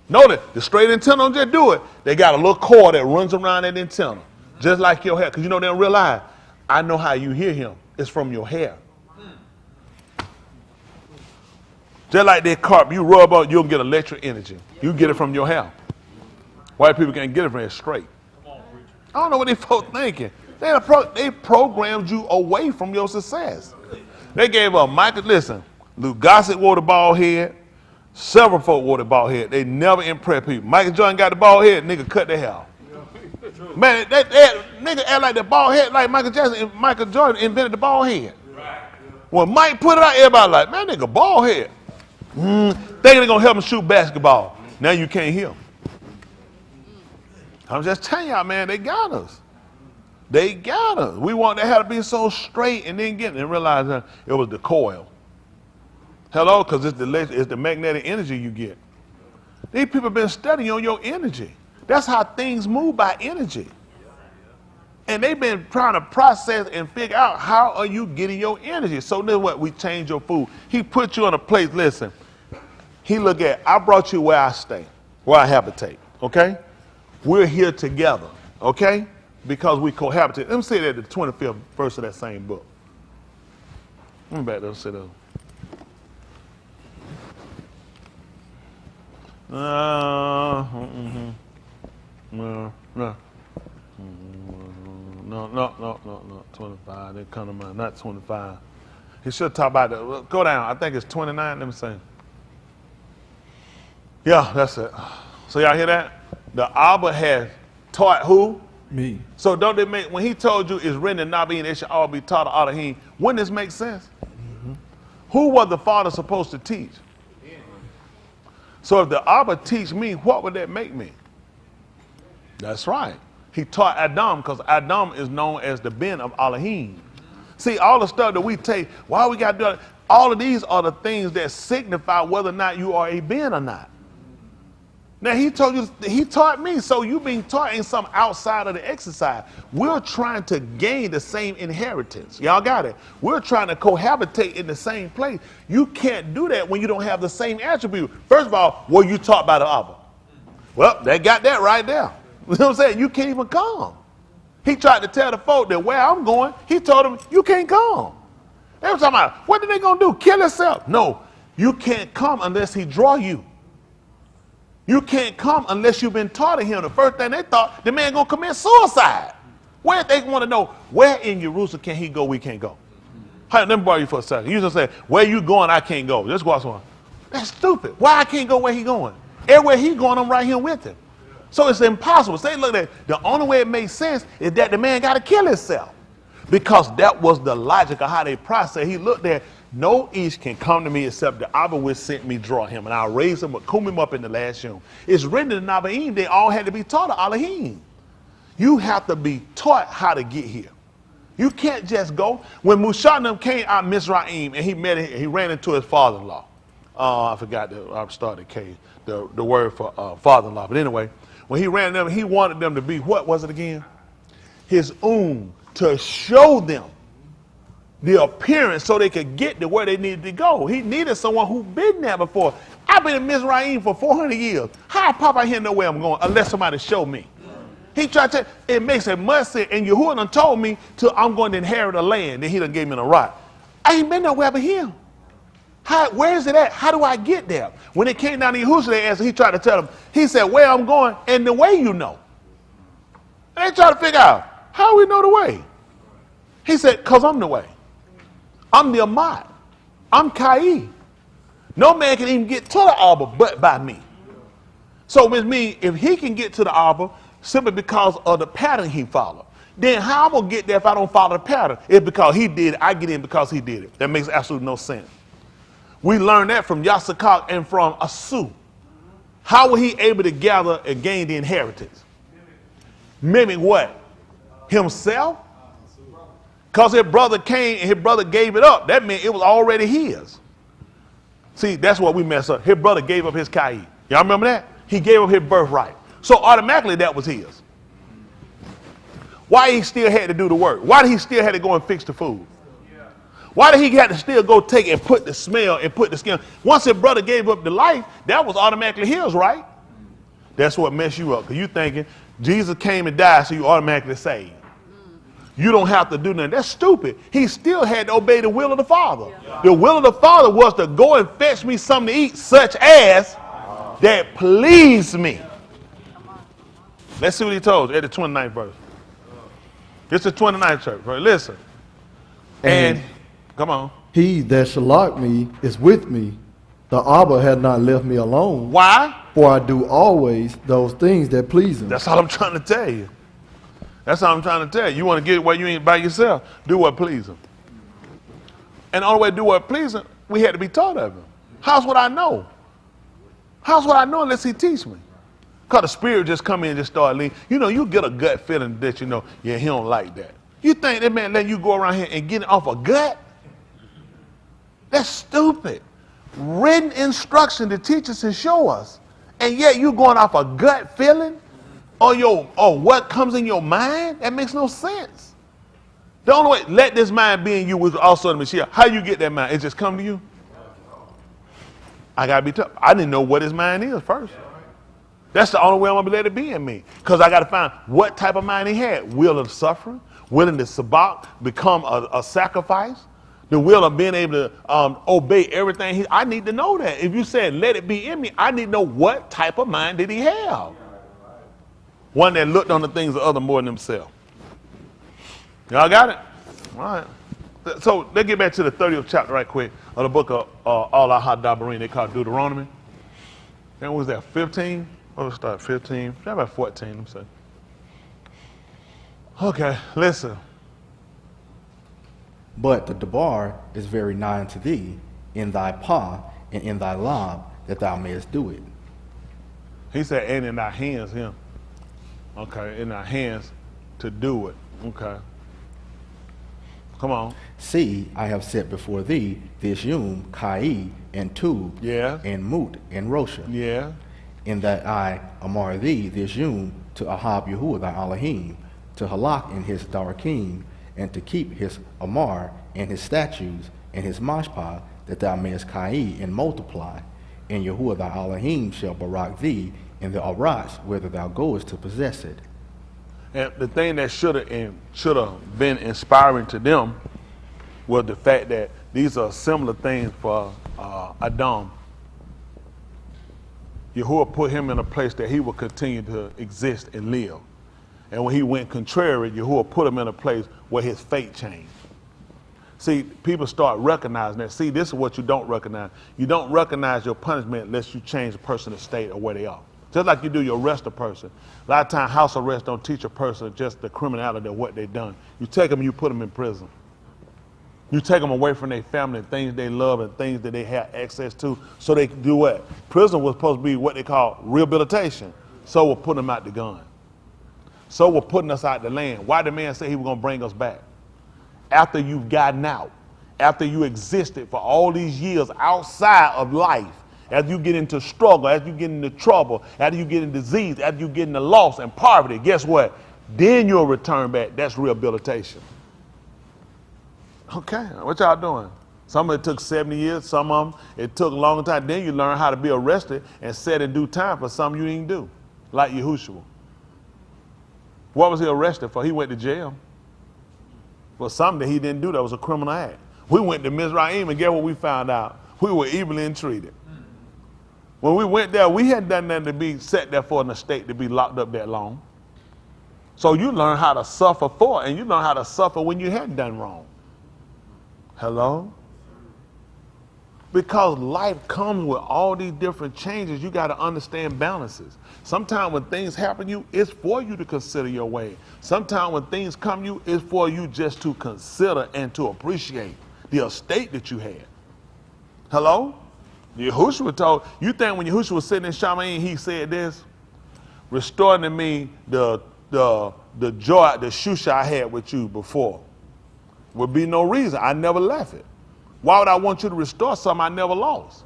Notice, the straight antenna don't just do it. They got a little coil that runs around that antenna, just like your hair. Because you know, they don't realize, I know how you hear him. It's from your hair. Just like that carpet, you rub on, you'll get electric energy. You get it from your hair. White people can't get it from it straight. I don't know what they folks thinking. They programmed you away from your success. They gave a Michael, listen, Lou Gossett wore the bald head. Several folk wore the bald head. They never impressed people. Michael Jordan got the bald head, nigga cut their hair off. Man, that nigga act like the bald head, like Michael Jackson and Michael Jordan invented the bald head. When Mike put it out, everybody like, man, nigga, bald head. Thinking they're gonna help him shoot basketball. Now you can't hear him. I'm just telling y'all, man, they got us. They got us. We want that hair to be so straight and then get it and realize that it was the coil. Hello, because it's the magnetic energy you get. These people have been studying on your energy. That's how things move, by energy. And they've been trying to process and figure out, how are you getting your energy? So then what? We change your food. He put you in a place, listen. He look at, I brought you where I stay, where I habitate, okay? We're here together, okay? Because we cohabitate. Let me say that, the 25th verse of that same book. Let me back there and say that. No, 25. They come to mind, not 25. He should talk about that. Go down. I think it's 29. Let me see. Yeah, that's it. So y'all hear that? The Abba has taught who? Me. So don't they make, when he told you it's written in Nabi and it should all be taught of Elohim, wouldn't this make sense? Mm-hmm. Who was the father supposed to teach? So if the Abba teach me, what would that make me? That's right. He taught Adam, because Adam is known as the Ben of Elohim. See, all the stuff that we take, why we got to do it? All of these are the things that signify whether or not you are a Ben or not. Now he taught me, so you being taught ain't something outside of the exercise. We're trying to gain the same inheritance. Y'all got it? We're trying to cohabitate in the same place. You can't do that when you don't have the same attribute. First of all, were you taught by the Abba? Well, they got that right there. You know what I'm saying? You can't even come. He tried to tell the folk that where I'm going, he told them, you can't come. They were talking about, what are they going to do? Kill himself? No, you can't come unless he draw you. You can't come unless you've been taught of him. The first thing they thought, the man going to commit suicide. Where they want to know, where in Jerusalem can he go, we can't go? Hey, let me borrow you for a second. You just say, where you going, I can't go. Just watch one. That's stupid. Why I can't go where he going? Everywhere he going, I'm right here with him. So it's impossible. Say, look, at the only way it makes sense is that the man got to kill himself. Because that was the logic of how they process. He looked at, no ish can come to me except the Abba which sent me draw him, and I'll raise him, but comb him up in the last yom. It's written in Nabaim, they all had to be taught of Elohim. You have to be taught how to get here. You can't just go. When Mushanim came out of Mizraim and he ran into his father-in-law. I forgot I started K, the word for father-in-law. But anyway, when he ran them, he wanted them to be, what was it again? His to show them the appearance so they could get to where they needed to go. He needed someone who'd been there before. I've been in Mizraim for 400 years. How I pop out here know where I'm going unless somebody show me? He tried to, it makes it much sense. And Yahuwah done told me I'm going to inherit a land. Then he done gave me a rock. I ain't been nowhere but him. Where is it at? How do I get there? When it came down to Yahushua, he tried to tell them, he said, where I'm going and the way you know. And they try to figure out, how we know the way? He said, because I'm the way. I'm the Ahmad. I'm Kai. No man can even get to the Abba but by me. So with me, if he can get to the Abba simply because of the pattern he followed, then how I'm going to get there if I don't follow the pattern? It's because he did it. I get in because he did it. That makes absolutely no sense. We learned that from Yasakak and from Asu. How was he able to gather and gain the inheritance? Mimic what? Himself? Because his brother came and his brother gave it up. That meant it was already his. See, that's what we mess up. His brother gave up his Kai. Y'all remember that? He gave up his birthright. So automatically that was his. Why he still had to do the work? Why did he still have to go and fix the food? Why did he have to still go take and put the smell and put the skin? Once his brother gave up the life, that was automatically his, right? That's what messed you up. Because you thinking Jesus came and died so you automatically saved. You don't have to do nothing. That's stupid. He still had to obey the will of the Father. Yeah. The will of the Father was to go and fetch me something to eat, such as that pleased me. Let's see what he told us at the 29th verse. It's the 29th church, right? Listen. And come on. He that shall lock me is with me. The Abba had not left me alone. Why? For I do always those things that please him. That's all I'm trying to tell you. That's all I'm trying to tell you. You want to get where you ain't by yourself, do what please him. And the only way to do what please him, we had to be taught of him. How's what I know? How's what I know unless he teach me? Because the spirit just come in and just start leading. You know, you get a gut feeling that, yeah, he don't like that. You think that man letting you go around here and get it off a gut? That's stupid. Written instruction to teach us and show us. And yet you going off a gut feeling? Or what comes in your mind? That makes no sense. The only way, let this mind be in you was also the Mashiach. How you get that mind? It just come to you? I got to be tough. I didn't know what his mind is first. That's the only way I'm going to let it be in me. Because I got to find what type of mind he had. Will of suffering, willing to sabak, become a sacrifice, the will of being able to obey everything. I need to know that. If you said let it be in me, I need to know what type of mind did he have. One that looked on the things of other more than himself. Y'all got it? All right. So let's get back to the 30th chapter right quick of the book of All Ahadabarim. They call it Deuteronomy. Then what was that, 15? Let's start 15. How about 14? Let me say. Okay, listen. But the debar is very nigh unto thee, in thy paw and in thy lob, that thou mayest do it. He said, and in thy hands, him. Okay, in thy hands to do it. Okay. Come on. See, I have set before thee this Yum, Kai, and Tub, Yeah. and Mut, and Rosha. Yeah. In that I amar thee this Yum to Ahab Yahuwah thy Elohim, to halak in his Darakim, and to keep his Amar and his statutes and his mashpah, that thou mayest Kai and multiply. And Yahuwah thy Elohim shall barak thee in the Arats, whither thou goest to possess it. And the thing that should have been inspiring to them was the fact that these are similar things for Adam. Yahuwah put him in a place that he would continue to exist and live. And when he went contrary, Yahuwah put him in a place where his fate changed. See, people start recognizing that. See, this is what you don't recognize. You don't recognize your punishment unless you change the person's state or where they are. Just like you do, you arrest a person. A lot of times, house arrest don't teach a person just the criminality of what they've done. You take them, you put them in prison. You take them away from their family and things they love and things that they have access to so they can do what? Prison was supposed to be what they call rehabilitation. So we're putting them out the gun. So we're putting us out the land. Why did the man say he was going to bring us back? After you've gotten out, after you existed for all these years outside of life, as you get into struggle, as you get into trouble, after you get into disease, after you get into loss and poverty, guess what? Then you'll return back. That's rehabilitation. Okay, what y'all doing? Some of it took 70 years, some of them it took a long time. Then you learn how to be arrested and set in due time for something you didn't do, like Yahushua. What was he arrested for? He went to jail for something that he didn't do that was a criminal act. We went to Mizraim and guess what we found out? We were evilly entreated. When we went there, we hadn't done nothing to be set there for an estate to be locked up that long. So you learn how to suffer for it, and you learn how to suffer when you hadn't done wrong. Hello? Because life comes with all these different changes, you got to understand balances. Sometimes when things happen to you, it's for you to consider your way. Sometimes when things come to you, it's for you just to consider and to appreciate the estate that you had. Hello? Yahushua told, you think when Yahushua was sitting in Shaman, he said this? Restore to me the joy, the shusha I had with you before. Would be no reason. I never left it. Why would I want you to restore something I never lost?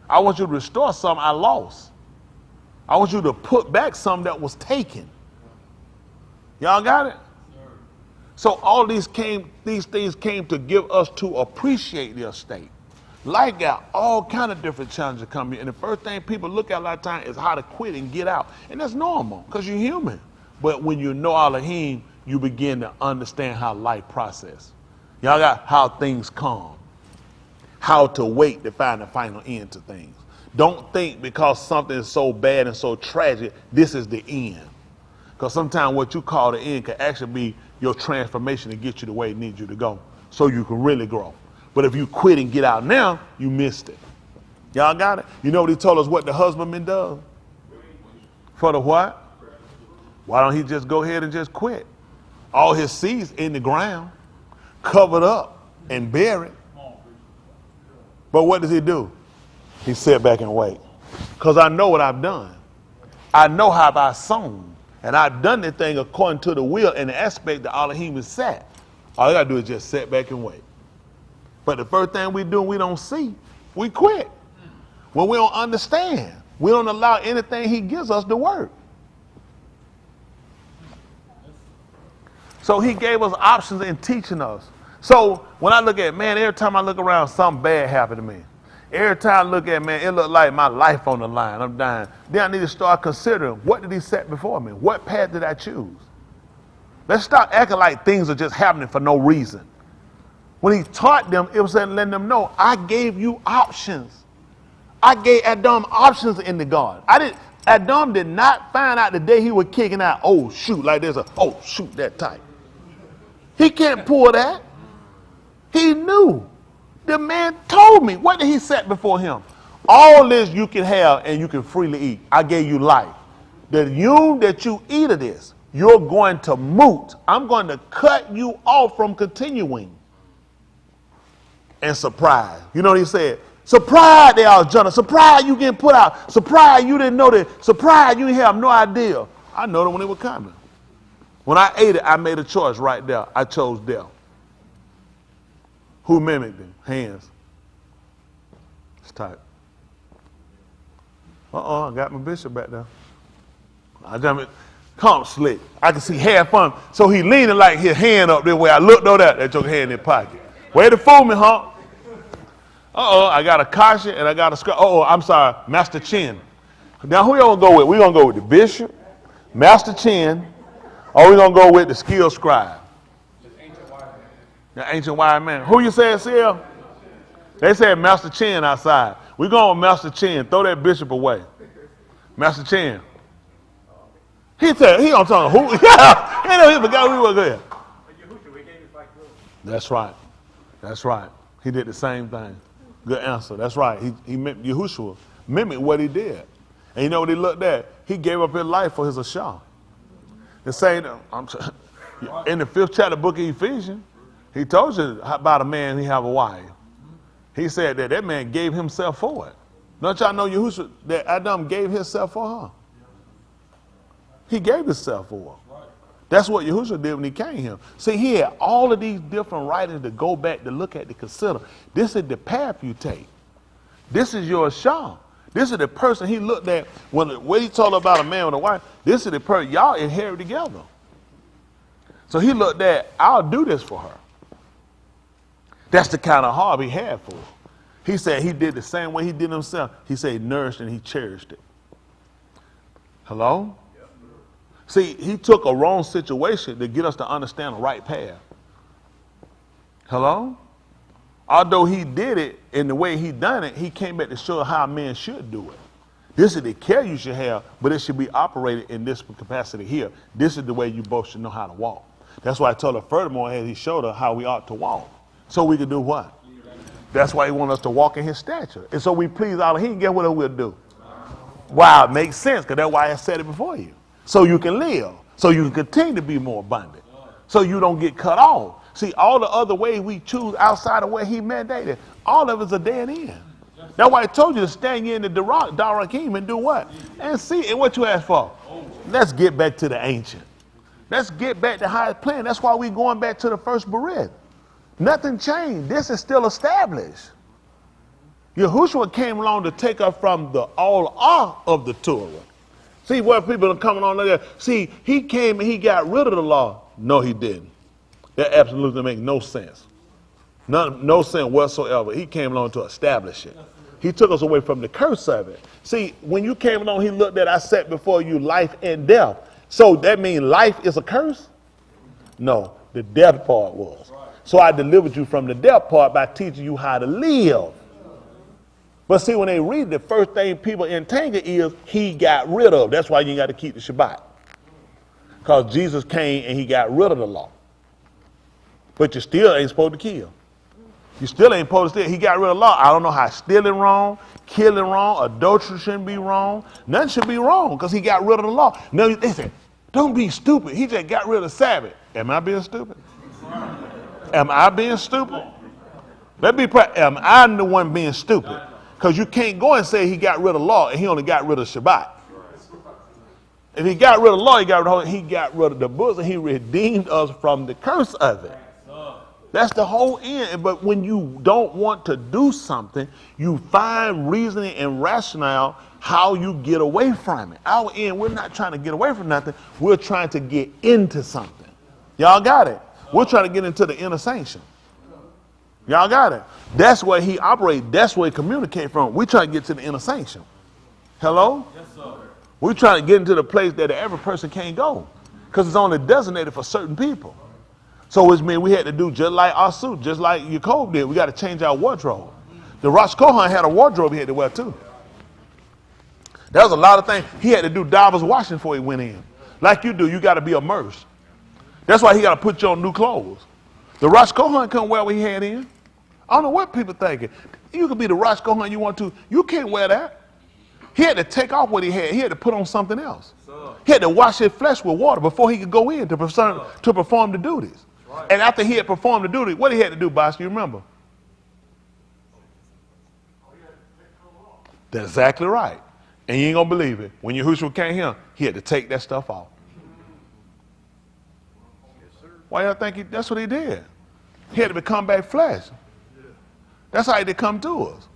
I want you to restore something I lost. I want you to put back something that was taken. Y'all got it? So all these things came to give us to appreciate the estate. Life got all kind of different challenges coming in. And the first thing people look at a lot of time is how to quit and get out. And that's normal because you're human. But when you know Elohim, you begin to understand how life process. Y'all got how things come. How to wait to find the final end to things. Don't think because something is so bad and so tragic, this is the end. Because sometimes what you call the end can actually be your transformation to get you the way it needs you to go. So you can really grow. But if you quit and get out now, you missed it. Y'all got it? You know what he told us what the husbandman does? For the what? Why don't he just go ahead and just quit? All his seeds in the ground, covered up and buried. But what does he do? He sit back and wait. Because I know what I've done. I know how I've sown. And I've done the thing according to the will and the aspect that Elohim is set. All you got to do is just sit back and wait. But the first thing we do, we don't see, we quit. When we don't understand, we don't allow anything he gives us to work. So he gave us options in teaching us. So when I look at, man, every time I look around, something bad happened to me. Every time I look at, man, it looked like my life on the line. I'm dying. Then I need to start considering, what did he set before me? What path did I choose? Let's stop acting like things are just happening for no reason. When he taught them, it was letting them know, I gave you options. I gave Adam options in the garden. Adam did not find out the day he was kicking out, oh, shoot, like there's oh, shoot, that type. He can't pull that. He knew. The man told me. What did he set before him? All this you can have and you can freely eat. I gave you life. The you that you eat of this, you're going to moot. I'm going to cut you off from continuing. And surprise. You know what he said? Surprise, they are Jonah. Surprise, you getting put out. Surprise, you didn't know that. Surprise, you didn't have no idea. I know that when it was coming. When I ate it, I made a choice right there. I chose death. Who mimicked him? Hands. It's tight. I got my bishop back there. I jump it. Come slick. I can see half fun. So he leaning like his hand up this way. I looked over that. That your hand in the pocket. Way to fool me, huh? I got a Kasha and I got a scratch. I'm sorry. Master Chin. Now who y'all gonna go with? We gonna go with the bishop, Master Chin, or we gonna go with the skilled scribe? The ancient wise man. Who you said, Seal? They said Master Chin outside. We going with Master Chin. Throw that bishop away. Master Chin. He said, he don't tell who. Yeah. He forgot who was there. That's right. That's right. He did the same thing. Good answer. That's right. He Yahushua mimicked what he did. And you know what he looked at? He gave up his life for his Ashah. The same, in the 5th chapter book of Ephesians, he told you about a man he have a wife. He said that man gave himself for it. Don't y'all know Yahushua, that Adam gave himself for her? He gave himself for her. That's what Yahushua did when he came here. See, he had all of these different writings to go back to look at, to consider. This is the path you take. This is your Ashah. This is the person he looked at when he told about a man with a wife. This is the person y'all inherit together. So he looked at, I'll do this for her. That's the kind of heart he had for her. He said he did the same way he did himself. He said he nourished and he cherished it. Hello? See, he took a wrong situation to get us to understand the right path. Hello? Although he did it in the way he done it, he came back to show how men should do it. This is the care you should have, but it should be operated in this capacity here. This is the way you both should know how to walk. That's why I told her furthermore, as he showed her how we ought to walk. So we could do what? That's why he wanted us to walk in his stature. And so we please Elohim, guess what we'll do? Wow, it makes sense, because that's why I said it before you. So you can live. So you can continue to be more abundant. So you don't get cut off. See, all the other ways we choose outside of where he mandated, all of us are dead end. That's why I told you to stand in the Darakim and do what? And see, and what you asked for? Let's get back to the ancient. Let's get back to how it's planned. That's why we're going back to the first Berit. Nothing changed. This is still established. Yahushua came along to take us from the all of the Torah. See where people are coming on there. See, he came and he got rid of the law. No, he didn't. That absolutely makes no sense. No sense whatsoever. He came along to establish it. He took us away from the curse of it. See, when you came along, he looked at, I set before you life and death. So that means life is a curse? No, the death part was. So I delivered you from the death part by teaching you how to live. But see, when they read, the first thing people entangle is he got rid of. That's why you got to keep the Shabbat. Because Jesus came and he got rid of the law. But you still ain't supposed to kill. You still ain't supposed to steal. He got rid of the law. I don't know how stealing wrong, killing wrong, adultery shouldn't be wrong. Nothing should be wrong because he got rid of the law. No, they said, don't be stupid. He just got rid of the Sabbath. Am I being stupid? Am I being stupid? Am I the one being stupid? Because you can't go and say he got rid of the law and he only got rid of Shabbat. If he got rid of the law, he got rid of the books and he redeemed us from the curse of it. That's the whole end. But when you don't want to do something, you find reasoning and rationale how you get away from it. Our end, we're not trying to get away from nothing. We're trying to get into something. Y'all got it? We're trying to get into the inner sanction. Y'all got it? That's where he operates. That's where he communicates from. We try to get to the inner sanction. Hello? Yes, sir. We're trying to get into the place that every person can't go because it's only designated for certain people. So which means we had to do just like our suit, just like Jacob did. We got to change our wardrobe. The Rosh Kohan had a wardrobe he had to wear too. There was a lot of things. He had to do divers washing before he went in. Like you do, you got to be immersed. That's why he got to put you on new clothes. The Rosh Kohan couldn't wear what he had in. I don't know what people thinking. You could be the Rosh Kohan you want to. You can't wear that. He had to take off what he had. He had to put on something else. He had to wash his flesh with water before he could go in to perform the duties. And after he had performed the duty, what he had to do, boss, you remember? That's exactly right. And you ain't going to believe it. When Yahushua came here, he had to take that stuff off. Why y'all think that's what he did? He had to become back flesh. That's how they come to us.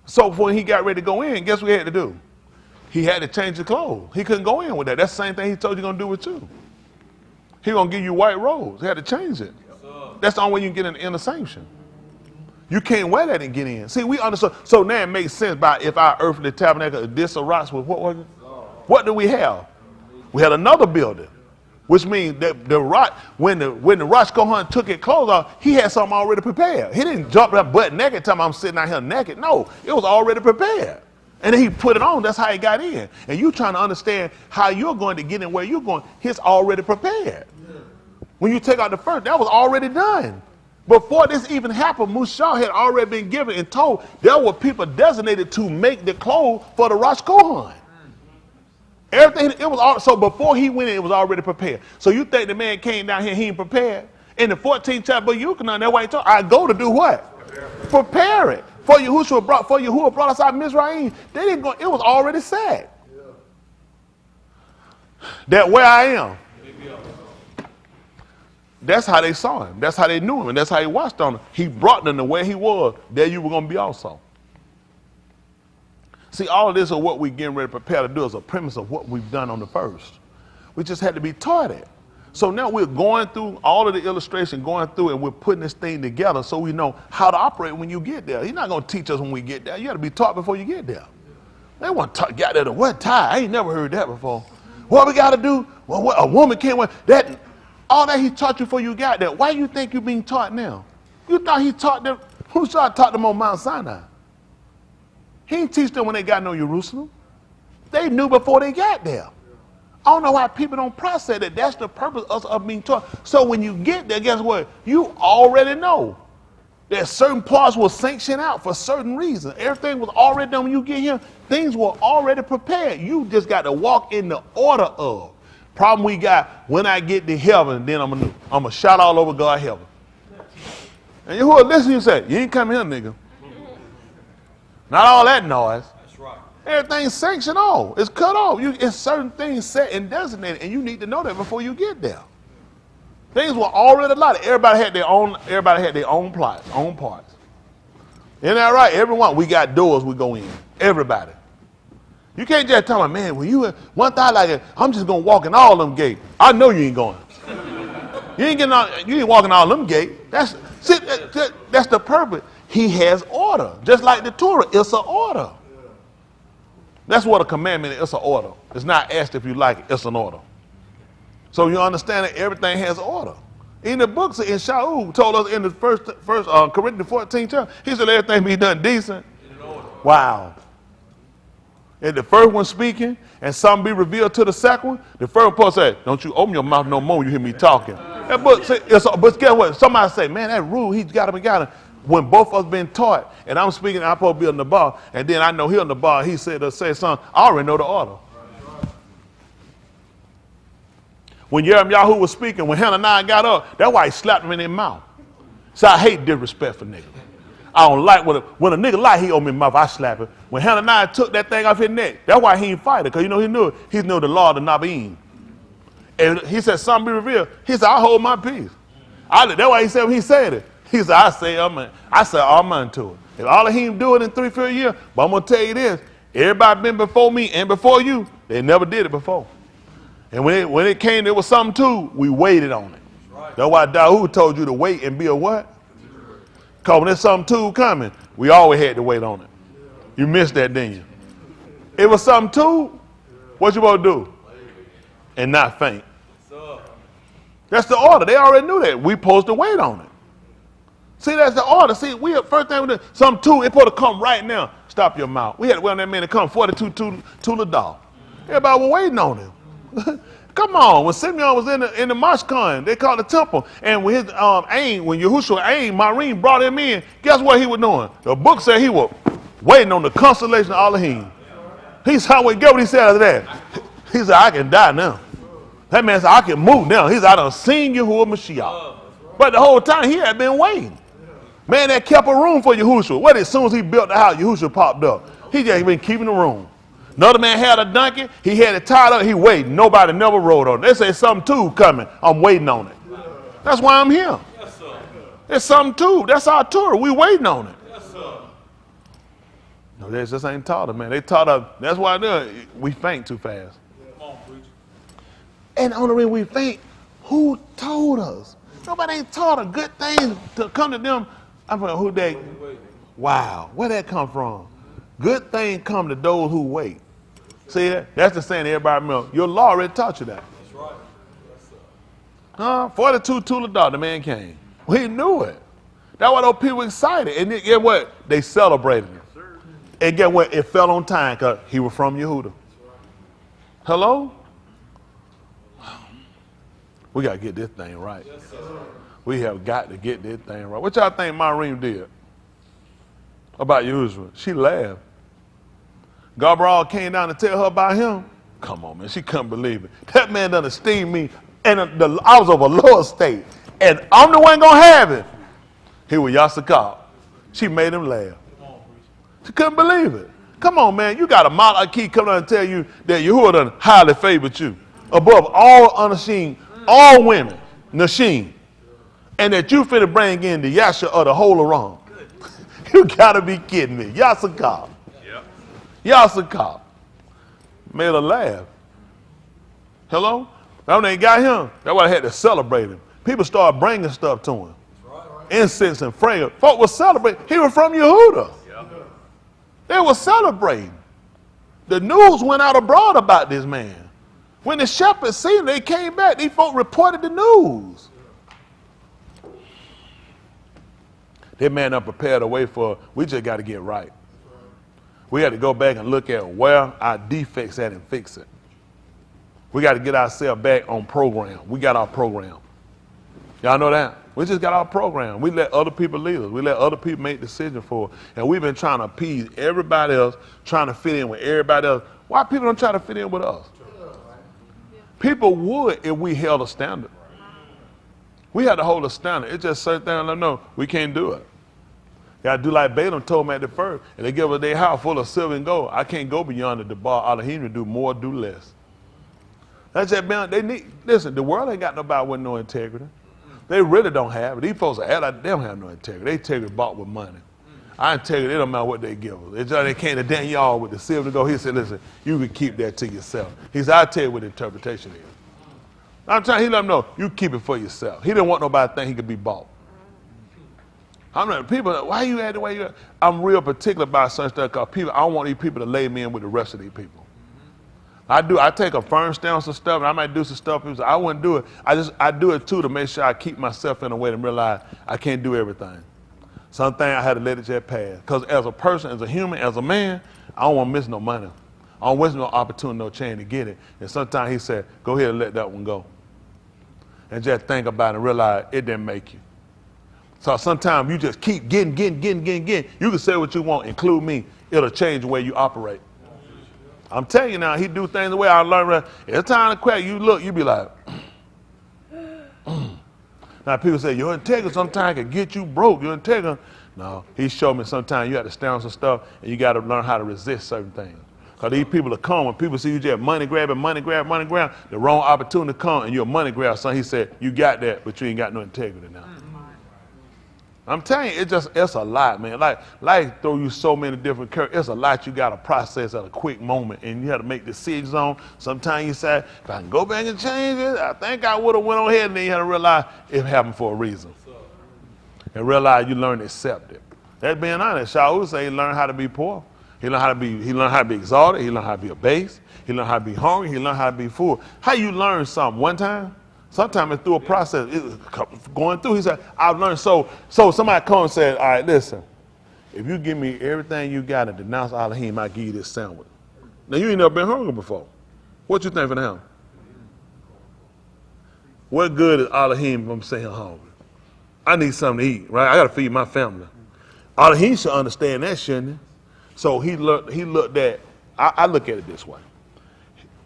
So when he got ready to go in, guess what he had to do? He had to change his clothes. He couldn't go in with that. That's the same thing he told you going to do with you. He going to give you white robes. He had to change it. That's the only way you can get in the inner sanction. You can't wear that and get in. See, we understand. So now it makes sense by if our earthly tabernacle is this or rocks with what was it? What do we have? We had another building, which means that the rock, when the Rosh Kohan took his clothes off, he had something already prepared. He didn't jump up butt naked, tell me I'm sitting out here naked. No, it was already prepared. And then he put it on. That's how he got in. And you trying to understand how you're going to get in where you're going. It's already prepared. When you take out the first, that was already done. Before this even happened, Mushal had already been given and told there were people designated to make the clothes for the Rosh Kohan. Everything, it was all, so before he went in, it was already prepared. So you think the man came down here, he ain't prepared? In the 14th chapter, but you can know that why he told, I go to do what? Prepare it. For Yahushua brought us out of Mizraim. They didn't go, it was already said. That where I am. That's how they saw him. That's how they knew him. And that's how he watched on him. He brought them to where he was. There you were going to be also. See, all of this is what we're getting ready to prepare to do is a premise of what we've done on the first. We just had to be taught it. So now we're going through all of the illustration, going through, and we're putting this thing together so we know how to operate when you get there. He's not going to teach us when we get there. You got to be taught before you get there. They want to get there to what tie? I ain't never heard that before. What we got to do? Well, what, a woman can't wear that. All that he taught you before you got there. Why do you think you're being taught now? You thought he taught them, who taught them on Mount Sinai? He didn't teach them when they got no Jerusalem. They knew before they got there. I don't know why people don't process that. That's the purpose of being taught. So when you get there, guess what? You already know that certain parts will sanction out for certain reasons. Everything was already done when you get here. Things were already prepared. You just got to walk in the order of. Problem we got, when I get to heaven, then I'm gonna shout all over God heaven. And you who are listening, you say, you ain't coming here, nigga. Not all that noise. That's right. Everything's sanctioned off. It's cut off. It's certain things set and designated, and you need to know that before you get there. Things were already allotted. Everybody had their own plots, own parts. Isn't that right? Everyone, we got doors we go in. Everybody. You can't just tell me, man, when you one thought like it, I'm just gonna walk in all them gates. I know you ain't going. You ain't walking all them gates. That's the purpose. He has order. Just like the Torah, it's an order. That's what a commandment is, it's an order. It's not asked if you like it, it's an order. So you understand that everything has order. In the books, in Shaul told us in the first Corinthians 14 chapter, he said everything be done decent. Wow. And the first one speaking, and something be revealed to the second one, the first one said, don't you open your mouth no more when you hear me talking. That book, but guess what? Somebody say, man, that rule, he's got him. When both of us been taught, and I'm speaking, I'm supposed to be on the bar, and then I know he on the bar, he said something, I already know the order. When Yahoo was speaking, when Hananiah got up, that's why he slapped him in his mouth. So I hate disrespectful niggas. I don't like when a nigga lie, he open his mouth, I slap him. When Hananiah took that thing off his neck, that's why he ain't fight it, because he knew the law of the Nabim. And he said, something be revealed. He said, I hold my peace. That's why he said when he said it. He said, I say all mine to it. If all of him do it in 3-4 years, but I'm going to tell you this, everybody been before me and before you, they never did it before. And when it came, there was something too, we waited on it. That's why Dawood told you to wait and be a what? Because when there's something too coming, we always had to wait on it. You missed that, didn't you? It was something too, what you supposed to do? And not faint. That's the order. They already knew that. We supposed to wait on it. See, that's the order. See, first thing we do, something too, it's supposed to come right now. Stop your mouth. We had to wait on that man to come 42 to the dog. Everybody was waiting on him. Come on, when Simeon was in the Mashkan, they called the temple, and when his when Yahushua Marim brought him in, guess what he was doing? The book said he was waiting on the consolation of Elohim. He said, get what he said after that. He said, I can die now. That man said, I can move now. He said, I done seen Yahuwah Mashiach. But the whole time he had been waiting. Man, that kept a room for Yahushua. What, as soon as he built the house, Yahushua popped up. He just been keeping the room. Another man had a donkey. He had it tied up. He waited. Nobody never rode on it. They say something too coming. I'm waiting on it. That's why I'm here. It's something too. That's our tour. We waiting on it. No, they just ain't taught us, man. They taught us. That's why we faint too fast. Come on, preacher. And the only reason we faint, who told us? Nobody ain't taught a good thing to come to them. I'm like, who they? Wow, where that come from? Good thing come to those who wait. See that? That's the saying everybody remember. Your law already taught you that. That's right. Yes, sir. 42 Tula Dog, the man came. We knew it. That's why those people excited. And then, get what? They celebrated him. And get what? It fell on time because he was from Yehuda. Hello? We got to get this thing right. Yes, sir. We have got to get this thing right. What y'all think Maureen did about Yahushua? She laughed. Gabriel came down to tell her about him. Come on, man. She couldn't believe it. That man done esteemed me. And I was of a lower state. And I'm the one going to have it. He was Yasakal. She made him laugh. She couldn't believe it. Come on, man. You got a Malaki come down and tell you that Yahuwah done highly favored you. Above all Anashim, all women, Nashim. And that you finna bring in the Yasha of the whole Aram. You gotta be kidding me. Yasakal. Yep. Yasakal. Made her laugh. Hello? That when they got him, that's why they had to celebrate him. People started bringing stuff to him. Incense and fragrance. Folk was celebrating. He was from Yehuda. Yep. They were celebrating. The news went out abroad about this man. When the shepherds seen him, they came back. These folk reported the news. That man done prepared a way for, we just got to get right. We got to go back and look at where our defects at and fix it. We got to get ourselves back on program. We got our program. Y'all know that? We just got our program. We let other people lead us. We let other people make decisions for us. And we've been trying to appease everybody else, trying to fit in with everybody else. Why people don't try to fit in with us? People would if we held a standard. We had to hold a standard. It's just certain things, no, we can't do it. Got to do like Balaam told me at the first, and they give us their house full of silver and gold. I can't go beyond the Debar Elohim to do more, do less. That's just beyond, they need, listen, the world ain't got nobody with no integrity. They really don't have it. These folks are like they don't have no integrity. They integrity bought with money. Our integrity, it don't matter what they give us. It's just they came to Daniel with the silver and gold. He said, listen, you can keep that to yourself. He said, I'll tell you what the interpretation is. I'm trying, he let them know, you keep it for yourself. He didn't want nobody to think he could be bought. I'm like, people, why you at the way you at? I'm real particular about certain stuff because people, I don't want these people to lay me in with the rest of these people. I take a firm stance on stuff, and I might do some stuff. I wouldn't do it. I do it too to make sure I keep myself in a way to realize I can't do everything. Something I had to let it just pass. Because as a person, as a human, as a man, I don't want to miss no money. I don't miss no opportunity, no chance to get it. And sometimes he said, go ahead and let that one go. And just think about it and realize it didn't make you. So sometimes you just keep getting. You can say what you want, include me. It'll change the way you operate. I'm telling you now, he do things the way I learned. Every time to crack, you look, you be like, Now people say, your integrity sometimes can get you broke. Your integrity. No, he showed me sometimes you have to stand on some stuff and you got to learn how to resist certain things. Because these people are come, when people see you just money grab, the wrong opportunity come and you're a money grab. So he said, you got that, but you ain't got no integrity now. I'm telling you, it's a lot, man. Like throw you so many different curves. It's a lot you got to process at a quick moment, and you have to make decisions on. Sometimes you say, if I can go back and change it, I think I would have went on ahead, and then you have to realize it happened for a reason. And realize you learn to accept it. That's being honest. Shaul say he learned how to be poor. He learned how to be exalted. He learned how to be abased. He learned how to be hungry. He learned how to be full. How you learn something one time? Sometimes it's through a process. Going through, he said, I've learned. So somebody come and said, all right, listen, if you give me everything you got and denounce Elohim, I'll give you this sandwich. Now, you ain't never been hungry before. What you think for him? What good is Elohim from saying hungry? I need something to eat, right? I got to feed my family. Elohim should understand that, shouldn't he? So he looked at, I look at it this way.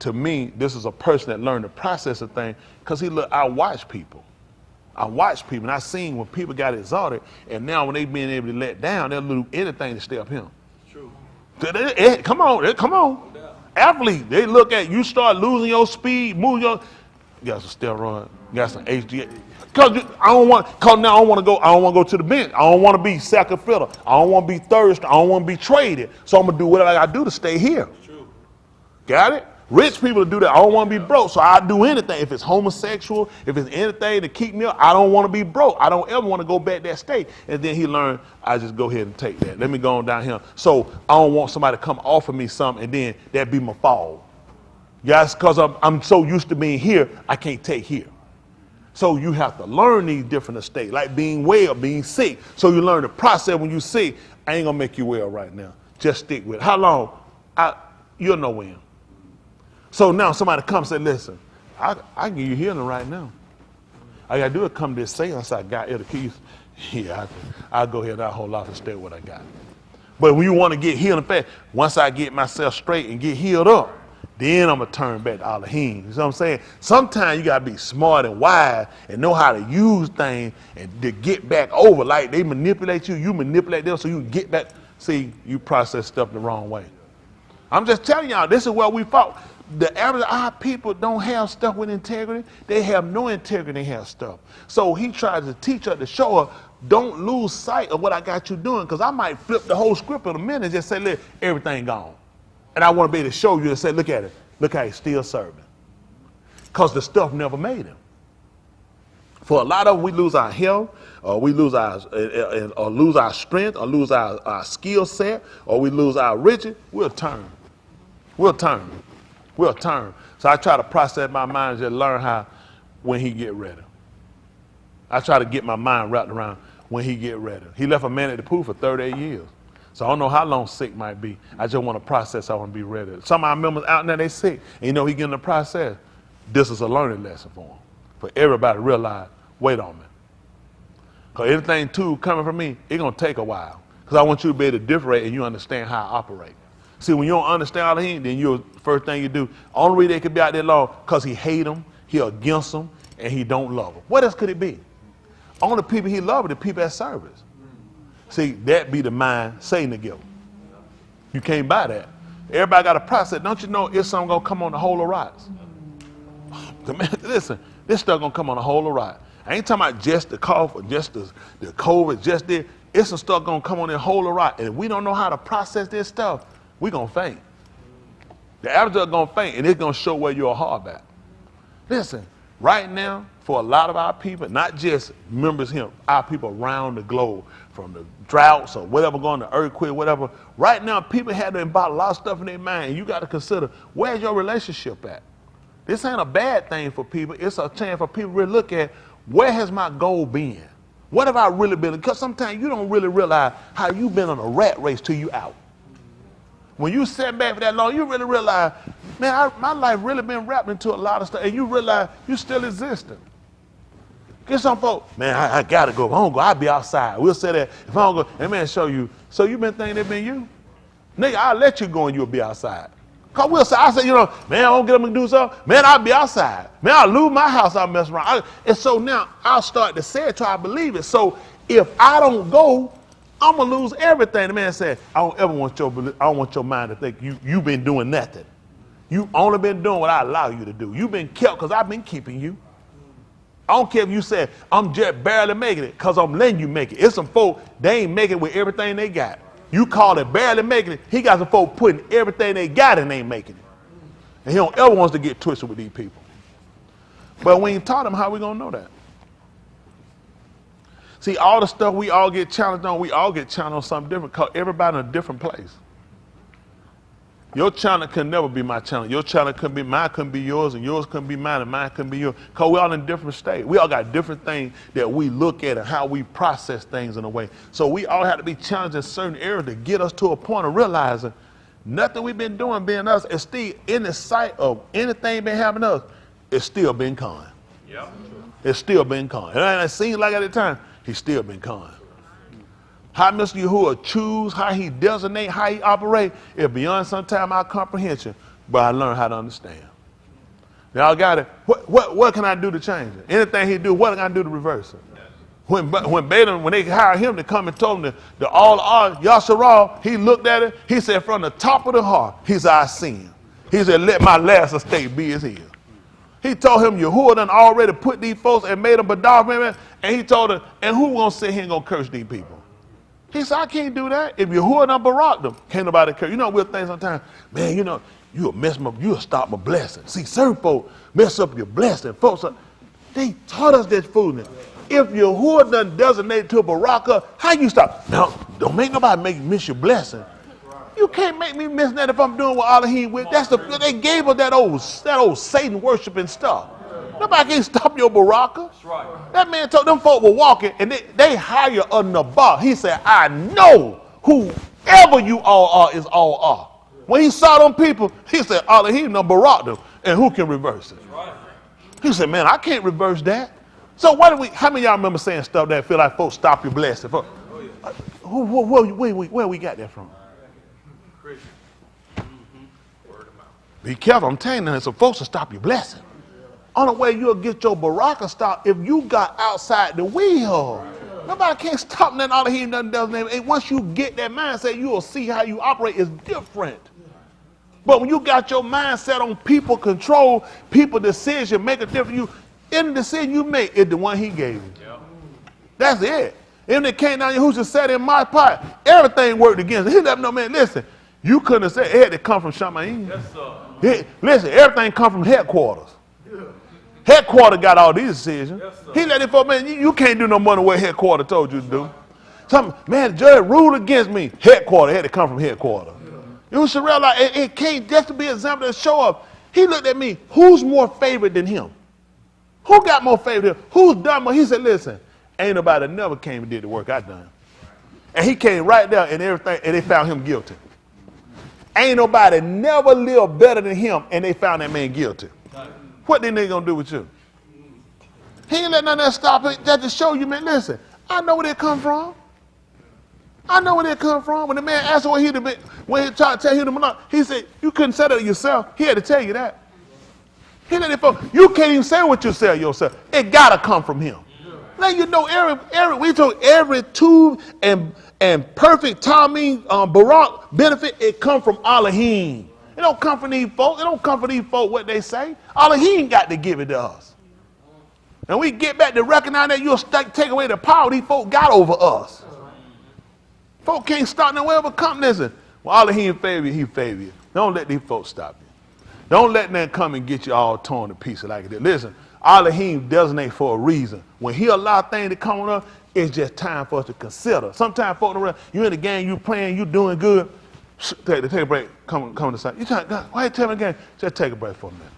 To me, this is a person that learned the process of things because I watch people. And I seen when people got exalted, and now when they being able to let down, they'll do anything to stay up him. True. Come on. Athlete, they look at you start losing your speed, got some steroid, got some HGH. Cause now I don't want to go to the bench. I don't want to be second fiddle. I don't want to be third. I don't want to be traded. So I'm gonna do whatever I gotta do to stay here. Got it? Rich people do that. I don't want to be broke, so I do anything. If it's homosexual, if it's anything to keep me up, I don't want to be broke. I don't ever want to go back that state. And then he learned, I just go ahead and take that. Let me go on down here. So I don't want somebody to come offer me something and then that be my fall. Yes, because I'm so used to being here, I can't take here. So you have to learn these different estates, like being well, being sick. So you learn the process when you sick. I ain't gonna make you well right now. Just stick with it. How long? You'll know when. So now somebody comes and say, listen, I can give you healing right now. All you gotta do is come to this say, I said, I got the keys. Yeah, I'll go ahead and I'll hold off and stay with what I got. But when you want to get healing fast, once I get myself straight and get healed up, then I'm going to turn back to Elohim. You know what I'm saying? Sometimes you got to be smart and wise and know how to use things and to get back over. Like they manipulate you, you manipulate them so you get back. See, you process stuff the wrong way. I'm just telling y'all, this is where we fought. The average our people don't have stuff with integrity. They have no integrity, they have stuff. So he tries to teach her, to show her, don't lose sight of what I got you doing, because I might flip the whole script in a minute and just say, look, everything gone. And I want to be able to show you and say, look at it. Look how he's still serving. Because the stuff never made him. For a lot of them, we lose our health, or we lose our strength, or lose our skill set, or we lose our riches. We'll turn. We'll turn. We'll turn. So I try to process my mind and just learn how when he get ready. I try to get my mind wrapped around when he get ready. He left a man at the pool for 38 years. So I don't know how long sick might be. I just want to process. I want to be ready. Some of our members out there, they sick. And you know he getting the process. This is a learning lesson for him. For everybody to realize, wait on me. Because anything too coming from me, it's going to take a while. Because I want you to be able to differentiate and you understand how I operate. See, when you don't understand all of him, then first thing you do, only reason they could be out there long, because he hate them, he against them, and he don't love them. What else could it be? Only people he loves are the people at service. See, that be the mind Satan to give. You can't buy that. Everybody got a process. Don't you know it's something going to come on the whole of rocks? Listen, this stuff going to come on the whole of rocks. I ain't talking about just the cough or just the COVID, just this. It's some stuff going to come on the whole of rock. And if we don't know how to process this stuff, we're going to faint. The average are going to faint, and it's going to show where your heart at. Listen, right now, for a lot of our people, not just members here, our people around the globe, from the droughts or whatever going to earthquake, whatever, right now people have to embody a lot of stuff in their mind, and you got to consider, where's your relationship at? This ain't a bad thing for people. It's a chance for people to really look at, where has my goal been? What have I really been? Because sometimes you don't really realize how you've been on a rat race till you out. When you sit back for that long, you really realize, man, my life really been wrapped into a lot of stuff, and you realize you still existing. Get some folks, man, I gotta go. If I don't go, I'll be outside. We'll say that. If I don't go, and man, show you. So you been thinking it been you? Nigga, I'll let you go and you'll be outside. Cause we'll say, I say, man, I don't get up and do something. Man, I'll be outside. Man, I'll lose my house. I'll mess around. And so now I'll start to say it, try to believe it. So if I don't go, I'm gonna lose everything. The man said, I don't want your mind to think you've been doing nothing. You only been doing what I allow you to do. You've been kept because I've been keeping you. I don't care if you said, I'm just barely making it, because I'm letting you make it. It's some folk, they ain't making it with everything they got. You call it barely making it. He got some folk putting everything they got and ain't making it. And he don't ever wants to get twisted with these people. But we ain't taught them, how we gonna know that? See, all the stuff we all get challenged on, we all get challenged on something different, because everybody in a different place. Your challenge can never be my challenge. Your challenge couldn't be mine, couldn't be yours, and yours couldn't be mine, and mine couldn't be yours. Because we're all in different states. We all got different things that we look at and how we process things in a way. So we all have to be challenged in certain areas to get us to a point of realizing nothing we've been doing being us is still in the sight of anything been happening to us, it's still been con. Yep. It's still been con. And it seems like at the time, he's still been con. How Mr. Yahuwah choose, how he designate, how he operate, is beyond sometimes our comprehension, but I learned how to understand. Y'all got it. What can I do to change it? Anything he do, what can I do to reverse it? When they hired him to come and told him the all Yasharal, he looked at it, he said, from the top of the heart, he said, I sin. He said, let my last estate be as his. He told him, Yahuwah done already put these folks and made them badar, man. And he told him, and who gonna sit here and gonna curse these people? He said, I can't do that. If Yahuwah done barak them, can't nobody curse. You know, we'll think sometimes, man, you know, you'll stop my blessing. See, certain folk mess up your blessing. Folks, they taught us this foolishness. If Yahuwah done designated to a baraka, how you stop? Now, don't make nobody miss your blessing. You can't make me miss that if I'm doing what Elohim with. They gave us that old Satan worshiping stuff. Nobody can stop your baraka. That man told them folk were walking and they hire a Nabal. He said, I know whoever you all are is all are. When he saw them people, he said, Elohim done barak them. And who can reverse it? He said, man, I can't reverse that. So how many of y'all remember saying stuff that feel like folks stop your blessing? Where we got that from? Be careful, I'm telling you, some folks will stop your blessing. Only way you'll get your baraka stopped if you got outside the wheel. Nobody can't stop nothing out of here, nothing does name. And once you get that mindset, you will see how you operate is different. But when you got your mindset on people control, people decision, make a difference, any decision you make is the one he gave you. Yep. That's it. If it came down, who just said in my pot, everything worked against it. He let me know, man, listen, you couldn't have said it had to come from Shamaim. Yes, sir. Listen, everything come from headquarters. Yeah. Headquarters got all these decisions. Yes, he let it for, man, you can't do no more than what headquarters told you to do. Man, the judge ruled against me. Headquarters had to come from headquarters. Yeah. You should realize it can't just to be an example to show up. He looked at me, who's more favored than him? Who got more favor than him? Who's done more? He said, listen, ain't nobody that never came and did the work I done. And he came right there and everything, and they found him guilty. Ain't nobody never lived better than him, and they found that man guilty. What then they gonna do with you? He ain't let none of that stop it, just to show you, man, listen, I know where they come from. I know where they come from. When the man asked what he'd have been, when he tried to tell him, he said, you couldn't say that yourself. He had to tell you that. He let it for, you can't even say what you say yourself. It gotta come from him. Let you know, we told every tube and perfect timing, barak benefit, it come from Elohim. It don't come from these folks. It don't come from these folks what they say. Elohim got to give it to us. And we get back to recognize that you'll take away the power these folks got over us. Folk can't stop nowhere but come. Listen, well, Elohim favor you, he favor you. Don't let these folks stop you. Don't let them come and get you all torn to pieces like that. Listen, Elohim designate for a reason. When he allow things to come on us, it's just time for us to consider. Sometimes folks around, you in the game, you playing, you doing good. Take a break. Come to the side. You tell God, why you tell me again? Just take a break for a minute.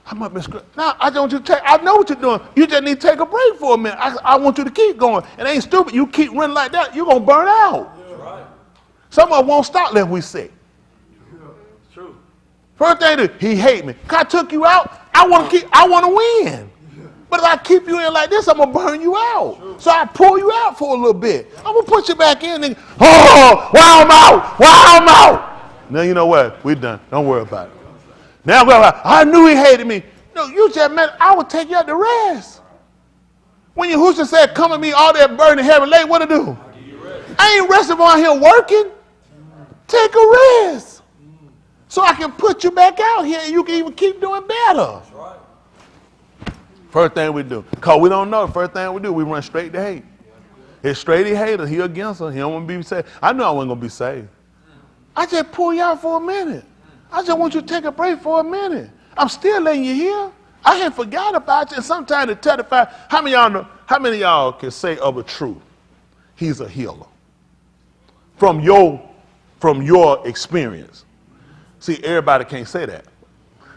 I might be script. Now I don't want you to take. I know what you're doing. You just need to take a break for a minute. I want you to keep going. It ain't stupid. You keep running like that, you're gonna burn out. Yeah. Right. Some of us won't stop unless we sick. Yeah. It's true. First thing, he hate me. I took you out. I want to win. But if I keep you in like this, I'm going to burn you out. True. So I pull you out for a little bit. I'm going to put you back in and, wow, I'm out. Wow, I'm out. Now, you know what? We're done. Don't worry about it. Now, I knew he hated me. No, you just meant I would take you out to rest. When Yahushua said, come at me, all that burden heavy late, what to do? I ain't resting on here working. Take a rest. So I can put you back out here and you can even keep doing better. First thing we do, because we don't know, the first thing we do, we run straight to hate. It's straight to hate us. He against us. He don't want to be saved. I know I wasn't going to be saved. I just pull you out for a minute. I just want you to take a break for a minute. I'm still letting you hear. I hadn't forgot about you. And sometimes to testify, how many of y'all can say of a truth, he's a healer? From your experience. See, everybody can't say that.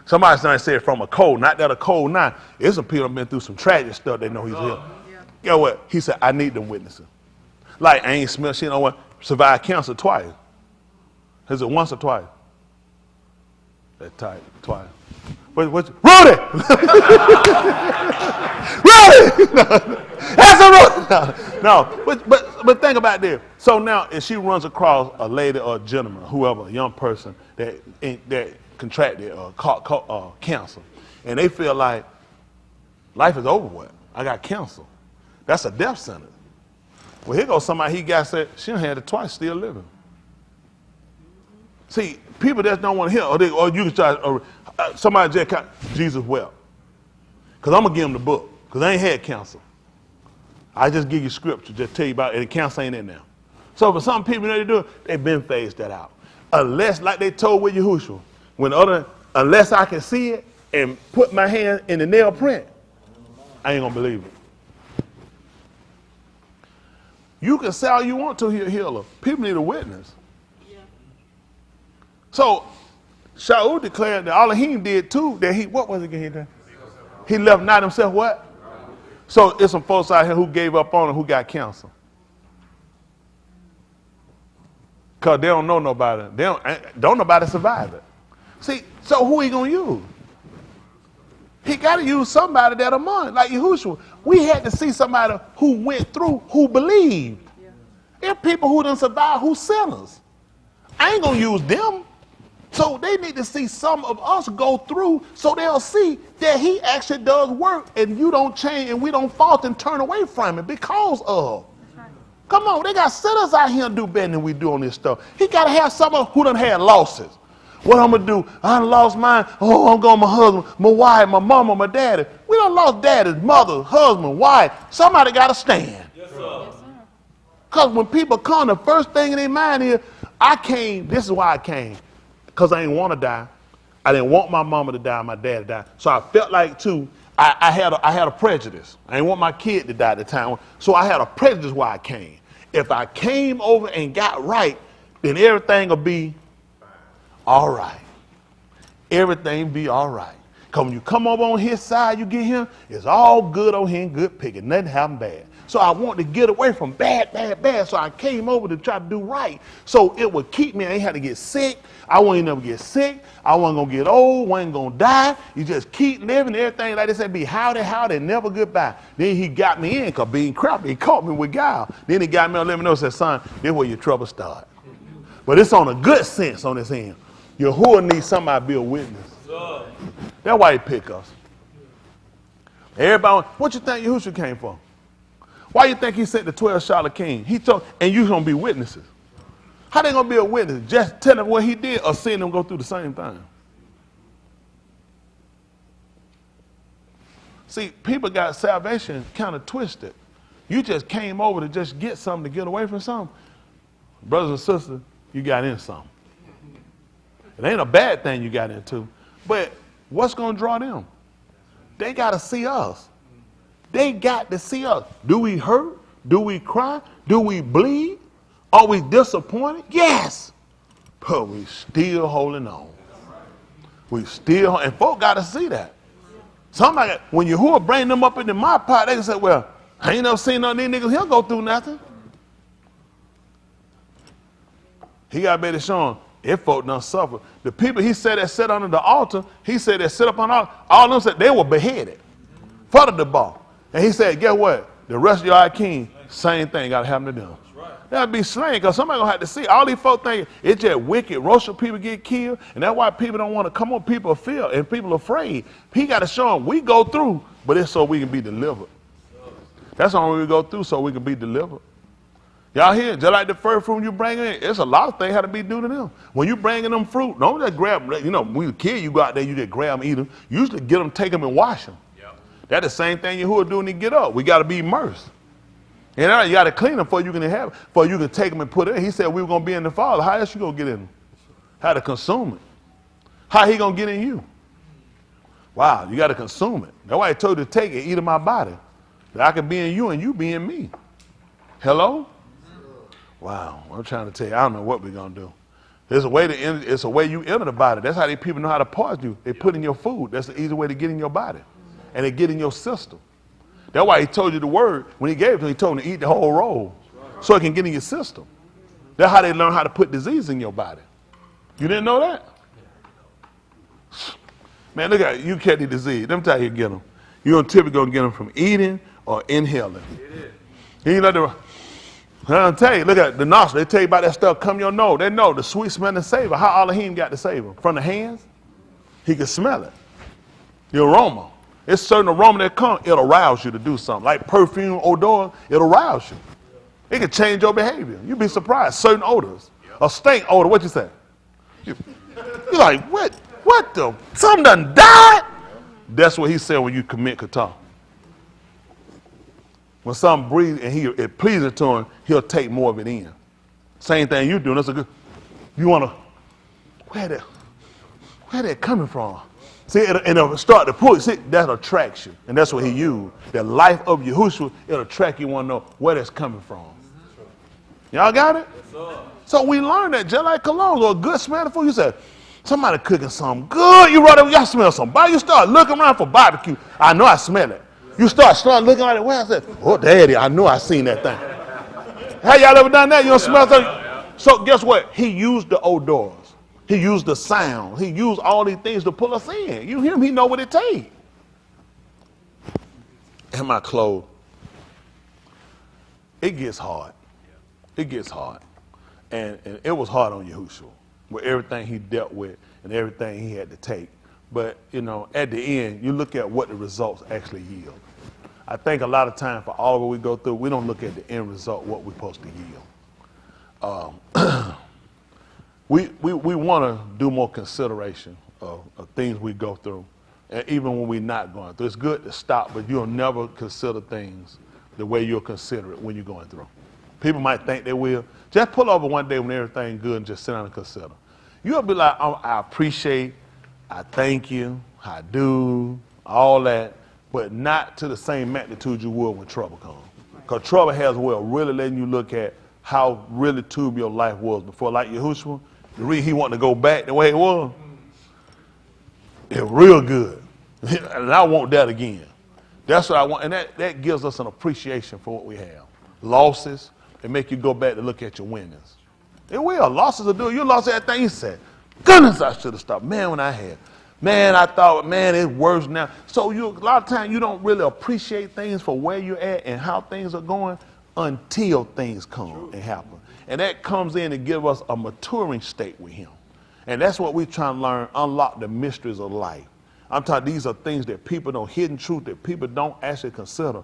Somebody's not saying from a cold, not that a cold now. There's some people that have been through some tragic stuff, they know he's healed. Yeah. Guess what? He said, I need them witnesses. Like, I ain't smell shit, survived cancer twice. Is it once or twice? That type, twice. Rudy! Rudy! That's a Rudy! No, but think about this. So now, if she runs across a lady or a gentleman, whoever, a young person that contracted cancer, and they feel like life is over with. I got cancer. That's a death sentence. Well, here goes somebody he got said, she done had it twice, still living. See, people that don't want to hear, or you can try, somebody just Jesus wept. Because I'm going to give them the book. Because I ain't had counsel. I just give you scripture, just tell you about it, and counsel ain't in there. So for some people, they do it, they've been phased that out. Unless, like they told with Yahushua, unless I can see it and put my hand in the nail print, I ain't going to believe it. You can say all you want to, he'll heal her. People need a witness. Yeah. So, Shaul declared that Elohim did too, that what was it again he did? He left not himself what? So, it's some folks out here who gave up on him, who got cancer. Because they don't know nobody. Don't nobody survive it. See, so who he going to use? He got to use somebody that among, like Yahushua. We had to see somebody who went through, who believed. Yeah. There are people who didn't survive, who sinners. I ain't going to use them. So they need to see some of us go through so they'll see that he actually does work and you don't change and we don't fault and turn away from it because of. Right. Come on, they got sinners out here and do better than we do on this stuff. He got to have someone who done had losses. What I'm going to do? I done lost mine. Oh, I'm going my husband, my wife, my mama, my daddy. We done lost daddies, mother, husband, wife. Somebody got to stand. Yes, sir. Because when people come, the first thing in their mind is, I came, this is why I came. Because I didn't want to die. I didn't want my mama to die, my dad to die. So I felt like, too, I had a prejudice. I didn't want my kid to die at the time. So I had a prejudice why I came. If I came over and got right, then everything will be all right. Everything be all right. Because when you come over on his side, you get him, it's all good on him, good picking. Nothing happened bad. So I wanted to get away from bad. So I came over to try to do right. So it would keep me. I ain't had to get sick. I wasn't never get sick. I wasn't going to get old. Wasn't going to die. You just keep living. Everything like they said, be howdy, never goodbye. Then he got me in because being crappy. He caught me with guile. Then he got me on, let me know, said, son, this is where your trouble start. But it's on a good sense on this end. Yahuwah needs somebody to be a witness. That's why he pick us. Everybody, what you think Yahushua came for? Why you think he sent the 12 Charlotte King? He told, and you going to be witnesses. How they going to be a witness? Just tell them what he did or seeing them go through the same thing? See, people got salvation kind of twisted. You just came over to just get something, to get away from something. Brothers and sisters, you got in something. It ain't a bad thing you got into, but what's going to draw them? They got to see us. They got to see us. Do we hurt? Do we cry? Do we bleed? Are we disappointed? Yes. But we still holding on. We still, and folk got to see that. Somebody, when Yahuwah bring them up into my part, they can say, well, I ain't never seen none of these niggas. He'll go through nothing. He got to be able to show them. If folk done suffer. The people he said that sat under the altar, he said that sit up on the altar, all of them said they were beheaded for the bar. And he said, guess what? The rest of your king, same thing got to happen to them. They'll be slain because somebody gonna have to see. All these folk think it's just wicked. Racial people get killed, and that's why people don't want to come on. People feel and people are afraid. He got to show them we go through, but it's so we can be delivered. That's the only way we go through, so we can be delivered. Y'all hear? Just like the first fruit you bring in, it's a lot of things how to be due to them. When you bringing them fruit, don't just grab them. You know, when you kid, you go out there, you just grab them, eat them. Usually get them, take them, and wash them. Yep. That's the same thing Yahuwah do when he get up. We got to be immersed. And you got to clean them before you can have, before you can take them and put it in. He said we were going to be in the Father. How else you going to get in them? How to consume it? How he going to get in you? Wow, you got to consume it. That's why he told you to take it, eat of my body. That I can be in you and you be in me. Hello? Wow, I'm trying to tell you, I don't know what we're going to do. There's a way to enter, it's a way you enter the body. That's how these people know how to poison you. They put in your food. That's the easy way to get in your body. And they get in your system. That's why he told you the word. When he gave it to him, he told him to eat the whole roll so it can get in your system. That's how they learn how to put disease in your body. You didn't know that? Man, look at you catch the disease. Let me tell you, you get them. You're typically going to get them from eating or inhaling. You know the... I'll tell you, look at the nostril. They tell you about that stuff come your nose. They know the sweet smelling savor. How Elohim got the savor? From the hands? He can smell it. The aroma. It's certain aroma that comes, it'll rouse you to do something. Like perfume, odor, it'll rouse you. It can change your behavior. You'd be surprised. Certain odors. A stink odor, what you say? You're like, what the? Something done died? That's what he said when you commit kata. When something breathes and it pleases to him, he'll take more of it in. Same thing you do. That's a good. You wanna where that coming from? See, and it'll start to pull. See, that attracts you, and that's what he used. The life of Yahushua, it'll attract you. Want to know where that's coming from? Y'all got it? So we learned that just like cologne or a good smell of food. You said somebody cooking something good. You right over, y'all smell something. You start looking around for barbecue. I know I smell it. You start looking at it. Where I said, oh, daddy, I know I seen that thing. Have y'all ever done that? You don't smell something? So guess what? He used the odors. He used the sound. He used all these things to pull us in. You hear him? He know what it takes. And my clothes. It gets hard. It gets hard. And it was hard on Yahushua with everything he dealt with and everything he had to take. But, you know, at the end, you look at what the results actually yield. I think a lot of time for all of what we go through, we don't look at the end result, what we're supposed to yield. We want to do more consideration of things we go through, and even when we're not going through. It's good to stop, but you'll never consider things the way you'll consider it when you're going through. People might think they will. Just pull over one day when everything's good and just sit down and consider. You'll be like, oh, I appreciate, I thank you, I do, all that, but not to the same magnitude you would when trouble comes. Because trouble has a way of really letting you look at how really tube your life was before. Like Yahushua, the reason he wanted to go back the way it was real good. And I want that again. That's what I want. And that gives us an appreciation for what we have. Losses, they make you go back to look at your winnings. It will. Losses will do it. You lost everything you said. Goodness, I should have stopped. Man, when I had. Man, I thought, man, it's worse now. So a lot of times you don't really appreciate things for where you're at and how things are going until things come and happen. And that comes in to give us a maturing state with him. And that's what we're trying to learn, unlock the mysteries of life. I'm talking, these are things that people don't, hidden truth that people don't actually consider.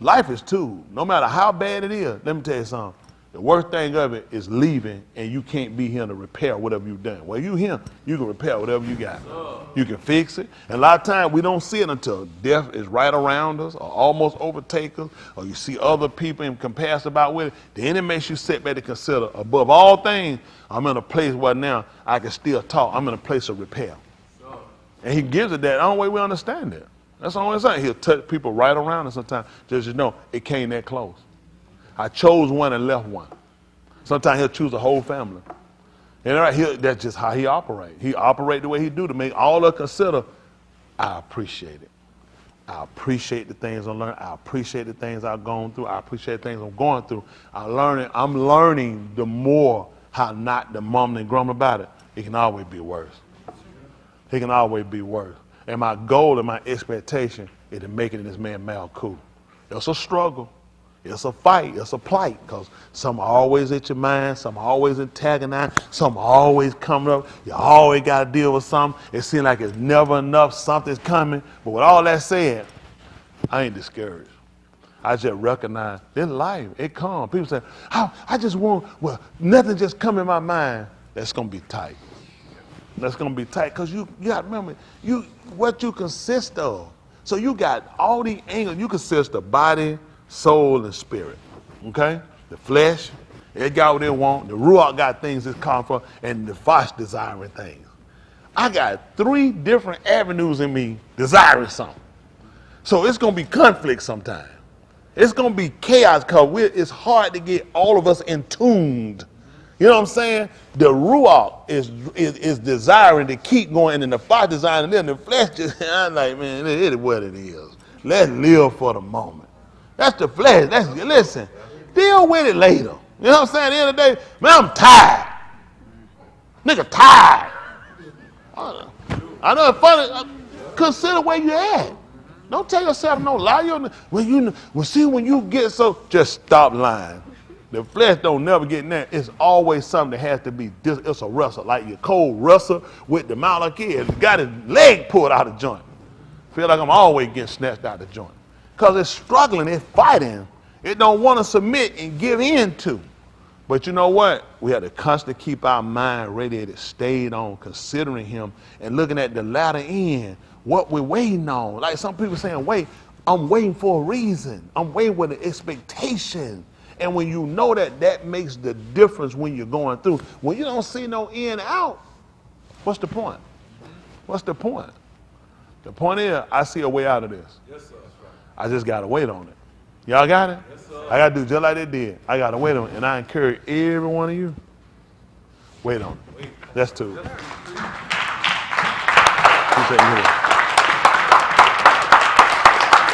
Life is too. No matter how bad it is, let me tell you something. The worst thing of it is leaving and you can't be here to repair whatever you've done. Well, you here, you can repair whatever you got. You can fix it. And a lot of times we don't see it until death is right around us or almost overtake us, or you see other people and compass about with it. Then it makes you sit back to consider, above all things, I'm in a place where now I can still talk. I'm in a place of repair. And he gives it that. The only way we understand it. That's the only thing. He'll touch people right around us sometimes. Just you know, it came that close. I chose one and left one. Sometimes he'll choose a whole family. And that's just how he operates. He operates the way he do to make all of us consider, I appreciate it. I appreciate the things I'm learning. I appreciate the things I've gone through. I appreciate the things I'm going through. I'm learning the more how not to mumble and grumble about it. It can always be worse. It can always be worse. And my goal and my expectation is to make it in this man Malkut. It's a struggle. It's a fight. It's a plight. Because some are always at your mind. Some are always antagonized. Some are always coming up. You always got to deal with something. It seems like it's never enough. Something's coming. But with all that said, I ain't discouraged. I just recognize this life. It comes. People say, I just want, well, nothing just come in my mind. That's going to be tight. That's going to be tight because you got to remember what you consist of. So you got all the angles. You consist of body, soul, and spirit. Okay? The flesh, it got what it want. The ruach got things it's come for, and the flesh desiring things. I got 3 different avenues in me desiring something. So it's going to be conflict sometimes. It's going to be chaos because it's hard to get all of us in tuned. You know what I'm saying? The ruach is desiring to keep going, and the flesh desiring, and then the flesh just, I'm like, man, it is what it is. Let's live for the moment. That's the flesh. Listen, deal with it later. You know what I'm saying? At the end of the day, man, I'm tired. Nigga, tired. I know it's funny. Consider where you at. Don't tell yourself no lie. When you get so, just stop lying. The flesh don't never get in there. It's always something that has to be, it's a wrestle. Like your cold wrestle with the mouth like he got his leg pulled out of the joint. Feel like I'm always getting snatched out of the joint. Because it's struggling, it's fighting. It don't want to submit and give in to. But you know what? We had to constantly keep our mind radiated, stayed on, considering him and looking at the latter end, what we're waiting on. Like some people saying, wait, I'm waiting for a reason. I'm waiting with an expectation. And when you know that, that makes the difference when you're going through. When you don't see no in out, what's the point? What's the point? The point is, I see a way out of this. Yes, sir. I just got to wait on it. Y'all got it? Yes, sir. I got to do just like they did. I got to wait on it. And I encourage every one of you, wait on it. That's two. Appreciate you here.